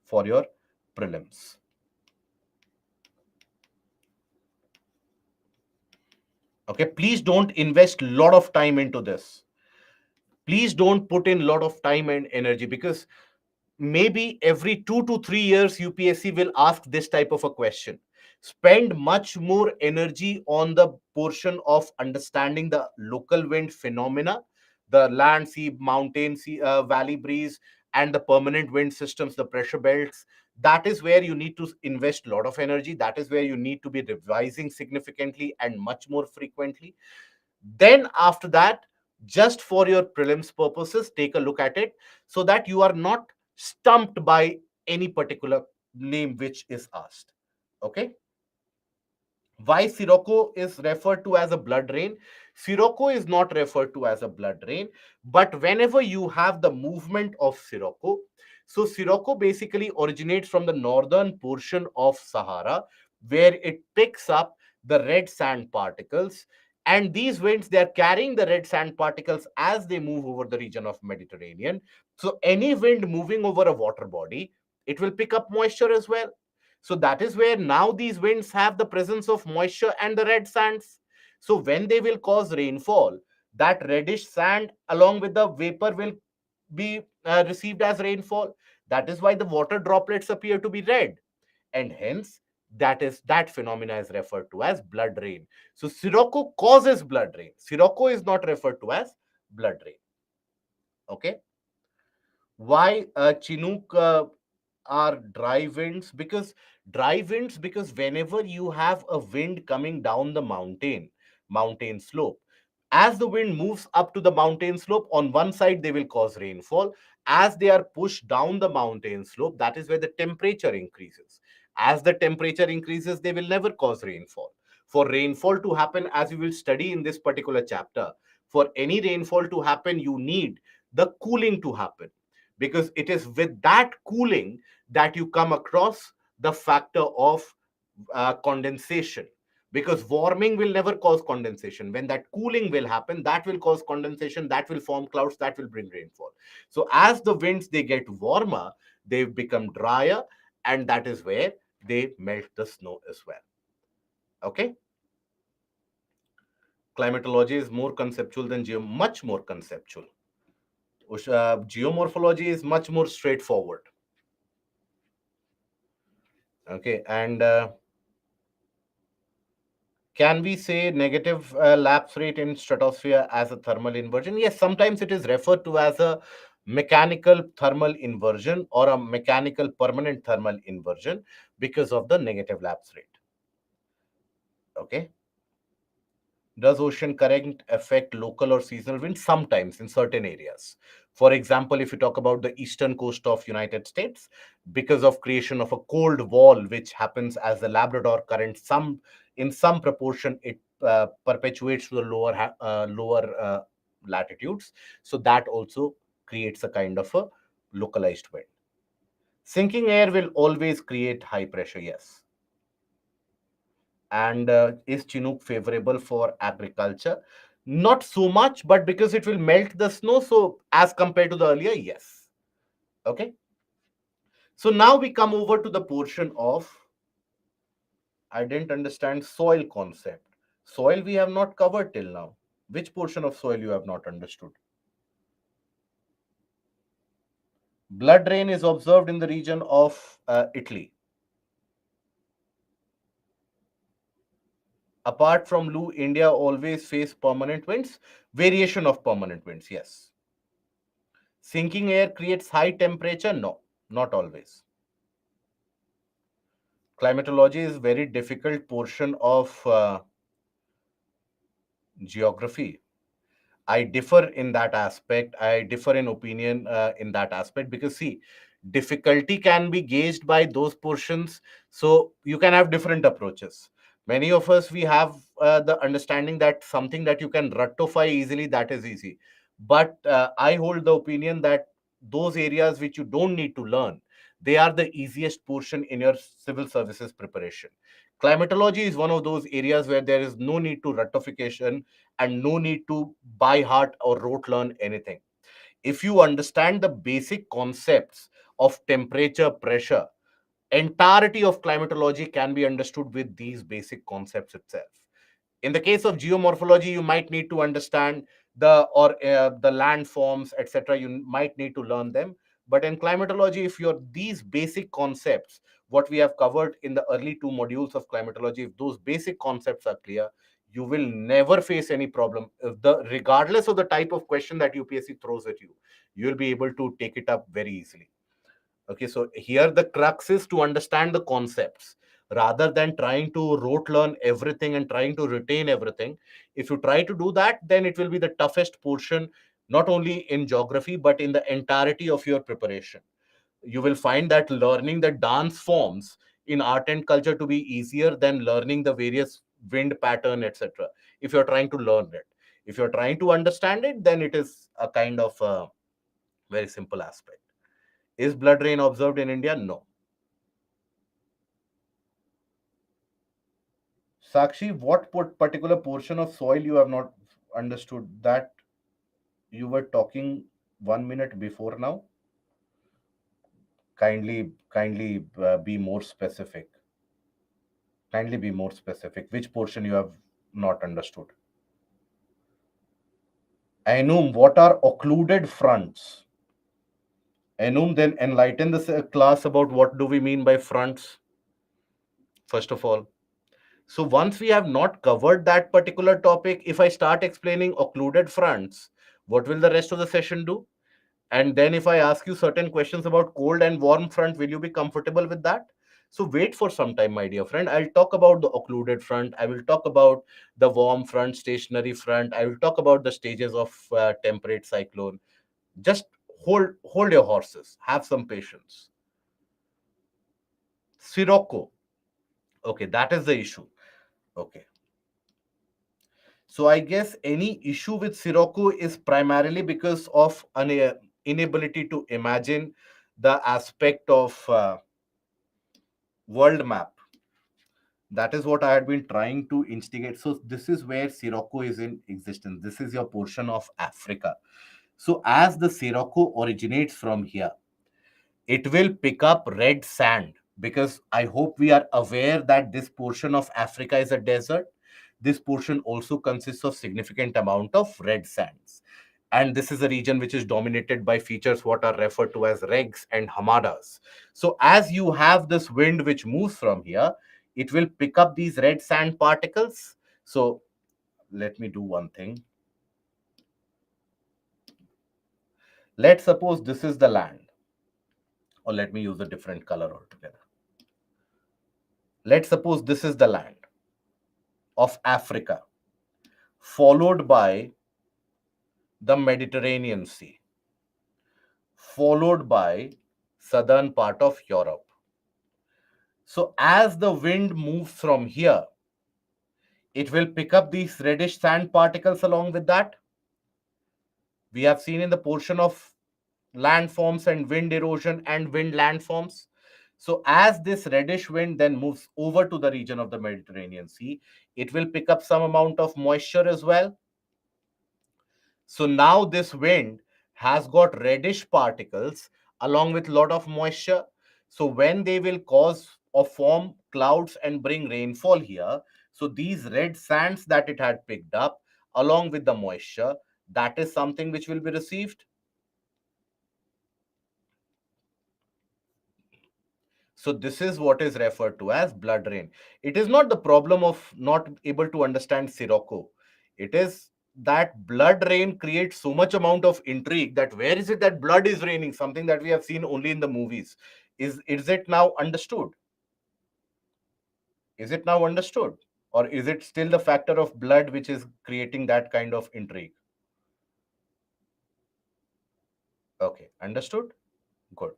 for your prelims. Okay, please don't invest a lot of time into this. Please don't put in a lot of time and energy, because maybe every 2 to 3 years UPSC will ask this type of a question. Spend much more energy on the portion of understanding the local wind phenomena, the land, sea, mountain, sea, valley breeze, and the permanent wind systems, the pressure belts. That is where you need to invest a lot of energy. That is where you need to be revising significantly and much more frequently. Then after that, just for your prelims purposes, take a look at it so that you are not stumped by any particular name which is asked. Okay. Why Sirocco is referred to as a blood rain? Sirocco is not referred to as a blood rain, but whenever you have the movement of Sirocco, so Sirocco basically originates from the northern portion of Sahara, where it picks up the red sand particles. And these winds, they are carrying the red sand particles as they move over the region of Mediterranean. So any wind moving over a water body, it will pick up moisture as well. So that is where now these winds have the presence of moisture and the red sands. So when they will cause rainfall, that reddish sand along with the vapor will be received as rainfall. That is why the water droplets appear to be red, and hence that phenomena is referred to as blood rain. So Sirocco causes blood rain. Sirocco is not referred to as blood rain. Okay. Why Chinook are dry winds? Because dry winds, because whenever you have a wind coming down the mountain slope, as the wind moves up to the mountain slope, on one side they will cause rainfall. As they are pushed down the mountain slope, that is where the temperature increases. As the temperature increases, they will never cause rainfall. For rainfall to happen, as we will study in this particular chapter, for any rainfall to happen, you need the cooling to happen, because it is with that cooling that you come across the factor of condensation, because warming will never cause condensation. When that cooling will happen, that will cause condensation, that will form clouds, that will bring rainfall. So as the winds, they get warmer, they become drier, and that is where they melt the snow as well. Okay. Climatology is more conceptual than much more conceptual. Geomorphology is much more straightforward. Okay. And can we say negative lapse rate in stratosphere as a thermal inversion? Yes, sometimes it is referred to as a mechanical thermal inversion or a mechanical permanent thermal inversion because of the negative lapse rate. Okay. Does ocean current affect local or seasonal winds? Sometimes in certain areas. For example, if you talk about the eastern coast of United States, because of creation of a cold wall, which happens as the Labrador current, in some proportion it perpetuates to the lower latitudes. So that also creates a kind of a localized wind. Sinking air will always create high pressure, yes. And is Chinook favorable for agriculture? Not so much, but because it will melt the snow, so as compared to the earlier, yes. Okay. So now we come over to the portion of, I didn't understand soil concept. Soil we have not covered till now. Which portion of soil you have not understood? Blood rain is observed in the region of Italy. Apart from Lu, India always face permanent winds. Variation of permanent winds, yes. Sinking air creates high temperature? No, not always. Climatology is very difficult portion of geography. I differ in that aspect. I differ in opinion in that aspect, because see, difficulty can be gauged by those portions. So you can have different approaches. Many of us, we have the understanding that something that you can rectify easily, that is easy. But I hold the opinion that those areas which you don't need to learn, they are the easiest portion in your civil services preparation. Climatology is one of those areas where there is no need to rectification and no need to by heart or rote learn anything. If you understand the basic concepts of temperature, pressure, entirety of climatology can be understood with these basic concepts itself. In the case of geomorphology, you might need to understand the landforms, etc. You might need to learn them. But in climatology, if you're these basic concepts, what we have covered in the early two modules of climatology, if those basic concepts are clear, you will never face any problem. If regardless of the type of question that UPSC throws at you, you will be able to take it up very easily. Okay, so here the crux is to understand the concepts rather than trying to rote learn everything and trying to retain everything. If you try to do that, then it will be the toughest portion, not only in geography, but in the entirety of your preparation. You will find that learning the dance forms in art and culture to be easier than learning the various wind pattern, etc. If you're trying to learn it, if you're trying to understand it, then it is a kind of a very simple aspect. Is blood rain observed in India? No. Sakshi, what particular portion of soil you have not understood that you were talking 1 minute before now? Kindly be more specific. Kindly be more specific. Which portion you have not understood? Enum, what are occluded fronts? Enum, then enlighten the class about what do we mean by fronts, first of all. So once we have not covered that particular topic, if I start explaining occluded fronts, what will the rest of the session do? And then if I ask you certain questions about cold and warm front, will you be comfortable with that? So wait for some time, my dear friend. I'll talk about the occluded front. I will talk about the warm front, stationary front. I will talk about the stages of temperate cyclone. Just hold your horses. Have some patience. Sirocco. Okay, that is the issue. Okay. So I guess any issue with Sirocco is primarily because of an inability to imagine the aspect of world map. That is what I had been trying to instigate. So this is where Sirocco is in existence. This is your portion of Africa. So as the Sirocco originates from here, it will pick up red sand, because I hope we are aware that this portion of Africa is a desert. This portion also consists of significant amount of red sands. And this is a region which is dominated by features what are referred to as regs and hamadas. So as you have this wind which moves from here, it will pick up these red sand particles. So let me do one thing. Let's suppose this is the land, or let me use a different color altogether. Let's suppose this is the land of Africa, followed by the Mediterranean Sea, followed by southern part of Europe. So as the wind moves from here, it will pick up these reddish sand particles along with that. We have seen in the portion of landforms and wind erosion and wind landforms. So as this reddish wind then moves over to the region of the Mediterranean Sea, it will pick up some amount of moisture as well. So now this wind has got reddish particles along with lot of moisture. So when they will cause or form clouds and bring rainfall here, so these red sands that it had picked up along with the moisture, that is something which will be received. So this is what is referred to as blood rain. It is not the problem of not able to understand Sirocco. It is that blood rain creates so much amount of intrigue that where is it that blood is raining? Something that we have seen only in the movies. Is it now understood? Is it now understood? Or is it still the factor of blood which is creating that kind of intrigue? Okay, understood? Good.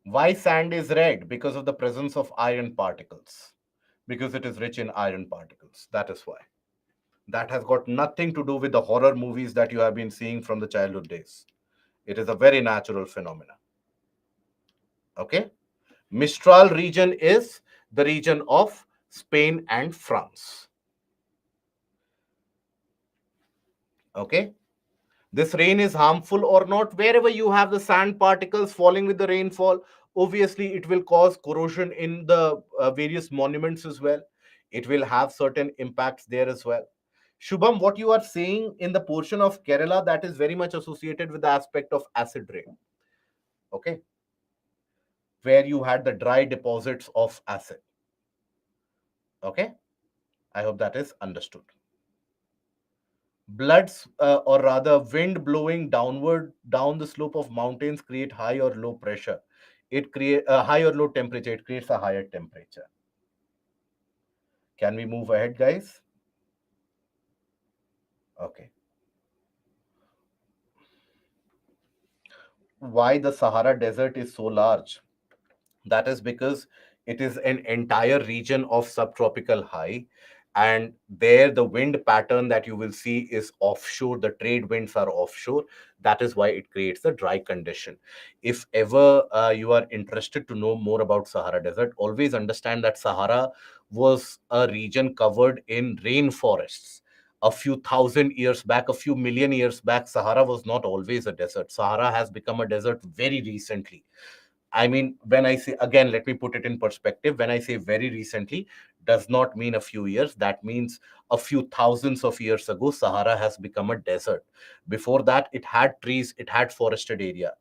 Why sand is red? Because of the presence of iron particles. Because it is rich in iron particles. That is why. That has got nothing to do with the horror movies that you have been seeing from the childhood days. It is a very natural phenomenon. Okay. Mistral region is the region of Spain and France. Okay. This rain is harmful or not? Wherever you have the sand particles falling with the rainfall, obviously it will cause corrosion in the various monuments as well. It will have certain impacts there as well. Shubham, what you are saying in the portion of Kerala, that is very much associated with the aspect of acid rain. Okay, where you had the dry deposits of acid. Okay, I hope that is understood. Bloods, or rather wind blowing downward down the slope of mountains, create high or low pressure. It create a high or low temperature. It creates a higher temperature. Can we move ahead, guys? Okay. Why the Sahara Desert is so large? That is because it is an entire region of subtropical high, and there the wind pattern that you will see is offshore. The trade winds are offshore. That is why it creates the dry condition. If ever you are interested to know more about Sahara Desert, always understand that Sahara was a region covered in rainforests. A few thousand years back, a few million years back, Sahara was not always a desert. Sahara has become a desert very recently. I mean, when I say, again, let me put it in perspective. When I say very recently, does not mean a few years. That means a few thousands of years ago, Sahara has become a desert. Before that, it had trees, it had forested area.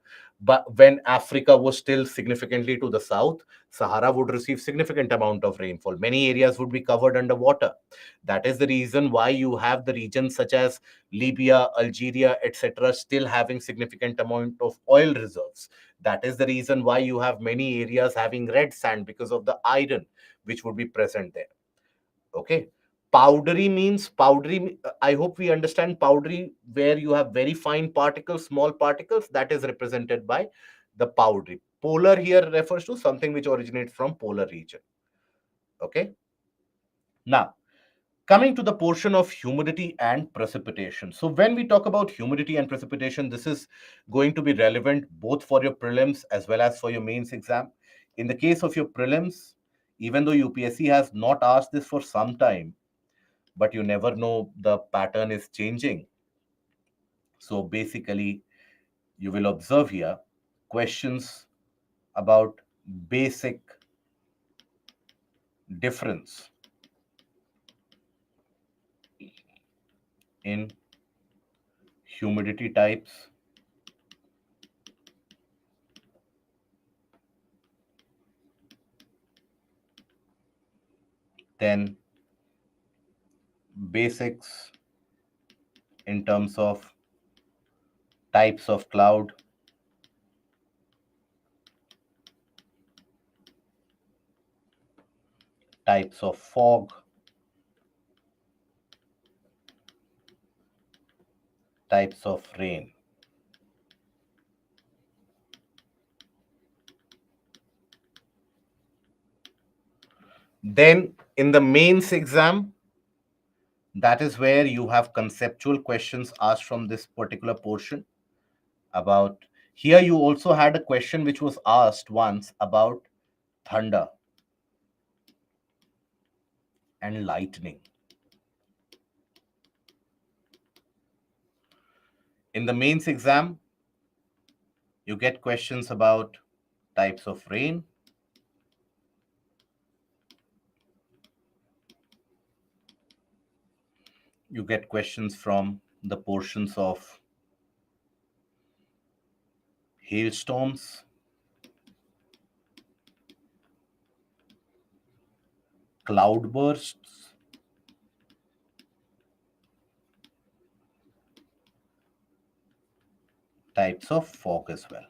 But when Africa was still significantly to the south, Sahara would receive significant amount of rainfall. Many areas would be covered underwater. That is the reason why you have the regions such as Libya, Algeria, etc., still having significant amount of oil reserves. That is the reason why you have many areas having red sand because of the iron which would be present there. Okay. Powdery means powdery. I hope we understand powdery, where you have very fine particles, small particles, that is represented by the powdery. Polar here refers to something which originates from polar region. Okay. Now, coming to the portion of humidity and precipitation. So when we talk about humidity and precipitation, this is going to be relevant both for your prelims as well as for your mains exam. In the case of your prelims, even though UPSC has not asked this for some time, but you never know, the pattern is changing. So basically, you will observe here questions about basic difference in humidity types, then basics in terms of types of cloud, types of fog, types of rain. Then in the mains exam, that is where you have conceptual questions asked from this particular portion about. Here you also had a question which was asked once about thunder and lightning. In the mains exam, you get questions about types of rain, you get questions from the portions of hailstorms, cloudbursts, types of fog as well.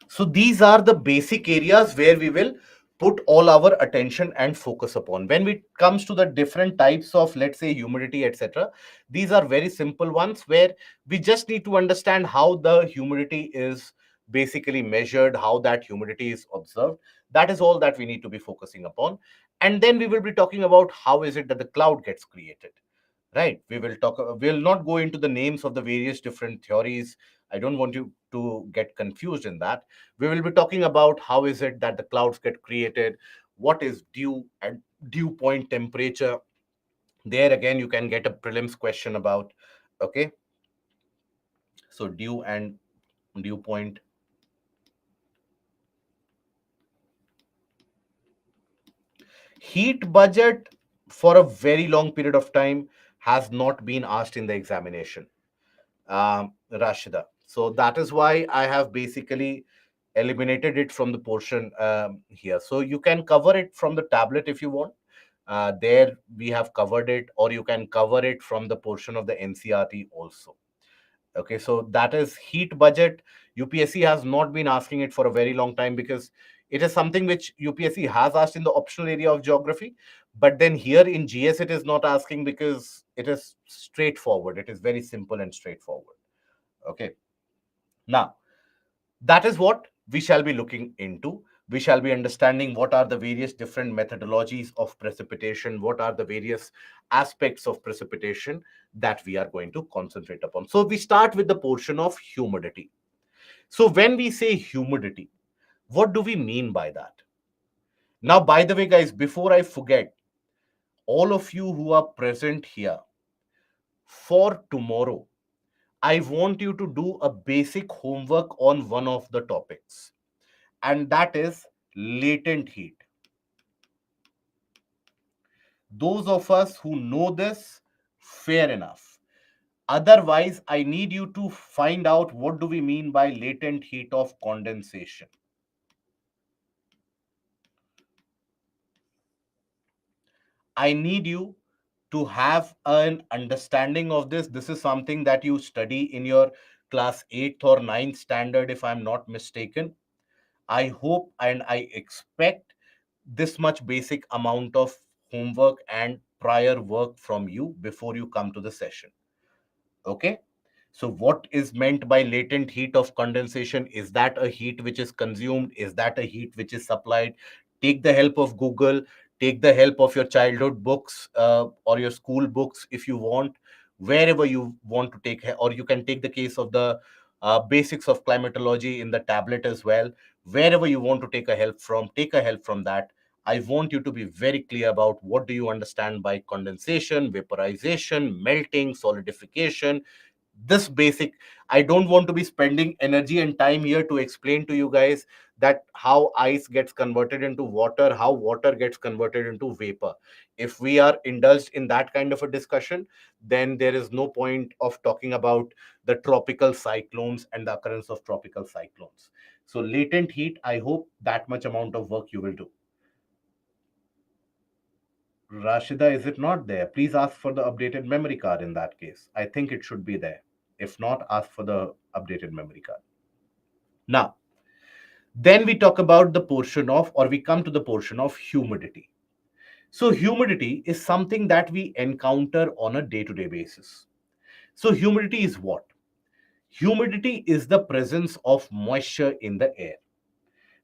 So these are the basic areas where we will put all our attention and focus upon. When it comes to the different types of, let's say, humidity, etc., these are very simple ones where we just need to understand how the humidity is basically measured, how that humidity is observed. That is all that we need to be focusing upon. And then we will be talking about how is it that the cloud gets created. Right, we will talk, we'll not go into the names of the various different theories. I don't want you to get confused in that. We will be talking about how is it that the clouds get created, what is dew and dew point temperature. There again you can get a prelims question about. Okay, so dew and dew point. Heat budget for a very long period of time has not been asked in the examination, Rashida. So that is why I have basically eliminated it from the portion here. So you can cover it from the tablet if you want. There we have covered it, or you can cover it from the portion of the NCRT also. Okay, so that is heat budget. UPSC has not been asking it for a very long time because It is something which UPSC has asked in the optional area of geography, but then here in GS it is not asking because it is straightforward. It is very simple and straightforward. Okay. Now, that is what we shall be looking into. We shall be understanding what are the various different methodologies of precipitation, what are the various aspects of precipitation that we are going to concentrate upon. So we start with the portion of humidity. So when we say humidity, what do we mean by that? Now, by the way, guys, before I forget, all of you who are present here, for tomorrow, I want you to do a basic homework on one of the topics, and that is latent heat. Those of us who know this, fair enough. Otherwise, I need you to find out what do we mean by latent heat of condensation. I need you to have an understanding of this. This is something that you study in your class 8th or 9th standard, if I'm not mistaken. I hope and I expect this much basic amount of homework and prior work from you before you come to the session. Okay. So, what is meant by latent heat of condensation? Is that a heat which is consumed? Is that a heat which is supplied? Take the help of Google, take the help of your childhood books or your school books if you want, wherever you want to take, or you can take the case of the basics of climatology in the tablet as well. Wherever you want to take a help from, take a help from that. I want you to be very clear about what do you understand by condensation, vaporization, melting, solidification. This basic, I don't want to be spending energy and time here to explain to you guys that how ice gets converted into water, how water gets converted into vapor. If we are indulged in that kind of a discussion, then there is no point of talking about the tropical cyclones and the occurrence of tropical cyclones. So latent heat, I hope that much amount of work you will do. Rashida, is it not there? Please ask for the updated memory card in that case. I think it should be there. If not, ask for the updated memory card. Now, then we talk about the portion of, or we come to the portion of humidity. So, humidity is something that we encounter on a day to day basis. So, humidity is what? Humidity is the presence of moisture in the air.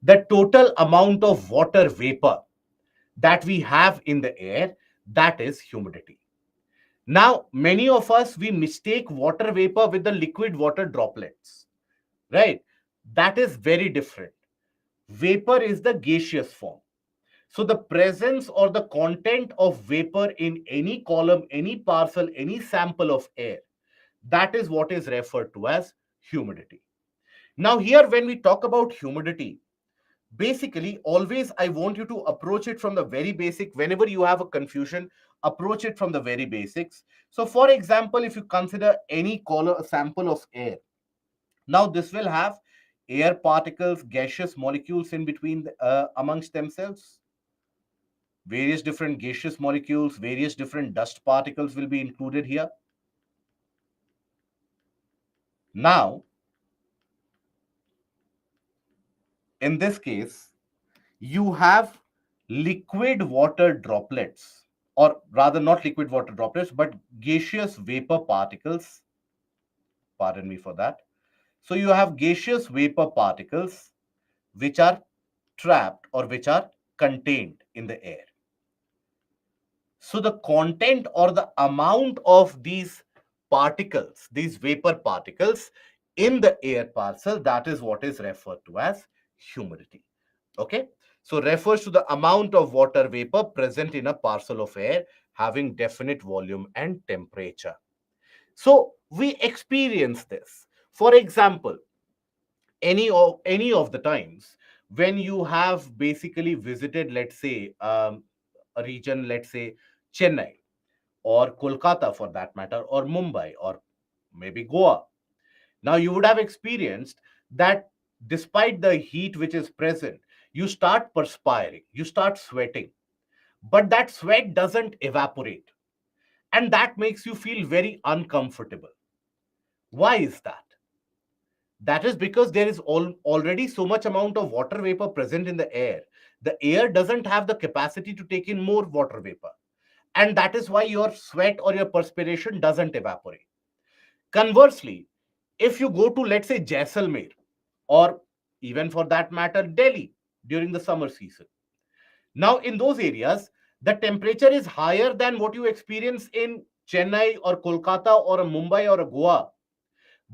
The total amount of water vapor that we have in the air, that is humidity. Now, many of us, we mistake water vapor with the liquid water droplets, right? That is very different. Vapor is the gaseous form. So, the presence or the content of vapor in any column, any parcel, any sample of air, that is what is referred to as humidity. Now, here, when we talk about humidity, basically, always I want you to approach it from the very basic. Whenever you have a confusion, approach it from the very basics. So, for example, if you consider any color sample of air, now this will have air particles, gaseous molecules in between amongst themselves. Various different gaseous molecules, various different dust particles will be included here. Now, in this case, you have liquid water droplets, or rather, not liquid water droplets, but gaseous vapor particles. Pardon me for that. So, you have gaseous vapor particles which are trapped or which are contained in the air. So the content or the amount of these particles, these vapor particles in the air parcel, that is what is referred to as humidity. Okay. So refers to the amount of water vapor present in a parcel of air having definite volume and temperature. So we experience this. For example, any of the times when you have basically visited, let's say, a region, let's say Chennai or Kolkata for that matter, or Mumbai, or maybe Goa. Now, you would have experienced that despite the heat which is present, you start perspiring, you start sweating, but that sweat doesn't evaporate. And that makes you feel very uncomfortable. Why is that? That is because there is already so much amount of water vapor present in the air. The air doesn't have the capacity to take in more water vapor. And that is why your sweat or your perspiration doesn't evaporate. Conversely, if you go to, let's say, Jaisalmer, or even for that matter, Delhi during the summer season, now in those areas, the temperature is higher than what you experience in Chennai or Kolkata or a Mumbai or a Goa,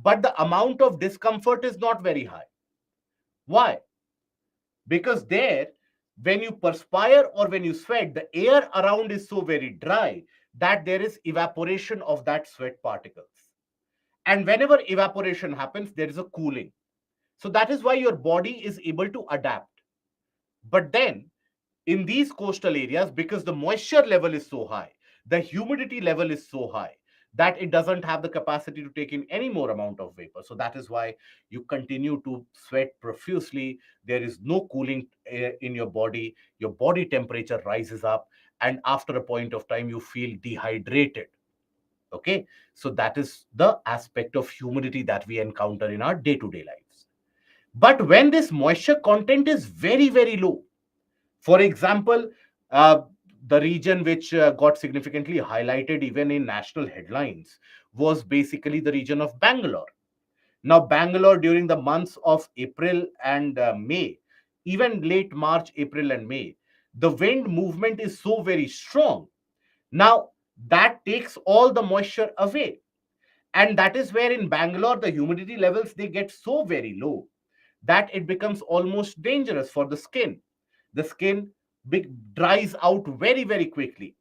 but the amount of discomfort is not very high. Why? Because there, when you perspire or when you sweat, the air around is so very dry that there is evaporation of that sweat particles. And whenever evaporation happens, there is a cooling. So that is why your body is able to adapt. But then, in these coastal areas, because the moisture level is so high, the humidity level is so high, that it doesn't have the capacity to take in any more amount of vapor. So that is why you continue to sweat profusely. There is no cooling in your body temperature rises up, and after a point of time you feel dehydrated. Okay, so that is the aspect of humidity that we encounter in our day to day lives. But when this moisture content is very very low, for example, uh, the region which got significantly highlighted even in national headlines was basically the region of Bangalore. Now, Bangalore during the months of April and May, even late March, April, and May, the wind movement is so very strong. Now, that takes all the moisture away. And that is where in Bangalore, the humidity levels they get so very low that it becomes almost dangerous for the skin. The skin dries out very very quickly,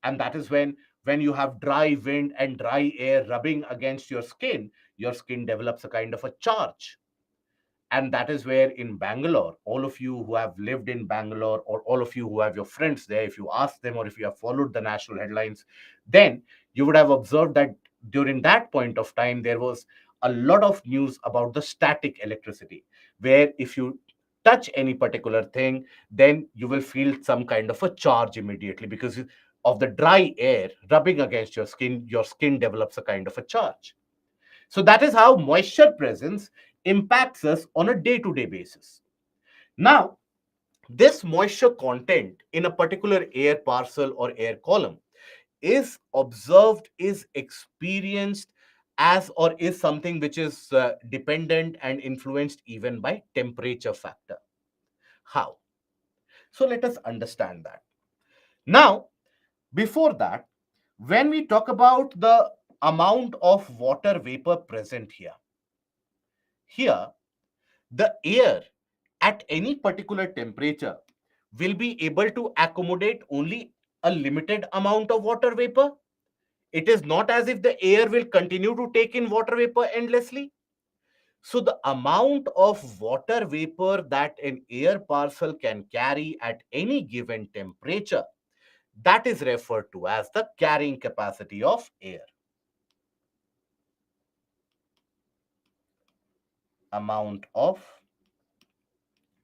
and that is when you have dry wind and dry air rubbing against your skin develops a kind of a charge. And that is where in Bangalore, all of you who have lived in Bangalore, or all of you who have your friends there, if you ask them or if you have followed the national headlines, then you would have observed that during that point of time there was a lot of news about the static electricity, where if you touch any particular thing, then you will feel some kind of a charge immediately because of the dry air rubbing against your skin develops a kind of a charge. So that is how moisture presence impacts us on a day to day basis. Now, this moisture content in a particular air parcel or air column is observed, is experienced as, or is something which is dependent and influenced even by temperature factor. How? So let us understand that. Now, before that, when we talk about the amount of water vapor present here, the air at any particular temperature will be able to accommodate only a limited amount of water vapor. It is not as if the air will continue to take in water vapor endlessly. So, the amount of water vapor that an air parcel can carry at any given temperature, that is referred to as the carrying capacity of air. Amount of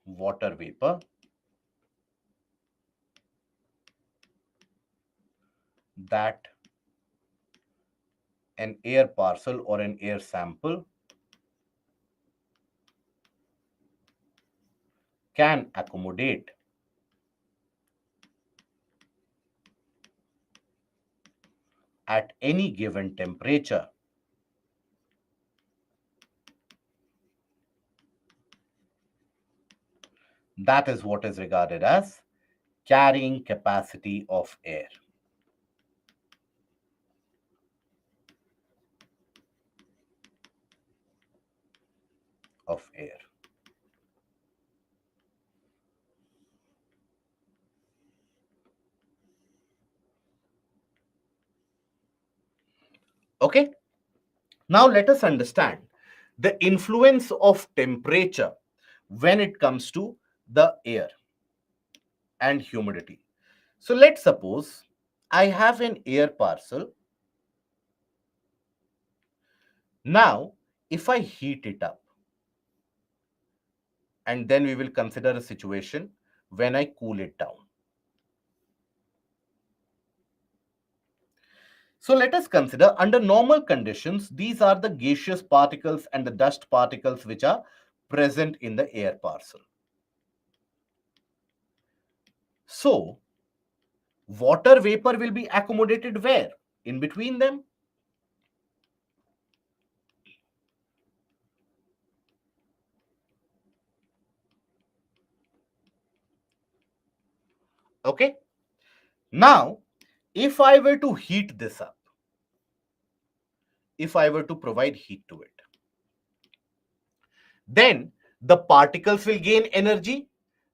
water vapor that an air parcel or an air sample can accommodate at any given temperature. That is what is regarded as carrying capacity of air. Of air. Okay. Now let us understand the influence of temperature when it comes to the air and humidity. So let's suppose I have an air parcel. Now, if I heat it up, and then we will consider a situation when I cool it down. So let us consider under normal conditions, these are the gaseous particles and the dust particles which are present in the air parcel. So water vapor will be accommodated where? In between them. Okay. Now, if I were to heat this up, if I were to provide heat to it, then the particles will gain energy.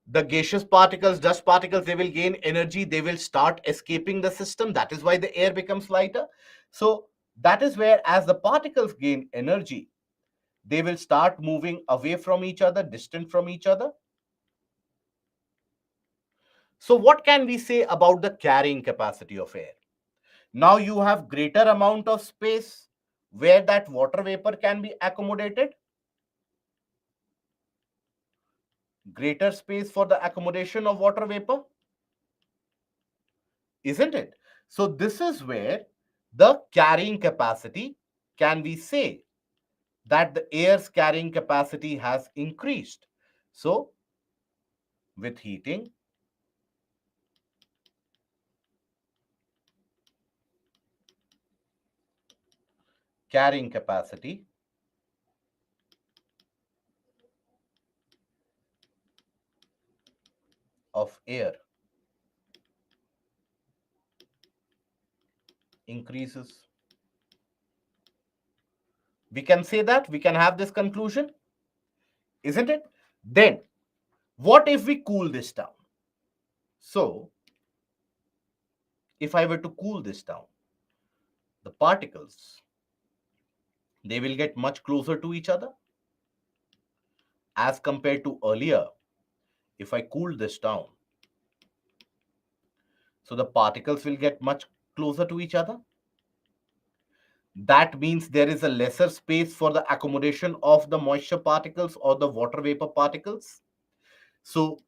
The gaseous particles, dust particles, they will gain energy. They will start escaping the system. That is why the air becomes lighter. So that is where, as the particles gain energy, they will start moving away from each other, distant from each other. So what can we say about the carrying capacity of air? Now you have greater amount of space where that water vapor can be accommodated. Greater space for the accommodation of water vapor, isn't it? So this is where the carrying capacity, can we say that the air's carrying capacity has increased. So with heating, carrying capacity of air increases. We can say that, we can have this conclusion, isn't it? Then what if we cool this down? So if I were to cool this down, the particles, they will get much closer to each other as compared to earlier. If I cool this down, so the particles will get much closer to each other. That means there is a lesser space for the accommodation of the moisture particles or the water vapor particles. So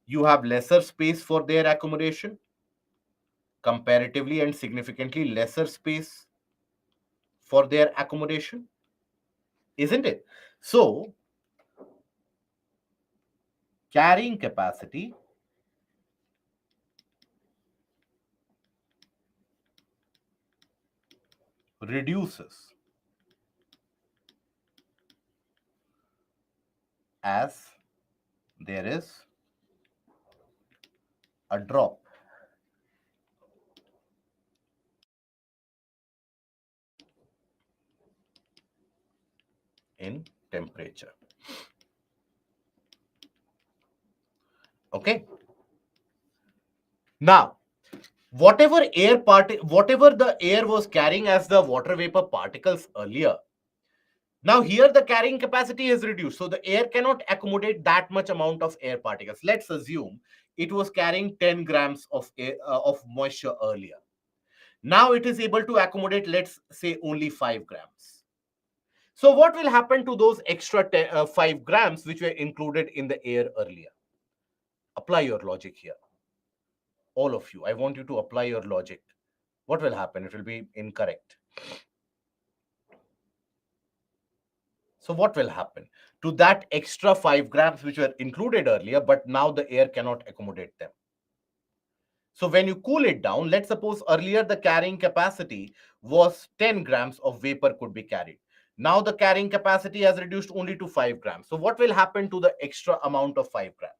you have lesser space for their accommodation, comparatively and significantly lesser space for their accommodation, isn't it? So carrying capacity reduces as there is a drop in temperature. Okay. Now, whatever the air was carrying as the water vapor particles earlier, now here the carrying capacity is reduced. So the air cannot accommodate that much amount of air particles. Let's assume it was carrying 10 grams of air, of moisture earlier. Now it is able to accommodate, let's say, only 5 grams. So what will happen to those extra 5 grams which were included in the air earlier? Apply your logic here. All of you, I want you to apply your logic. What will happen? It will be incorrect. So what will happen to that extra 5 grams which were included earlier, but now the air cannot accommodate them? So when you cool it down, let's suppose earlier the carrying capacity was 10 grams of vapor could be carried. Now the carrying capacity has reduced only to 5 grams. So what will happen to the extra amount of 5 grams?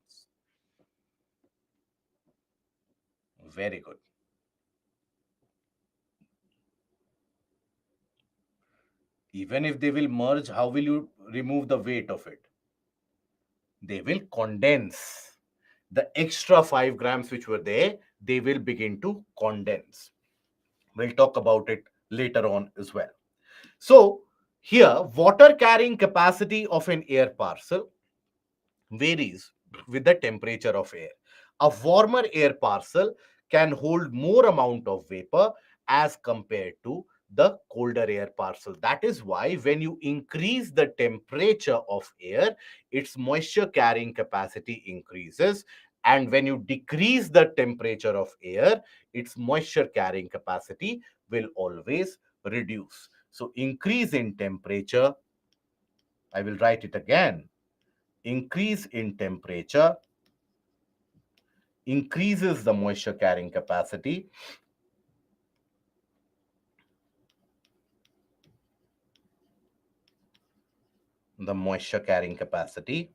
Very good. Even if they will merge, how will you remove the weight of it? They will condense. The extra 5 grams which were there, they will begin to condense. We'll talk about it later on as well. So here, water carrying capacity of an air parcel varies with the temperature of air. A warmer air parcel can hold more amount of vapor as compared to the colder air parcel. That is why when you increase the temperature of air, its moisture carrying capacity increases, And when you decrease the temperature of air, its moisture carrying capacity will always reduce. So increase in temperature, I will write it again. Increase in temperature increases the moisture carrying capacity, the moisture carrying capacity,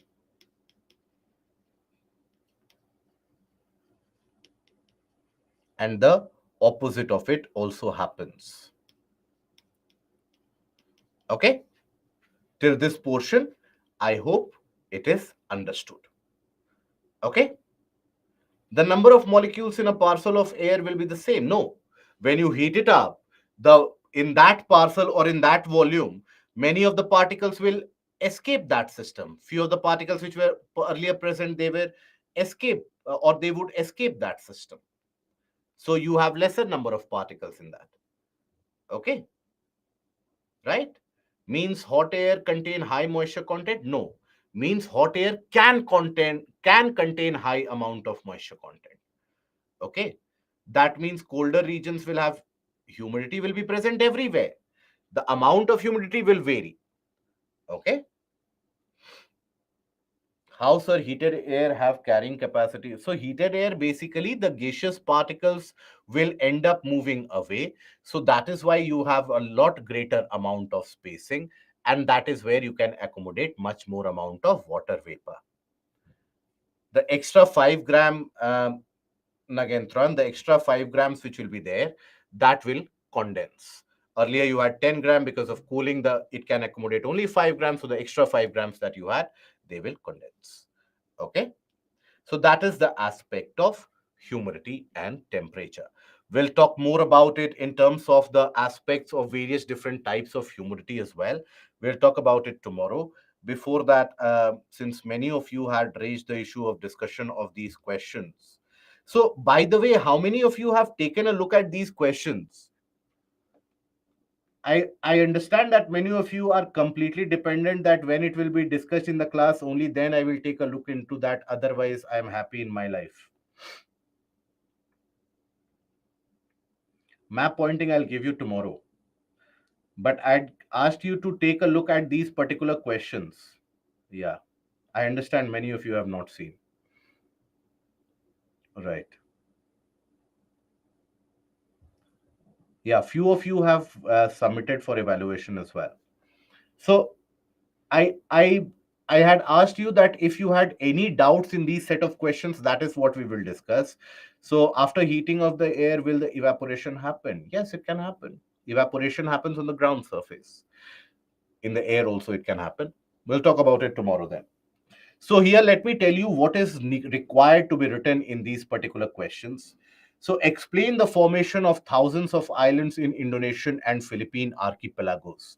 and the opposite of it also happens. Okay, till this portion, I hope it is understood. Okay, the number of molecules in a parcel of air will be the same. No, when you heat it up, the in that parcel or in that volume, many of the particles will escape that system. Few of the particles which were earlier present, they were escape or they would escape that system. So you have lesser number of particles in that. Okay, right? Means hot air contain high moisture content? No. Means hot air can contain high amount of moisture content. Okay. That means colder regions will have humidity will be present everywhere. The amount of humidity will vary. Okay. How, sir, heated air have carrying capacity? So heated air, basically the gaseous particles will end up moving away. So that is why you have a lot greater amount of spacing, and that is where you can accommodate much more amount of water vapor. The extra 5 gram Nagentron, the extra 5 grams which will be there, that will condense. Earlier you had 10 gram, because of cooling, it can accommodate only 5 grams. So the extra 5 grams that you had, they will condense. Okay. So that is the aspect of humidity and temperature. We'll talk more about it in terms of the aspects of various different types of humidity as well. We'll talk about it tomorrow. Before that, since many of you had raised the issue of discussion of these questions. So, by the way, how many of you have taken a look at these questions? I understand that many of you are completely dependent that when it will be discussed in the class, only then I will take a look into that. Otherwise, I am happy in my life. Map pointing I'll give you tomorrow. But I'd asked you to take a look at these particular questions. Yeah, I understand many of you have not seen. Right. Yeah, few of you have submitted for evaluation as well. So I I I had asked you that if you had any doubts in these set of questions, that is what we will discuss. So after heating of the air, will the evaporation happen? Yes, it can happen. Evaporation happens on the ground surface. In the air also it can happen. We'll talk about it tomorrow then. So here, let me tell you what is required to be written in these particular questions. So explain the formation of thousands of islands in Indonesian and Philippine archipelagos.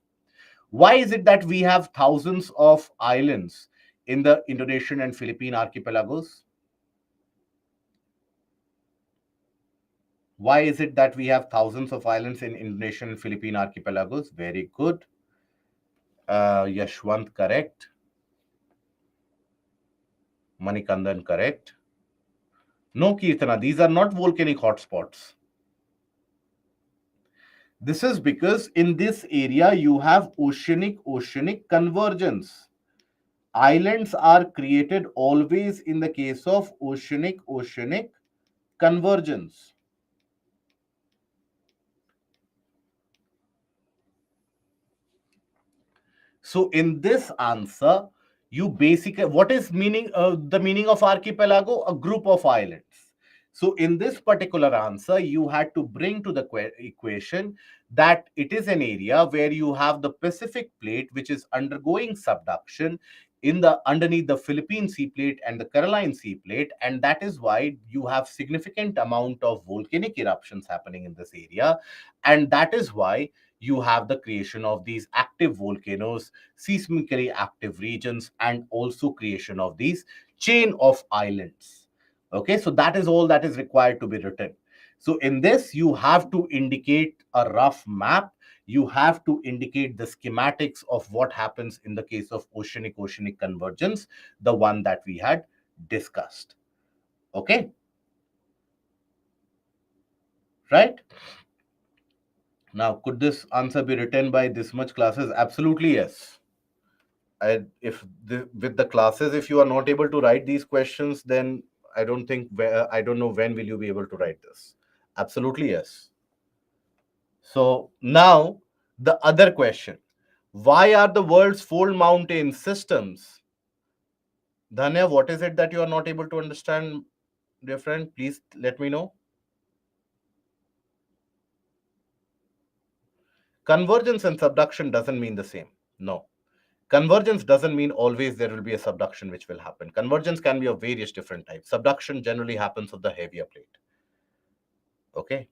Why is it that we have thousands of islands in the Indonesian and Philippine archipelagos? Why is it that we have thousands of islands in Indonesian and Philippine archipelagos? Very good. Yashwant, correct. Manikandan, correct. No, Kirtana, these are not volcanic hotspots. This is because in this area you have oceanic convergence. Islands are created always in the case of oceanic convergence. So in this answer, you basically, what is the meaning of archipelago? A group of islands. So in this particular answer, you had to bring to the equation that it is an area where you have the Pacific plate, which is undergoing subduction in the underneath the Philippine Sea plate and the Caroline Sea plate, and that is why you have significant amount of volcanic eruptions happening in this area, and that is why you have the creation of these active volcanoes, seismically active regions, and also creation of these chain of islands. Okay, so that is all that is required to be written. So in this, you have to indicate a rough map. You have to indicate the schematics of what happens in the case of oceanic convergence, the one that we had discussed. Okay, right? Now, could this answer be written by this much classes? Absolutely yes. If with the classes, if you are not able to write these questions, then I don't think I don't know when will you be able to write this. Absolutely yes. So now the other question: why are the world's fold mountain systems? Dhanya, what is it that you are not able to understand, dear friend? Please let me know. Convergence and subduction doesn't mean the same. No. Convergence doesn't mean always there will be a subduction which will happen. Convergence can be of various different types. Subduction generally happens of the heavier plate. Okay.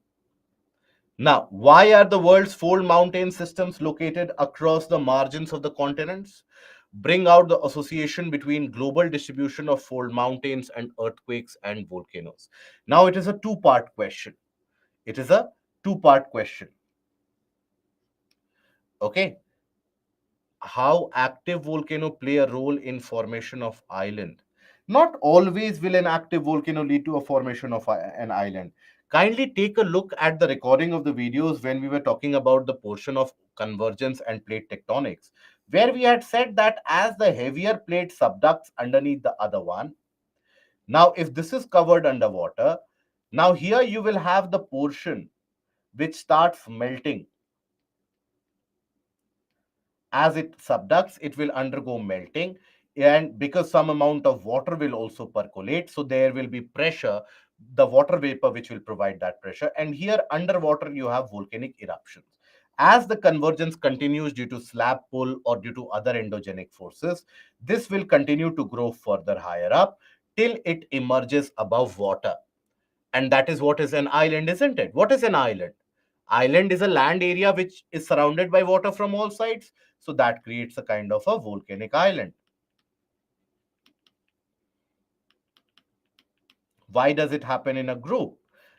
Now, why are the world's fold mountain systems located across the margins of the continents? Bring out the association between global distribution of fold mountains and earthquakes and volcanoes. Now, it is a two-part question. It is a two-part question. Okay. How active volcano play a role in formation of island? Not always will an active volcano lead to a formation of an island. Kindly take a look at the recording of the videos when we were talking about the portion of convergence and plate tectonics, where we had said that as the heavier plate subducts underneath the other one, now if this is covered underwater, now here you will have the portion which starts melting. As it subducts, it will undergo melting, and because some amount of water will also percolate, so there will be pressure, the water vapor which will provide that pressure, and here underwater you have volcanic eruptions. As the convergence continues due to slab pull or due to other endogenic forces, this will continue to grow further higher up till it emerges above water. And that is what is an island, isn't it? What is an island? Island is a land area which is surrounded by water from all sides. So that creates a kind of a volcanic island. Why does it happen in a group?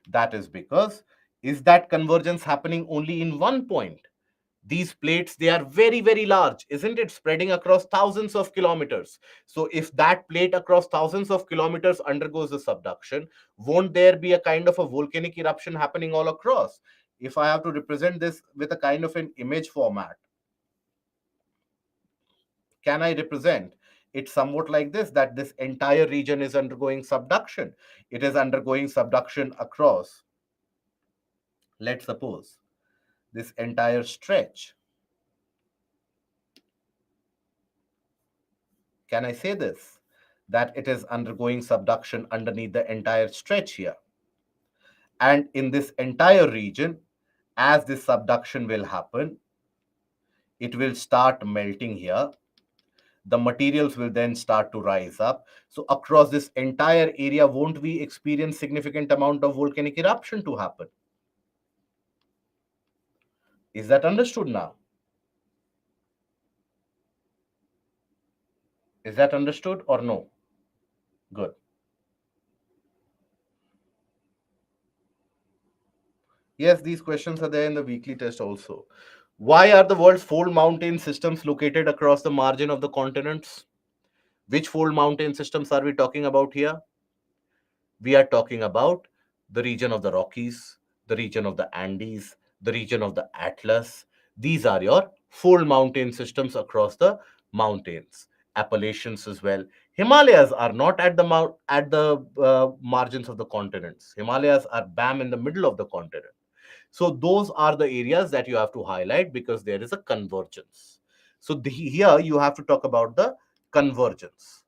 That is because, is that convergence happening only in one point? These plates, they are very, very large, isn't it? Spreading across thousands of kilometers. So if that plate across thousands of kilometers undergoes a subduction, won't there be a kind of a volcanic eruption happening all across? If I have to represent this with a kind of an image format, can I represent it somewhat like this, that this entire region is undergoing subduction? It is undergoing subduction across, let's suppose, this entire stretch. Can I say this? That it is undergoing subduction underneath the entire stretch here. And in this entire region, as this subduction will happen, it will start melting here. The materials will then start to rise up. So across this entire area, won't we experience significant amount of volcanic eruption to happen? Is that understood now? Is that understood or no? Good. Yes, these questions are there in the weekly test also. Why are the world's fold mountain systems located across the margin of the continents? Which fold mountain systems are we talking about here? We are talking about the region of the Rockies, the region of the Andes, the region of the Atlas. These are your fold mountain systems across the mountains. Appalachians as well. Himalayas are not at the margins of the continents. Himalayas are bam in the middle of the continent. So those are the areas that you have to highlight because there is a convergence. So here you have to talk about the convergence.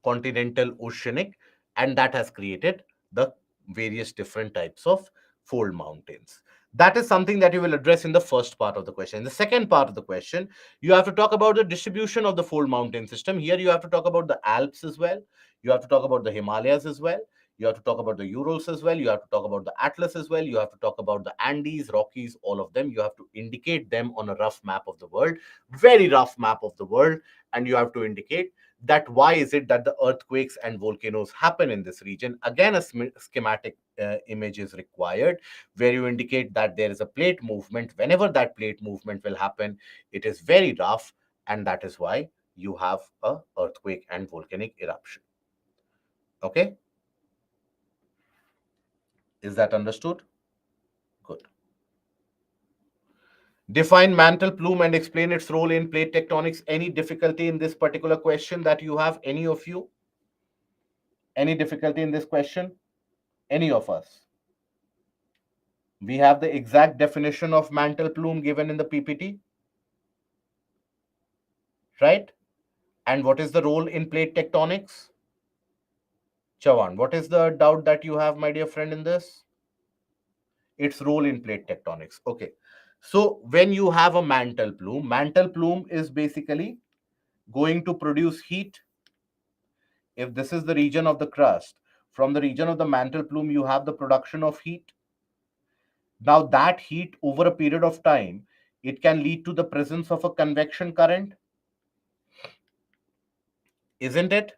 Continental oceanic, and that has created the various different types of fold mountains. That is something that you will address in the first part of the question. In the second part of the question, you have to talk about the distribution of the fold mountain system. Here you have to talk about the Alps as well. You have to talk about the Himalayas as well. You have to talk about the Urals as well. You have to talk about the Atlas as well. You have to talk about the Andes, Rockies, all of them. You have to indicate them on a rough map of the world, very rough map of the world. And you have to indicate that why is it that the earthquakes and volcanoes happen in this region. Again, a schematic image is required where you indicate that there is a plate movement. Whenever that plate movement will happen, it is very rough, and that is why you have a earthquake and volcanic eruption. Okay, is that understood? Good. Define mantle plume and explain its role in plate tectonics. Any difficulty in this particular question that you have? Any of you? Any difficulty in this question? Any of us? We have the exact definition of mantle plume given in the PPT, right? And what is the role in plate tectonics? Chavan, what is the doubt that you have, my dear friend, in this? Its role in plate tectonics. Okay. So when you have a mantle plume is basically going to produce heat. If this is the region of the crust, from the region of the mantle plume, you have the production of heat. Now that heat over a period of time, it can lead to the presence of a convection current, isn't it?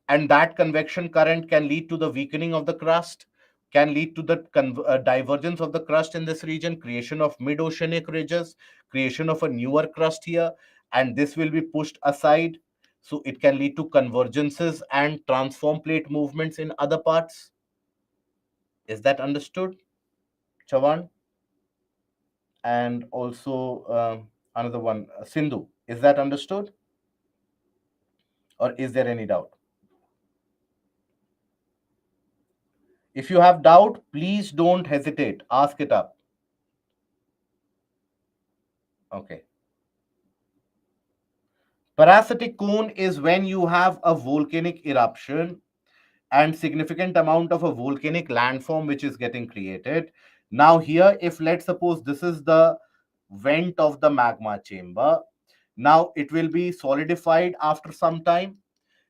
And that convection current can lead to the weakening of the crust, can lead to the divergence of the crust in this region, creation of mid-oceanic ridges, creation of a newer crust here, and this will be pushed aside. So it can lead to convergences and transform plate movements in other parts. Is that understood, Chavan? And also another one, Sindhu. Is that understood? Or is there any doubt? If you have doubt, please don't hesitate. Ask it up. Okay. Parasitic cone is when you have a volcanic eruption and significant amount of a volcanic landform which is getting created. Now here, if let's suppose this is the vent of the magma chamber, now it will be solidified after some time.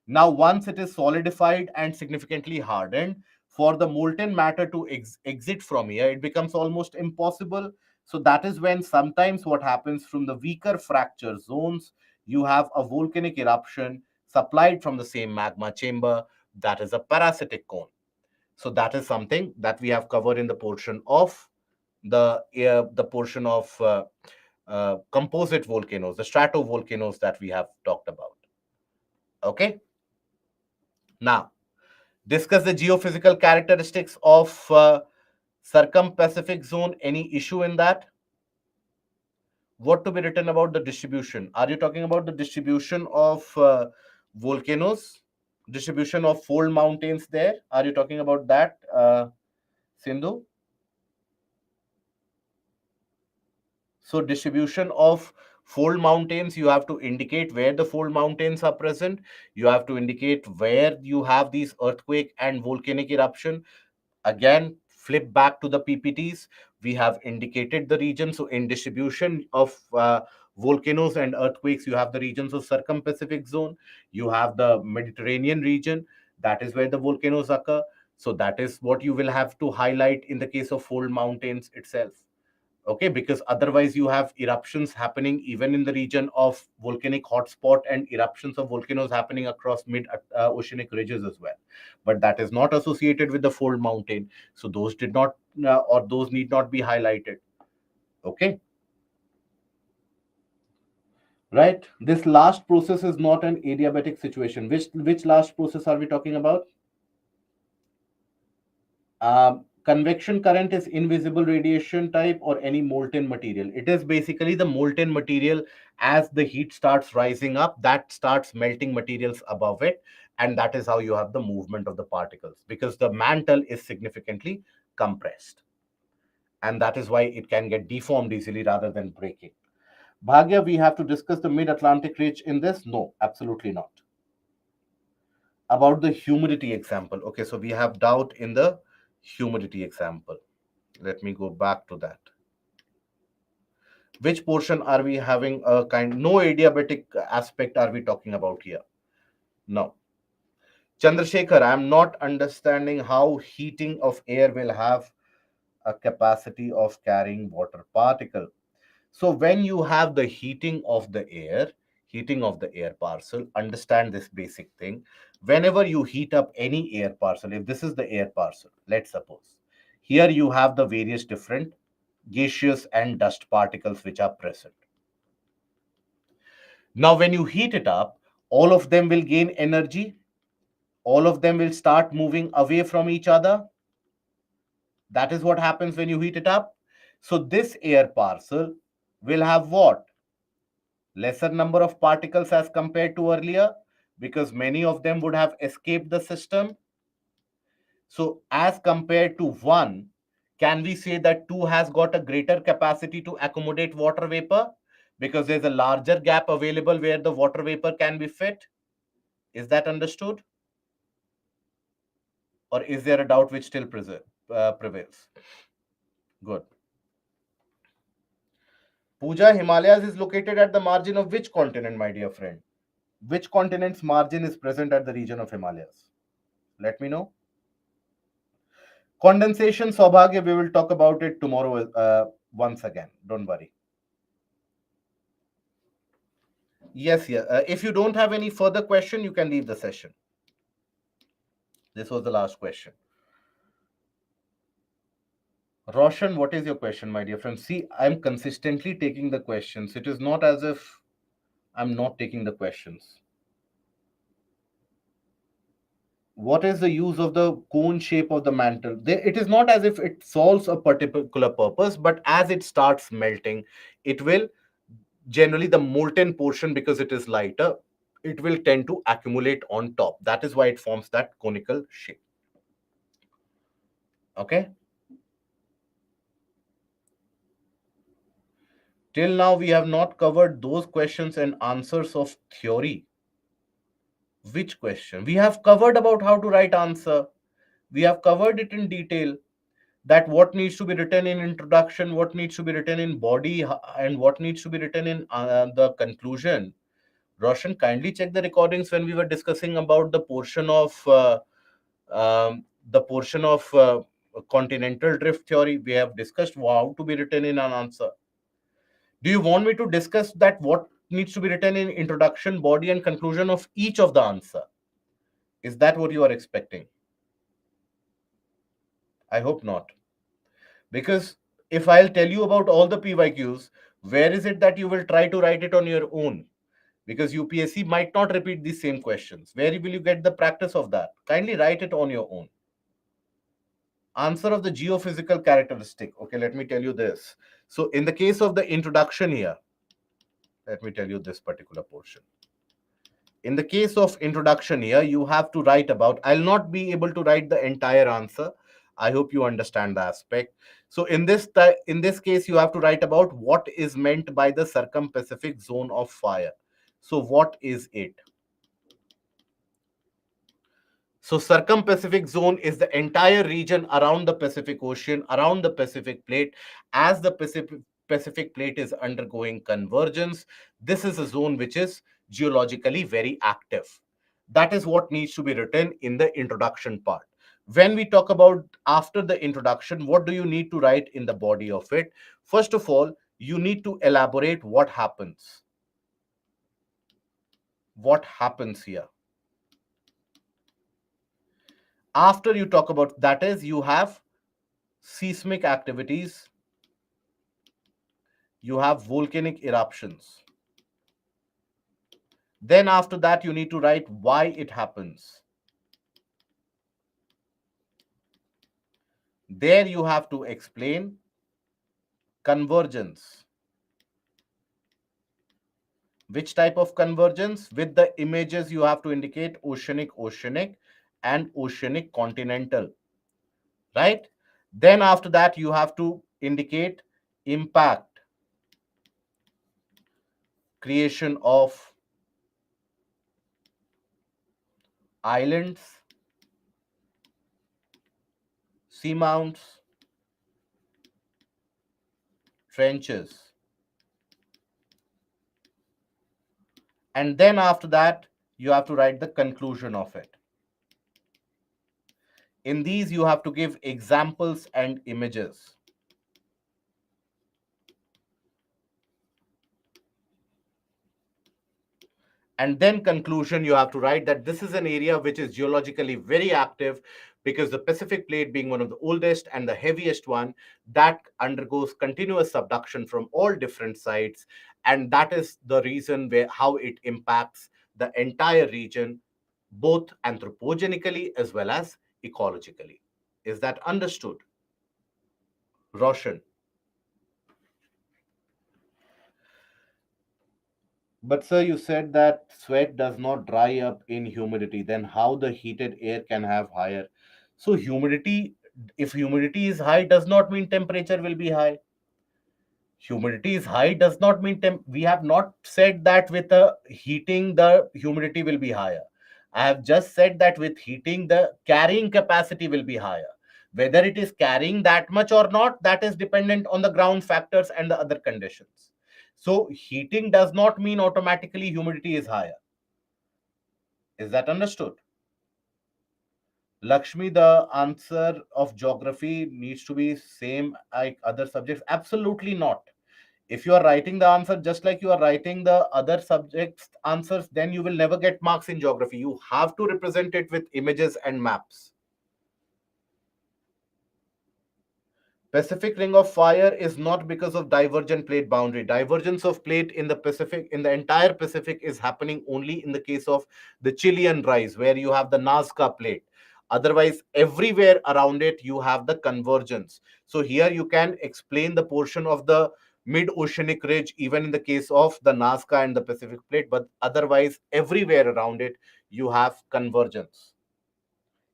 Now, once it is solidified and significantly hardened, for the molten matter to exit from here, it becomes almost impossible. So, that is when sometimes what happens from the weaker fracture zones, you have a volcanic eruption supplied from the same magma chamber. That is a parasitic cone. So, that is something that we have covered in the portion of the portion of composite volcanoes, the stratovolcanoes that we have talked about. Okay. Now, discuss the geophysical characteristics of circum-Pacific zone. Any issue in that? What to be written about the distribution? Are you talking about the distribution of volcanoes, distribution of fold mountains there? Are you talking about that, Sindhu? So distribution of fold mountains, you have to indicate where the fold mountains are present. You have to indicate where you have these earthquake and volcanic eruption. Again, flip back to the PPTs. We have indicated the region. So in distribution of volcanoes and earthquakes, you have the regions of circum-Pacific zone. You have the Mediterranean region. That is where the volcanoes occur. So that is what you will have to highlight in the case of fold mountains itself. Okay, because otherwise you have eruptions happening even in the region of volcanic hotspot and eruptions of volcanoes happening across mid oceanic ridges as well, but that is not associated with the fold mountain, so those did not or those need not be highlighted. Okay, right, this last process is not an adiabatic situation. Which last process are we talking about? Convection current is invisible radiation type or any molten material. It is basically the molten material. As the heat starts rising up, that starts melting materials above it, and that is how you have the movement of the particles, because the mantle is significantly compressed, and that is why it can get deformed easily rather than breaking. Bhagya, we have to discuss the mid-Atlantic ridge in this? No, absolutely not. About the humidity example. Okay, so we have doubt in the humidity example. Let me go back to that. Which portion are we having a kind, no adiabatic aspect are we talking about here? No. Chandrasekhar, I'm not understanding how heating of air will have a capacity of carrying water particle. So when you have the heating of the air parcel, understand this basic thing. Whenever you heat up any air parcel, if this is the air parcel, let's suppose, here you have the various different gaseous and dust particles which are present. Now, when you heat it up, All of them will gain energy. All of them will start moving away from each other. That is what happens when you heat it up. So this air parcel will have what? Lesser number of particles as compared to earlier, because many of them would have escaped the system. So as compared to 1, can we say that 2 has got a greater capacity to accommodate water vapor because there's a larger gap available where the water vapor can be fit? Is that understood? Or is there a doubt which still prevails? Good. Pooja, Himalayas is located at the margin of which continent, my dear friend? Which continent's margin is present at the region of Himalayas? Let me know. Condensation, Saubhagya, we will talk about it tomorrow once again. Don't worry. Yes, yeah. If you don't have any further question, you can leave the session. This was the last question. Roshan, what is your question, my dear friend? See, I'm consistently taking the questions. It is not as if I'm not taking the questions. What is the use of the cone shape of the mantle? It is not as if it solves a particular purpose, but as it starts melting, it will generally, the molten portion, because it is lighter, it will tend to accumulate on top. That is why it forms that conical shape. Okay. Till now, we have not covered those questions and answers of theory. Which question? We have covered about how to write answer. We have covered it in detail, that what needs to be written in introduction, what needs to be written in body, and what needs to be written in the conclusion. Roshan, kindly check the recordings when we were discussing about the portion of continental drift theory. We have discussed how to be written in an answer. Do you want me to discuss that what needs to be written in introduction, body, and conclusion of each of the answer? Is that what you are expecting? I hope not. Because if I'll tell you about all the PYQs, where is it that you will try to write it on your own? Because UPSC might not repeat these same questions. Where will you get the practice of that? Kindly write it on your own. Answer of the geophysical characteristic. Okay, let me tell you this. So in the case of the introduction here, let me tell you this particular portion. In the case of introduction here, you have to write about, I'll not be able to write the entire answer. I hope you understand the aspect. So in this case, you have to write about what is meant by the circum-Pacific zone of fire. So what is it? So circum-Pacific zone is the entire region around the Pacific Ocean, around the Pacific plate. As the Pacific plate is undergoing convergence, this is a zone which is geologically very active. That is what needs to be written in the introduction part. When we talk about after the introduction, what do you need to write in the body of it? First of all, you need to elaborate what happens. What happens here? After you talk about that, is you have seismic activities, you have volcanic eruptions. Then after that, you need to write why it happens. There you have to explain convergence. Which type of convergence? With the images, you have to indicate oceanic, and oceanic continental. Right? Then after that, you have to indicate impact, creation of islands, seamounts, trenches. And then after that, you have to write the conclusion of it. In these, you have to give examples and images. And then conclusion, you have to write that this is an area which is geologically very active, because the Pacific plate being one of the oldest and the heaviest one, that undergoes continuous subduction from all different sides. And that is the reason where how it impacts the entire region, both anthropogenically as well as ecologically. Is that understood? Roshan. But sir, you said that sweat does not dry up in humidity. Then how the heated air can have higher? So humidity, if humidity is high, does not mean temperature will be high. Humidity is high does not mean we have not said that with heating the humidity will be higher. I have just said that with heating the carrying capacity will be higher. Whether it is carrying that much or not, that is dependent on the ground factors and the other conditions. So heating does not mean automatically humidity is higher. Is that understood? Lakshmi, the answer of geography needs to be same like other subjects. Absolutely not. If you are writing the answer just like you are writing the other subjects answers, then you will never get marks in geography. You have to represent it with images and maps. Pacific Ring of Fire is not because of divergent plate boundary. Divergence of plate in the Pacific, in the entire Pacific, is happening only in the case of the Chilean rise, where you have the Nazca plate. Otherwise, everywhere around it, you have the convergence. So here you can explain the portion of the mid-oceanic ridge, even in the case of the Nazca and the Pacific plate, but otherwise, everywhere around it, you have convergence.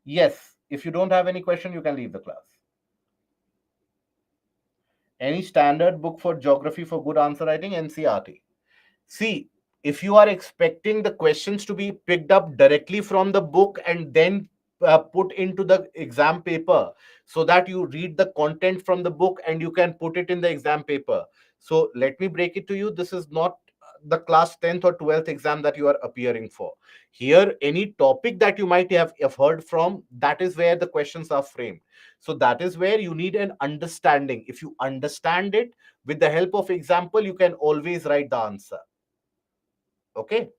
Yes, if you don't have any question, you can leave the class. Any standard book for geography for good answer writing? NCRT. See, if you are expecting the questions to be picked up directly from the book and then put into the exam paper, so that you read the content from the book and you can put it in the exam paper. So let me break it to you. This is not the class 10th or 12th exam that you are appearing for. Here, any topic that you might have heard from, that is where the questions are framed. So that is where you need an understanding. If you understand it, with the help of example, you can always write the answer. Okay.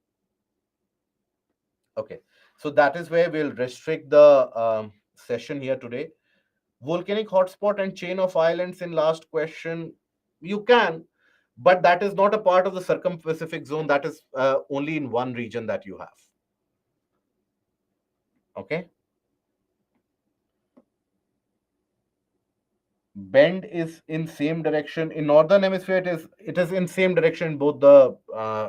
Okay. So that is where we'll restrict the session here today. Volcanic hotspot and chain of islands in last question. You can, but that is not a part of the circum-Pacific zone. That is only in one region that you have. Okay. Bend is in same direction. In northern hemisphere, it is in same direction in both the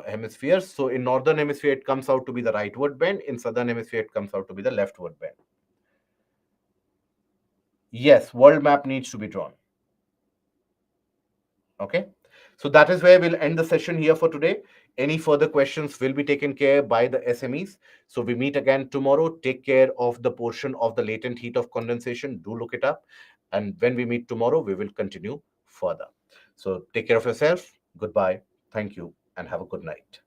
hemispheres. So in northern hemisphere, it comes out to be the rightward bend. In southern hemisphere, it comes out to be the leftward bend. Yes, world map needs to be drawn. Okay. So that is where we'll end the session here for today. Any further questions will be taken care by the SMEs. So we meet again tomorrow. Take care of the portion of the latent heat of condensation. Do look it up. And when we meet tomorrow, we will continue further. So take care of yourself. Goodbye. Thank you and have a good night.